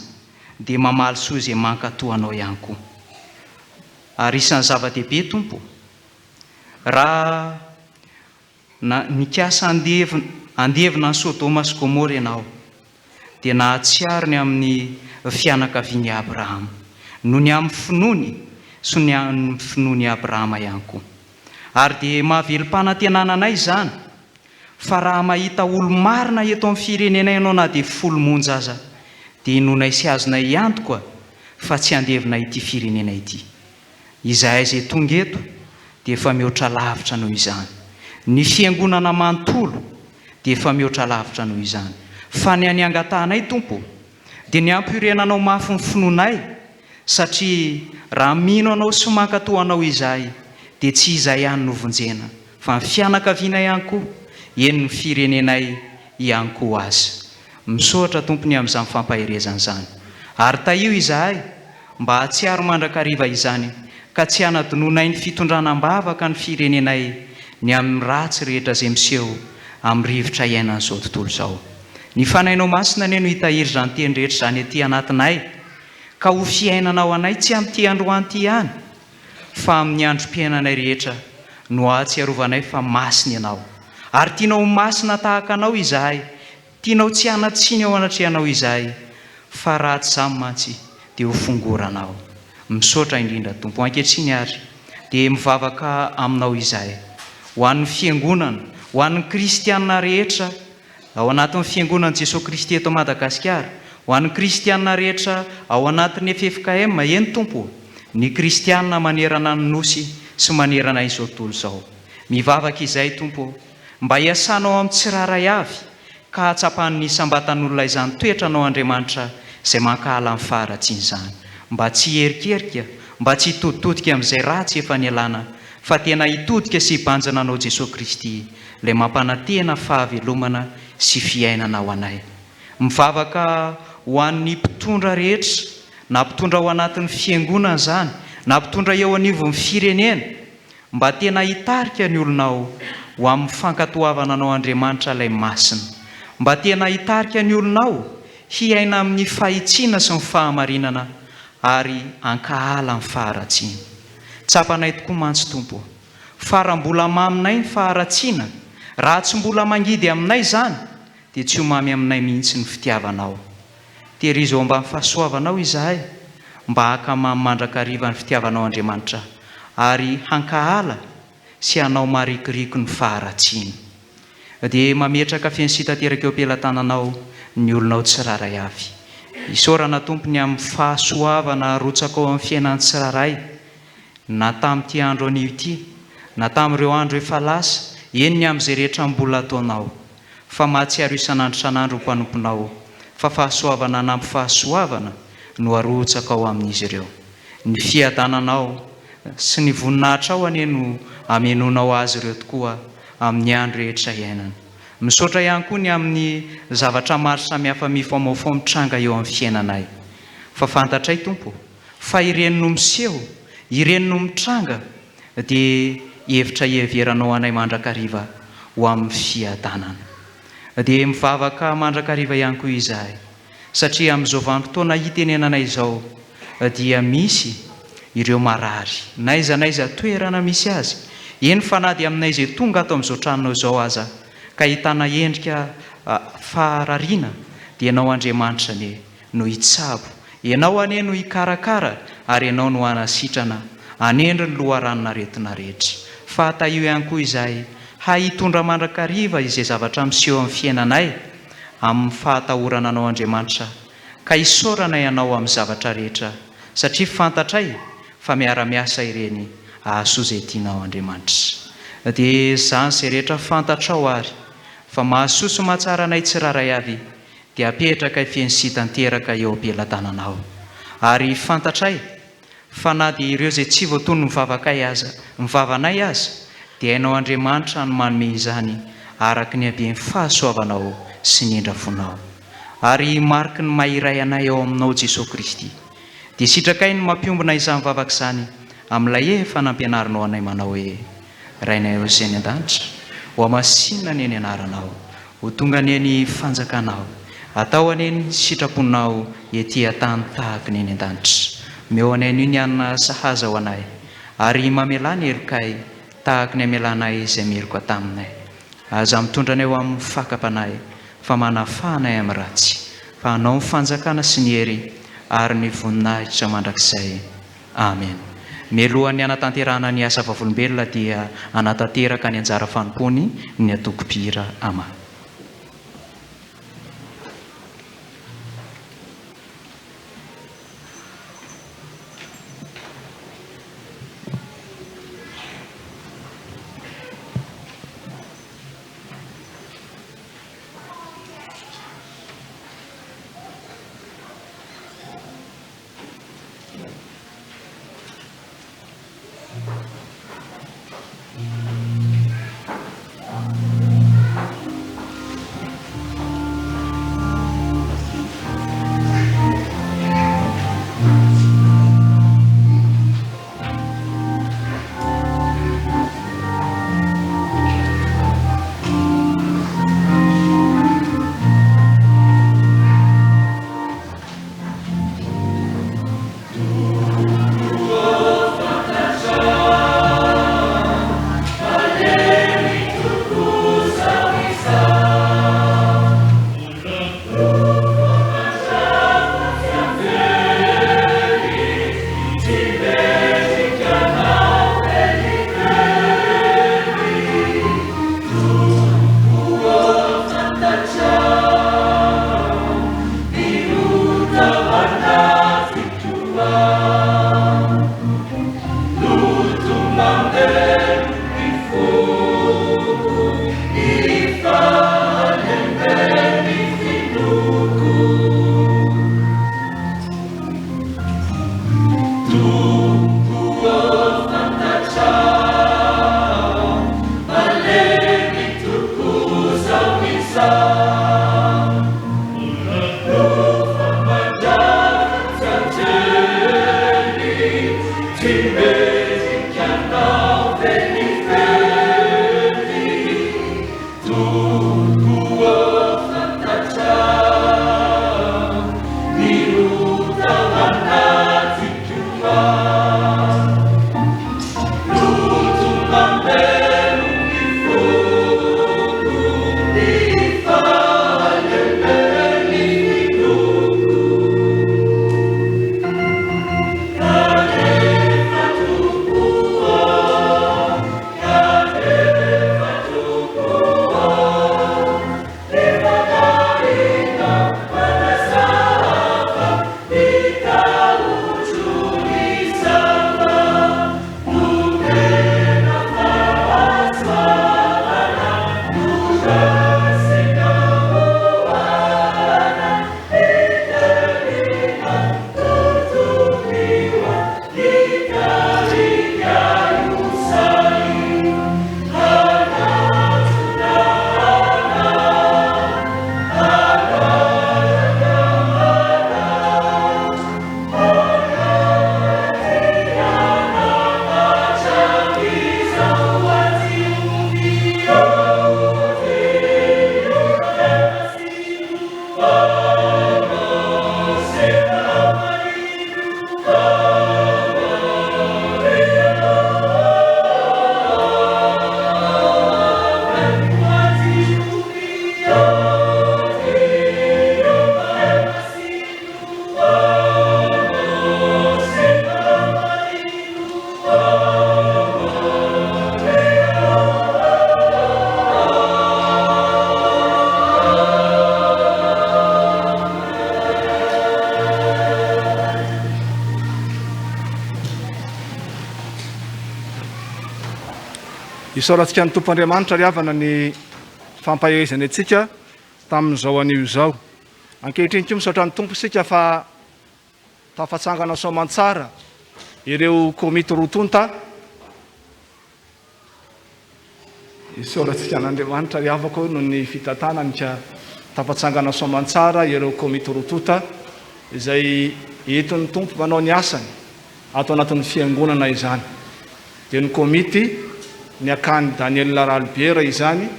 dia mamaly soa izay mankatoanao ihany koa. Ary isan'ny zava-dehibe Tompo, raha nikasa andevina ny Sodoma sy Gomora ianao, dia nahatsiaro ny amin'ny fianakavian'i Abrahama, no ny amin'ny finoany sy ny amin'ny finoany Abrahama ihany koa. Ary dia mahavelo-panantenana anay izany, fa raha mahita olo marina eto amin'ny firenenay ianao na dia folo monja aza, dia inonay sy azonay iantoka fa tsy andevina ity firenenay ity. Izahay izay tonga eto dia efa mihoatra lavitra noho izany. Ny fiangonana manontolo dia efa mihoatra lavitra noho izany. Fa ny angatanay Tompo, dia ny ampirenanao mafy ny finoanay, satria raha mino anao sy mankatoanao izahay, dia tsy izahay ihany no vonjena, fa ny fianakaviana ihany koa, eny ny firenenay ihany koa azy. Misaotra Tompony amin'izany fampahirezana izany, ary tahio izahay mba hatsiaro mandrakariva izany, ka tsy hanadinonay ny fitondranam-bavaka ny firenenay ny amin'ny ratsy rehetra izay miseho amin'ny rivotra iainan'izao tontolo izao. Ny fanainao masina anie no hitahiry izany teny rehetra izany aty anatinay, ka ho fiainanao anay tsy amin'ity androany ity ihany, fa amin'ny androm-piainanay rehetra no ahatsiarovanay fa masina ianao. Ary tianao masina tahaka anao izahay, tianao tsy hanatsiny ao anatrehanao izahay, fa raha tsy izany mantsy dia ho fongoranao. Misaotra indrindra Tompo, ankehitriny ary dia mivavaka aminao izahay, ho an'ny fiangonana, ho an'ny kristianina rehetra ao anatin'ny fiangonan'i Jesosy Kristy eto Madagasikara, ho an'ny kristianina rehetra ao anatin'ny FFKM eny Tompo, ny kristianina manerana ny nosy sy manerana izao tontolo izao. Mivavaka izay Tompo, mba hiasanao amin'ny tsiraray avy, ka hatsapan'ny sambatan'olona izany toetra anao Andriamanitra izay mankahala amin'ny faharatsiana izany, mba tsy herikerika, mba tsy hitoditodika amin'izay ratsy efa nialana, fa tena hitodika sy hibanjana anao Jesosy Kristy, ilay mampanantena fahavelomana sy fiainana ao anay. Mivavaka ho an'ny mpitondra rehetra, na mpitondra ao anatin'ny fiangonana izany, na mpitondra eo anivon'ny firenena, mba tena hitarika ny olonao ho amin'ny fankatoavana anao Andriamanitra ilay masina, mba tena hitarika ny olonao hiaina amin'ny fahitsiana sy ny fahamarinana, ary ankahala ny faharatsiana. Tsapanay tokoa mantsy Tompo, fa raha mbola maminay ny faharatsiana, raha tsy mbola mangidy aminay izany, dia tsy ho mamy aminay mihitsy ny fitiavanao. Tehirizao mba ny fahasoavanao izahay, mba hakamamy mandrakariva ny fitiavanao Andriamanitra, ary hankahala sy hanao marikiriko ny faharatsiana. Dia mametraka fiansita teraka eo am-pelantananao ny olonao tsiraray avy. Isaorana Tompony amin'ny fahasoavana rotsaka ao amin'ny fiainan'ny tsiraray, na tamin'ity andro anio ity, na tamin'ireo andro efa lasa, eny ny amin'izay rehetra mbola ataonao, fa mahatsiaro isan'andro isan'andro ho mpanomponao, fa fahasoavana nampy fahasoavana no arotsaka ao amin'izy ireo. Ny fiadananao sy ny voninahitra ao anie no amenonao azy ireo tokoa amin'ny andro rehetra iainana. Misaotra ihany koa ny amin'ny zavatra maro samihafa mifamaofao mitranga eo amin'ny fiainanay, fa fantatray Tompo, fa ireny no miseho, ireny no mitranga, dia hevitra hieveranao anay mandrakariva ho amin'ny fiadanana. dia mivavaka mandrakariva ihany koa izahay, satria amin'izao vanim-potoana hitenenana izao dia misy ireo marary naiza toerana misy azy. Eny fa na dia aminay izay tonga ato amin'izao tranonao izao aza ka hitana endrika faharariana, dia ianao Andriamanitra anie no hitsabo, ianao anie no hikarakara, ary ianao no hanasitrana anendry ny loharanona retina rehetra. Fa ta io ihany koa izahay hitondra mandrakariva izay zavatra miseho amin'ny fiainanay amin'ny fahatahorana anao Andriamanitra, ka hisaorana ianao amin'ny zavatra rehetra, satria fantatray fa miara-miasa ireny ahasoa izay tianao Andriamanitra. Dia izany izay rehetra fantatrao ary fa mahasoso mahatsara anay tsiraray avy, dia apetraka fiainy sy tanteraka eo am-pelantananao. Ary fantatray fa na dia ireo izay tsy voatony mivavanay aza, dia hainao Andriamanitra no manome izany araka ny haben'ny fahasoavanao sy ny endrafonao. Ary mariky ny mahiray anay ao aminao Jesosy Kristy, dia sitrakay no mampiombona izany vavaka izany amin'ilay efa nampianarinao anay manao hoe: Rainay ao izay ny an-danitra, ho amasinina ny eny anaranao, ho tonga ny eny fanjakanao, atao aneny sitraponao ety an-tany tahaka ny eny an-danitra. Meo anay ny anina sahaza ho anay, ary mamela ny herikay tahaka ny amelanay izay meloka taminay. Aza mitondra anay ho amin'ny fakapanay, fa manafahanay amin'ny ratsy, fa hanao ny fanjakana sy ny hery ary ny voninahitra mandrakizay. Amen. Mialohan'ny anatanterahana ny asa vavolombelona dia anatanteraka ny anjara fanompony ny atoko-pihira ama. Isaorantsika ny tompoandriamanitra ry havana ny fampahaizany atsika tamin'izao anio izao. Ankehitriny koa misaotra ny tompo isika fa tafatsangana soamantsara ireo komity rotonta. Isaorantsika n'Andriamanitra ry havako no ny fitantanany ka tafatsangana soamantsara ireo komity rotonta izay entin'ny tompo manao ny asany ato anatin'ny fiangonana izany. Dia ny komity ny akany Daniel Laralbiera izany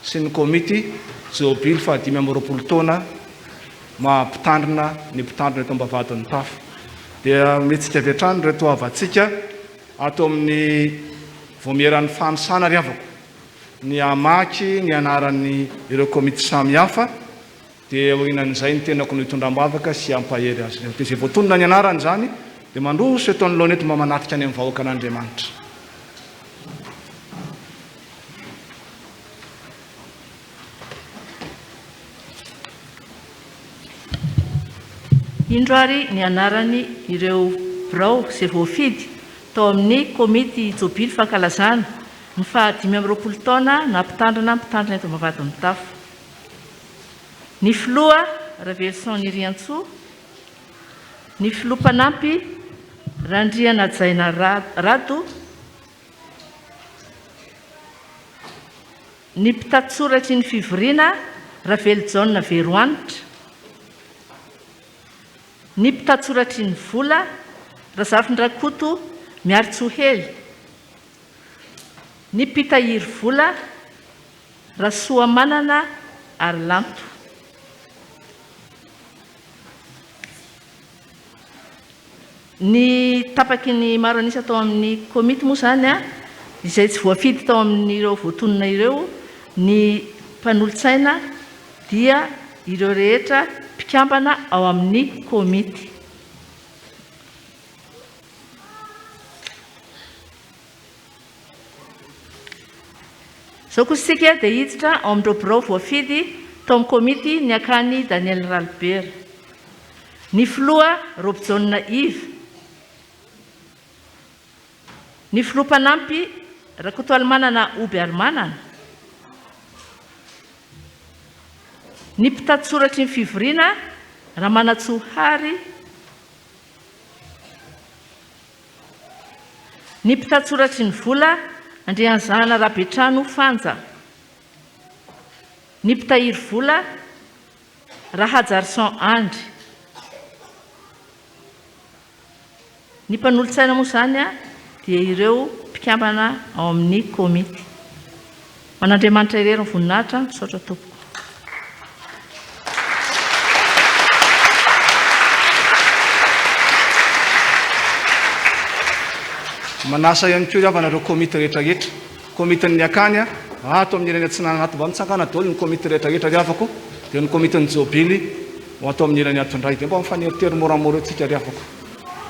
sy ny komity Jobily fa 520 taona mampitandrina ny mpitandrina eto ambavadin'ny tafo. Dia metsika avy hatrany reto avatsika ato amin'ny voamieran'ny fanosana ry havako ny amaky ny anaran'ny ireo komity samihafa dia hoinan'izay ny tenako ny hitondram-bavaka sy ampahery azy. Dia izay voatonona ny anarany zany dia mandroso eto ny lohanety mba manatrika any amin'ny vahoaka an'Andriamanitra. Indroary ny anarany ireo birao izay voafidy tao amin'ny komity Jobily fankalazana ny faha 520 taona nampitandrina eto ambavadin'ny tafo. Ny filoha Revelson Niriantsoa, ny filoha-panampy Randriana Jaina Rado, ny mpitantsoratry ny fivoriana Ravely John Veroanitra, ny mpitantsoratry ny vola Razafindrakoto Miaritsohely, ny mpitahiry vola Rasoamanana Arlanto, ny tapaky ny maro anisa tao amin'ny komity moa zany izay tsy voafidy tao amin'ireo voatonona ireo ny mpanolo-tsaina dia ireo rehetra mpikambana ao amin'ny komity. Zao kosa isika dia hiditra ao amin'ireo birao voafidy tao amin'ny komity ny akany Daniel Laralbiera, ny filoha Robjaona Ive, ny filoha-panampy Rakotoalimanana Oby Arimanana, ny mpitantsoratry ny fivoriana Ramanatsohary, ny mpitantsoratry ny vola Andrianzana Rabetrano Fanja, ny mpitahiry vola Rahajarson Andry, ny mpanolo-tsaina moa zany dia ireo mpikambana ao amin'ny komity. Manandriamanitra irery ny voninahitra, misaotra tompoko. Manasa ihany koa avana ireo komity rehetrarehetra. Komitin'ny akany ato amin'ny ilany atsinana ato mba mitsangana daholo ny komity rehetrarehetra ry havako. Dia ny komitin'ny Jobily ato amin'ny ilany ato indray. Dia mba mifaneritery moramora antsika ry havako.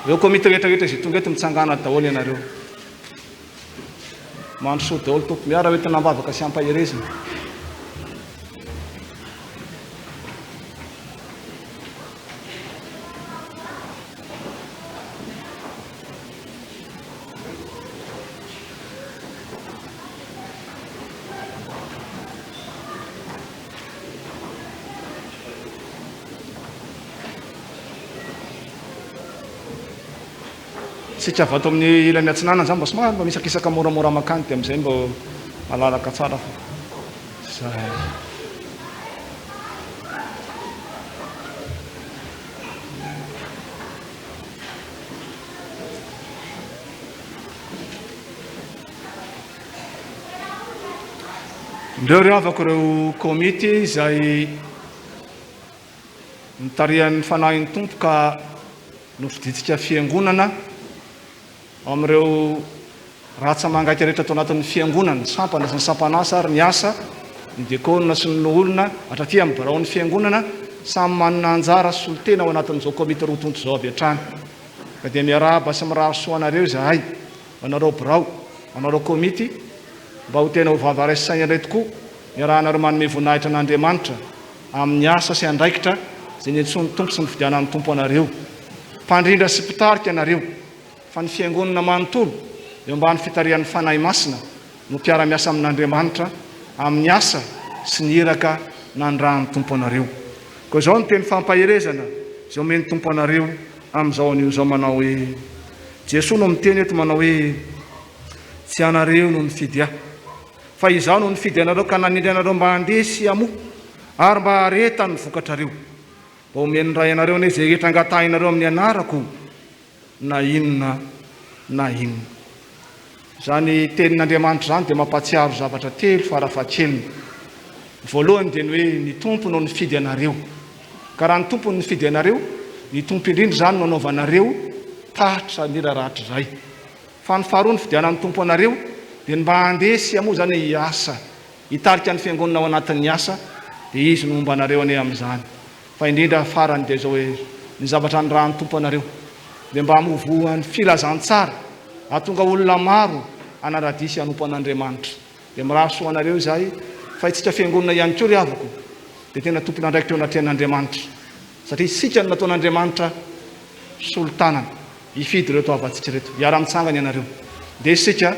Ireo komity rehetrarehetra izay tonga eto mitsangana daholo ianareo. Mandrosoa daholo tompo miara ho entina ambavaka sy ampaherezina. Sika avy ato amin'ny ilany atsinana zany mba somary mba misakisaka moramora makany dia amin'izay mba malalaka tsara fa. Zay. Ndreo ry havako ireo komity izay mitarihan'ny fanahin'ny tompo ka nofiditsika fiangonana ao amin'ireo ratsa mangaika rehetra tao anatin'ny fiangonana, ny sampana sy ny sampanasa ary ny asa, ny diakona sy ny olona hatraty amin'ny birao ny fiangonana samy manana anjara solotena ao anatin'izao komity rotonto izao avy hatrany. Ka dia miarahaba sy miraharo soanareo izahay, anareo birao, anareo komity mba ho tena ho vavaraisisaina iray tokoa miarahanareo manome voninahitra an'Andriamanitra amin'ny asa sy andraikitra izay ny antsoin'ny tompo sy ny fidianan'ny tompo anareo. Mpandrindra sy mpitarika anareo fa ny fiangonana manontolo eo ambany fitarihan'ny fanahy masina no mpiara-miasa amin'Andriamanitra amin'ny asa sy ny iraka nandrahan'ny tompo anareo. Koa izao no teny fampaherezana izay omeny tompo anareo amin'izao an'io zao manao hoe Jesosy no miteny eto manao hoe tsy anareo no nifidy ahy fa izaho no nifidy anareo ka nanindry anareo mba handeha sy hamoa ary mba hareta ny vokatrareo mba omeny ray anareo ane izay rehetra angatahinareo amin'ny anarako na inona na inona. Zany tenin'Andriamanitra zany dia mampatsiaro zavatra telo farafahakeliny. Voalohany dia ny hoe ny tompo no nifidy anareo, ka raha ny tompo no nifidy anareo, ny tompo indrindra zany no anaovanareo tahatra miraratra izay. Fa ny faharoa ny fidianan'ny tompo anareo dia mba handeha sy hamoa zany hiasa, hitarika ny fiangonana ao anatin'ny asa, dia izy no momba anareo ane amin'izany. Fa indrindra farany dia zao hoe ny zavatra ny rahan'ny tompo anareo dia mba hamovoan'ny filazantsara ahatonga olona maro anaradisy hanompo an'Andriamanitra. Dia miraso anareo izahay fa itsika fiangonana ihany koa ry havako dia tena tompona andraiky teo anatrehan'Andriamanitra, satria isika no nataon'Andriamanitra solontanana hifidy ireto avantsika ireto. Hiara-mitsangana ianareo dia isika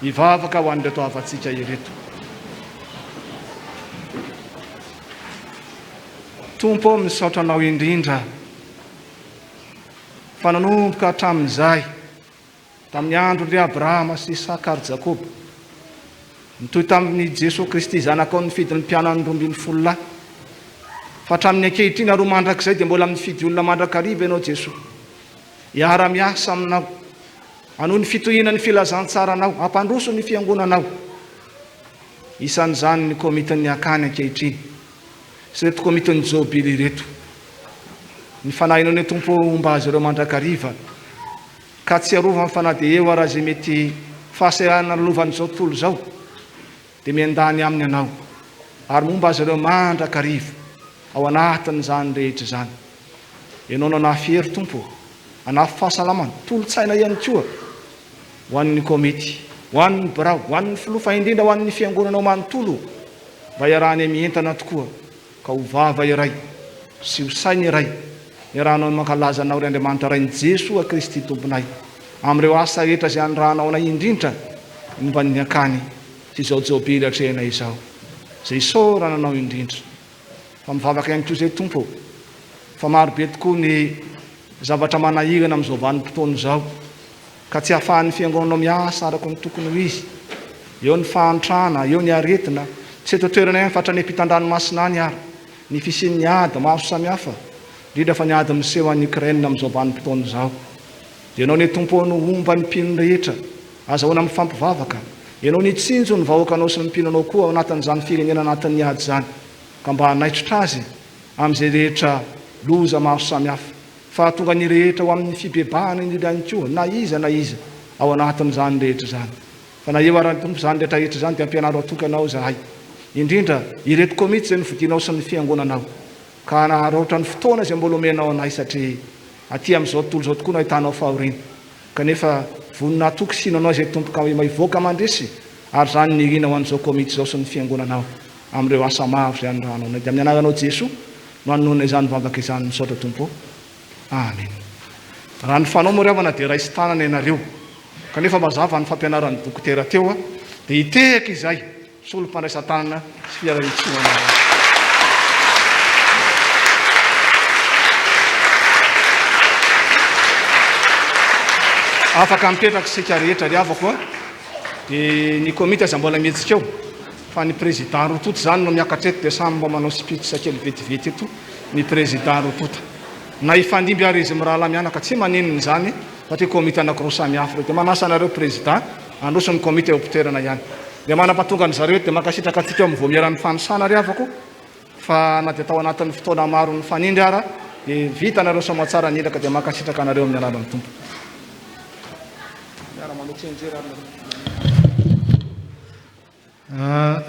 hivavaka ho an'ireto avantsika ireto. Tompo misaotra anao indrindra fa nanomboka hatramin'izay tamin'ny andron'ry Abrahama sy Isaka ary Jakoba, nitoy tamin'ny Jesosy Kristy zanakao nifidy ny mpianany 12 lahy, fa hatramin'ny ankehitriny aroa mandrakizay dia mbola mifidy olona mandrakariva ianao Jesosy, hiara-miasa aminao, hanohy ny fitohinany filazantsaranao, hampandroso ny fiangonanao. Isan'izany ny komitin'ny akany ankehitriny sy reto komitin'ny jobily reto. Ny fanahinao ny tompo mba azy ireo mandrakariva ka tsy arova amin'ny fanahy dia eo araha izay mety fahasahiranana lovan'izao tontolo izao dia miandany aminy ianao ary momba azy ireo mandrakariva ao anatin'izany rehetra izany. Ianao no anafy hery tompo, anafy fahasalamana, tolo-tsaina ihany koa ho an'ny komity, ho an'ny birao, ho an'ny filofa, indrindra ho an'ny fiangonanao manontolo mba iarahany mientana tokoa ka ho vava iray sy ho saina iray iarahanao mankalaza anao ry Andriamanitra ray ny Jesosy Kristy tomponay amin'ireo asa rehetra izay andrahanao anay indrindra momba ny akany sy izao jobily hatrehanay izao izay isaorana anao indrindra. Fa mivavaka ihany koa izay tompo fa marobe tokoa ny zavatra manahirana amin'izao vanim-potoana izao ka tsy hahafahan'ny fiangonanao miasa araka ny tokony ho izy, eo ny fahantrana, eo ny aretina, tsy eto toerana ihany fa hatrany ampitan-dranomasina any ary ny fisian'ny ady maro samihafa, indrindra fa ny ady miseho an'ny Ukraine amin'izao vanim-potoana izao. Dia ianao ny tompo no omba ny mpino rehetra azahoana amin'ny fampivavaka, ianao ny tsinjo ny vahoakanao sy ny mpinonao koa ao anatin'izany firenena anatin'ny ady izany ka mba hanaitra azy amin'izay rehetra loza maro samihafa, fa tonga ny rehetra ho amin'ny fibebahana indrindra ihany koa na iza ao anatin'izany rehetra izany. Fa na eo ara-ny tompo izany rehetra rehetra izany dia ampianaro atokanao zahay, indrindra ireto komity izay novidianao sy ny fiangonanao ka naharoatra ny fotoana izay mbola omenao anay satria aty amin'izao tontolo izao tokoa no ahitanao fahoriana. Kanefa vonina atokisina anao izay tompoka maivoaka mandresy ary zany nirina ho an'izao komity izao sy ny fiangonanao amin'ireo asa maro izay andrahanao anay. Dia amin'ny anaranao Jesosy no anohana izany vavaka izany misaotra tompo. Amen. Raha ny fanao moa ry havana dia raisy tanana ianareo, kanefa mazava ny fampianaran'ny dokotera teo dia hitehaka izay solom-pandraisan-tanana sy fiara-itsoana. Afaka mipetraka sika rehetra ry havako dia ny komity aza mbola mihetsika eo fa ny président Rotota zany no miakatra eto dia samy mba manao spitsa kely vetivety eto ny président Rotota na ifandimby ary izy mirahala mianaka tsy maninony zany satria komity anankiroa samihafa dia manasa anareo président androso ny komity eo am-pitoerana ihany dia manampatonga ny zareo dia mankasitraka atsika eo mivoa miara-ny fanosana ry havako fa na dia tao anatin'ny fotoana maro ny fanindry ara dia vita anareo somatsara ny ilaka dia mankasitraka anareo amin'ny alalan'ny tompo.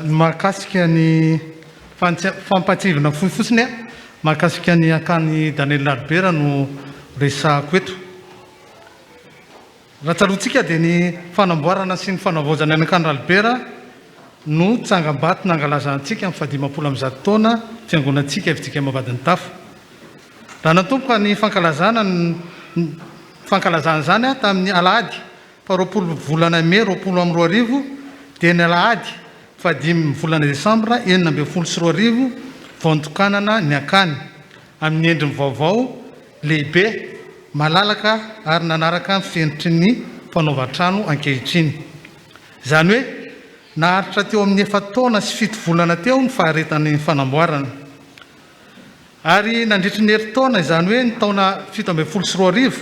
Mahakasika ny fampatsivana fotsiny mahakasika ny akany Daniel Albert no resahako eto. Raha tsaroantsika dia ny fanamboarana sy ny fanavaozana ny akany Albert no tsangam-bato nangalazantsika amin'ny 520 taona fiangonantsika evintsika mavadiny tafo. Raha natomboka ny fankalazana zany tamin'ny alahady 20 volana May 2022 dia ny alahady fa 5 volana desambra 2024 vao nitokanana ny akany amin'ny endriny vaovao lehibe malalaka ary nanaraka fenitry ny fanaovan-trano ankehitriny. Izany hoe naharitra teo amin'ny 4 taona sy 7 volana teo ny faharetan'ny fanamboarana. Ary nandritry ny herintaona izany hoe ny taona 17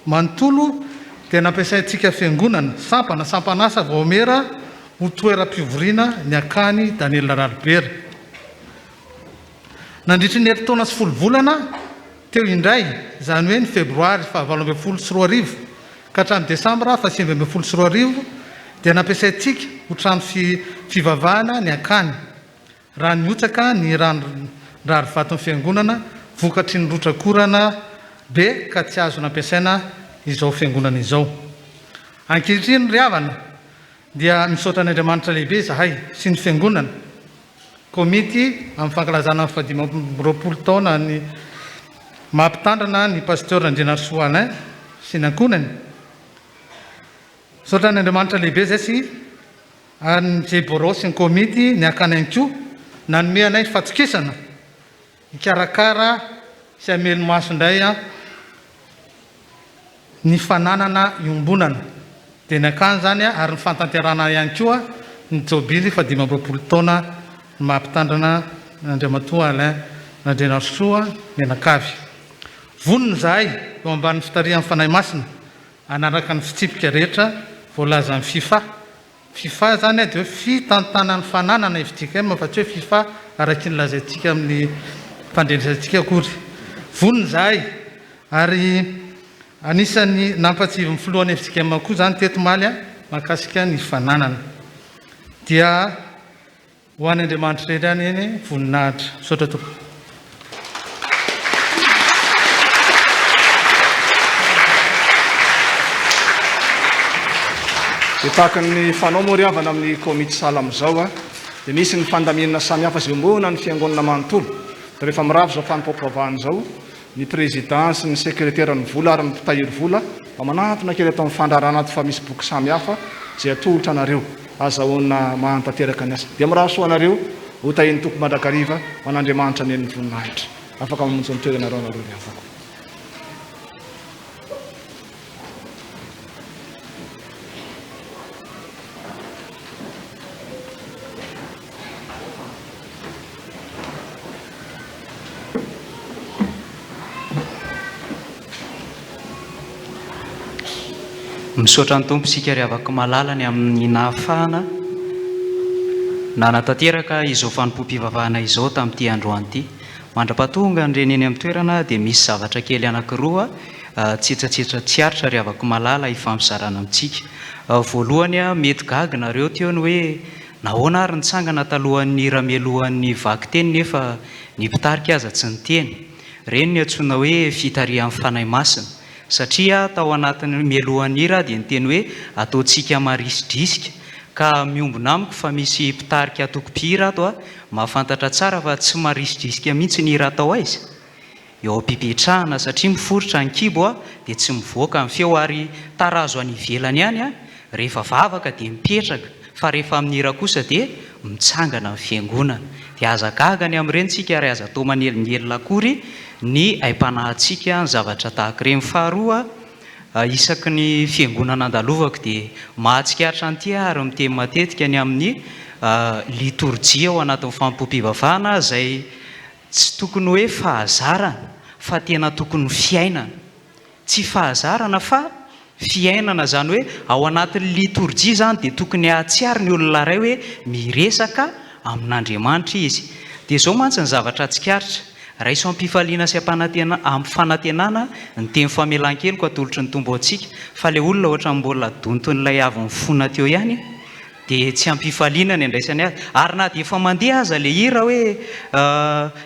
manontolo dia nampiasaintsika fiangonana sampanasa vao mera ho toeram-pivoriana ny akany Daniel Ralibera. Nandritry ny herintaona sy 10 volana teo indray izany hoe ny febroary 17 ka hatramin'ny desambra 17 dia nampiasaintsika ho trano fivavahana ny akany raha niotsaka ny rary vaton'ny fiangonana vokatry ny rotrakorana be ka tsy azo nampiasaina izao fiangonana izao. Ankehitriny ry havana dia misaotra n'Andriamanitra lehibe zahay sy ny fiangonana komity amin'ny fankalazana ny 520 taona ny mampitandrana ny pasteur Andriana Soalain sy ny ankonany. Misaotra n'Andriamanitra lehibe zay sy ary ny Jeboro sy ny komity ny akany koa nanome anay fahatokisana hikarakara sy hamelo maso indray ny fananana iombonana dia ny akany zany ary ny fantanterana ihany koa ny jobily 520 taona ny mampitandrana Andriamatoa Alain Andriana Soa menakavy. Vonona zahay eo ambanin'ny fitarihan'ny fanahy masina anaraka ny fitsipika rehetra voalaza amin'ny FIFA zany dia hoe fitantanan'ny fananana ivitika fa tsy hoe FIFA araky ny lazaintsika amin'ny fandrenesantsika akory. Vonona zahay ary anisany nampatsivy ny filohan'ny FJKM koa zany teto maly mahakasika ny fananana dia ho an'Andriamanitra ireny eny voninahitra. Misaotra tompoko. dia tahaka ny fanao moa ry havana amin'ny komity sala amin'izao dia misy ny fandaminana samihafa izay ombona ny fiangonana manontolo. Dia rehefa miravo zao fanompoam-pivavahana izao ny président sy ny secrétaire ny vola ary ny mpitahiry vola mba manatona kely atao amin'ny fandrarana ato fa misy boky samihafa izay atolotra anareo azahoana mahantanteraka ny asa. Dia miraha soa anareo ho tahiny toko mandrakariva ho an'Andriamanitra ny en'ny voninahitra. Afaka mamonjy ny toeranareo anareo ny afaka. Misaotra ny tompo isika ry avaka malalany amin'ny nahafahana nanatanteraka izao fanompoam-pivavahana izao tamin'ity androany ity. Mandra-pahatonga nireny eny amin'ny toerana dia misy zavatra kely anankiroa tsitsatsitra tsiaritra ry avaka malala ifamizarana amintsika. Voalohany mety gaga nareo teo ny hoe nahoana ary nitsangana talohan'ny ramelohan'ny vaky teny nefa ny mpitarika aza tsy ny teny. Reny ny antsoina hoe fitarihan'ny fanahy masina. Satria tao anatin'ny melohan'ny hira dia ny teny hoe ataontsika marisidrisika ka miombona amiko fa misy mpitarika atoko-pihira ato mahafantatra tsara fa tsy marisidrisika mihitsy ny hira atao aiza. Eo ampipetrahana satria miforotra ny kibo dia tsy mivoaka amin'ny feo ary tarazo any ivelany ihany rehefa vavaka dia mipetraka fa rehefa amin'ny hira kosa dia mitsangana amin'ny fiangonana. Dia aza gaga ny amin'ireny tsika ary aza atao manelingelina akory ny aim-panahintsika ny zavatra tahaka ireny. Faharoa isaky ny fiangonana andalovako dia mahatsikaritra an'ity ary miteny matetika ny amin'ny liturjia ao anatin'ny fanompoam-pivavahana izay tsy tokony hoe fahazarana fa tena tokony fiainana. Tsy fahazarana fa fiainana, zany hoe ao anatin'ny liturjia zany dia tokony hahatsiary ny olona iray hoe miresaka amin'Andriamanitra izy. Dia izao mantsy ny zavatra tsikaritra raiso ampifaliana sy amfanantenana ny teny famelan-keliko atolotry ny tombo antsika fa le olona ohatra mbola donton'ilay avy mifona teo ihany dia tsy ampifaliana ny andraisany azy. Ary na dia efa mandeha aza le hira hoe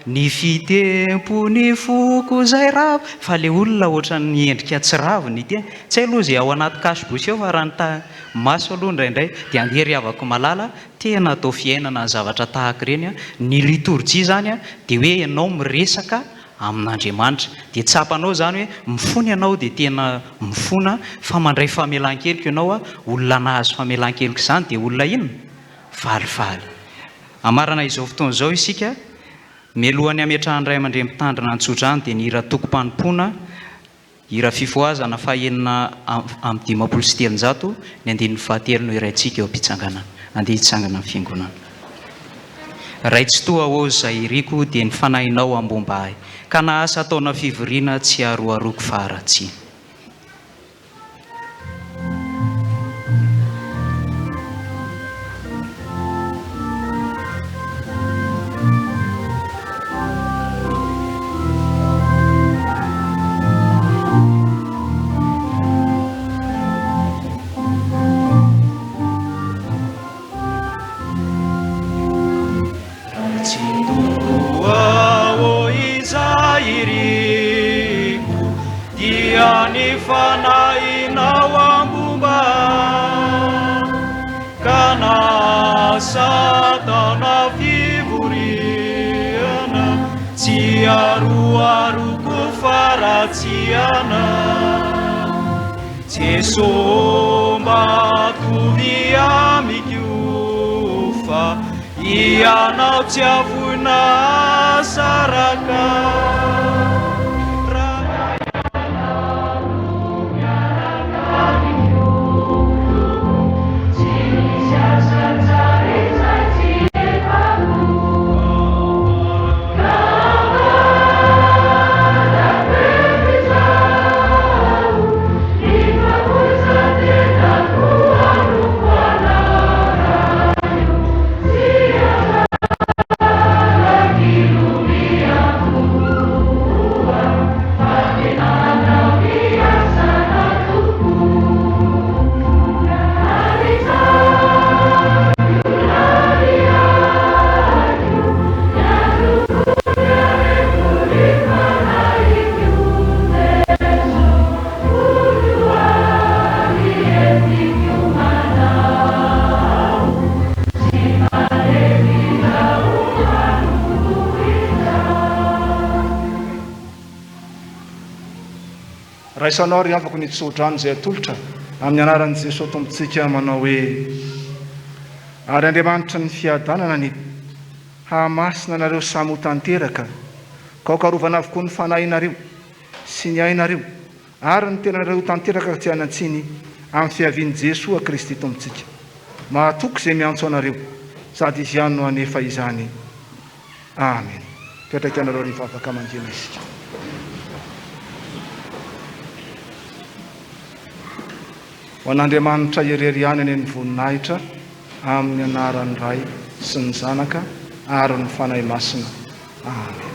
ny fitempo ny foko zay ravo fa le olona ohatra ny endrika tsy ravo ny teny tsy hay aloha zay ao anaty kasibosy eo fa raha ny maso aloha indraindray dia andeha ry havako malala tena atao fiainana ny zavatra tahaka ireny. Ny liturjia zany dia hoe ianao miresaka amin'Andriamanitra dia tsapanao zany hoe mifony ianao dia tena mifona fa mandray famelan-keliko ianao olona nahazo famelan-keliko izany dia olona inona falifaly. Amarana izao fotoana izao isika mialohan'ny ametrahany ray aman-dre mitandrina antsodrany dia ny hira toko-mpanompoana, hira fifoazana fahaenina amin'ny 500 ny 9 no iraintsika eo am-pitsanganana. Andeha hitsangana amin'ny fiangonana. Raitsy toa ao izay iriko dia ny fanahinao ambomba ahy, ka na asa ataona fivoriana tsy aroaroko faharatsy. Satana fivoriana tsy aroaroko faratsiana Jesô mba tovy amiko fa ianao tsy avoina saraka. Raisanao ry afaka nitsodrano izay atolotra amin'ny anaran'i Jesosy tompontsika manao hoe: ary Andriamanitra ny fiadanana ny hahamasina anareo samy ho tanteraka, ka hokarovana avokoa ny fanahinareo sy ny ainareo ary ny tenanareo tanteraka tsy hanantsiny amin'ny fiavian'i Jesosy a Kristy tompontsika. Mahatoky izay miantso anareo sady izy ihany no hanefa izany. Amen. Petraka anareo rehefa afaka mangina isika. Ho an'Andriamanitra irery ihany ny voninahitra amin'ny anaran'ny Ray sy ny Zanaka ary ny fanahy masina. Amen.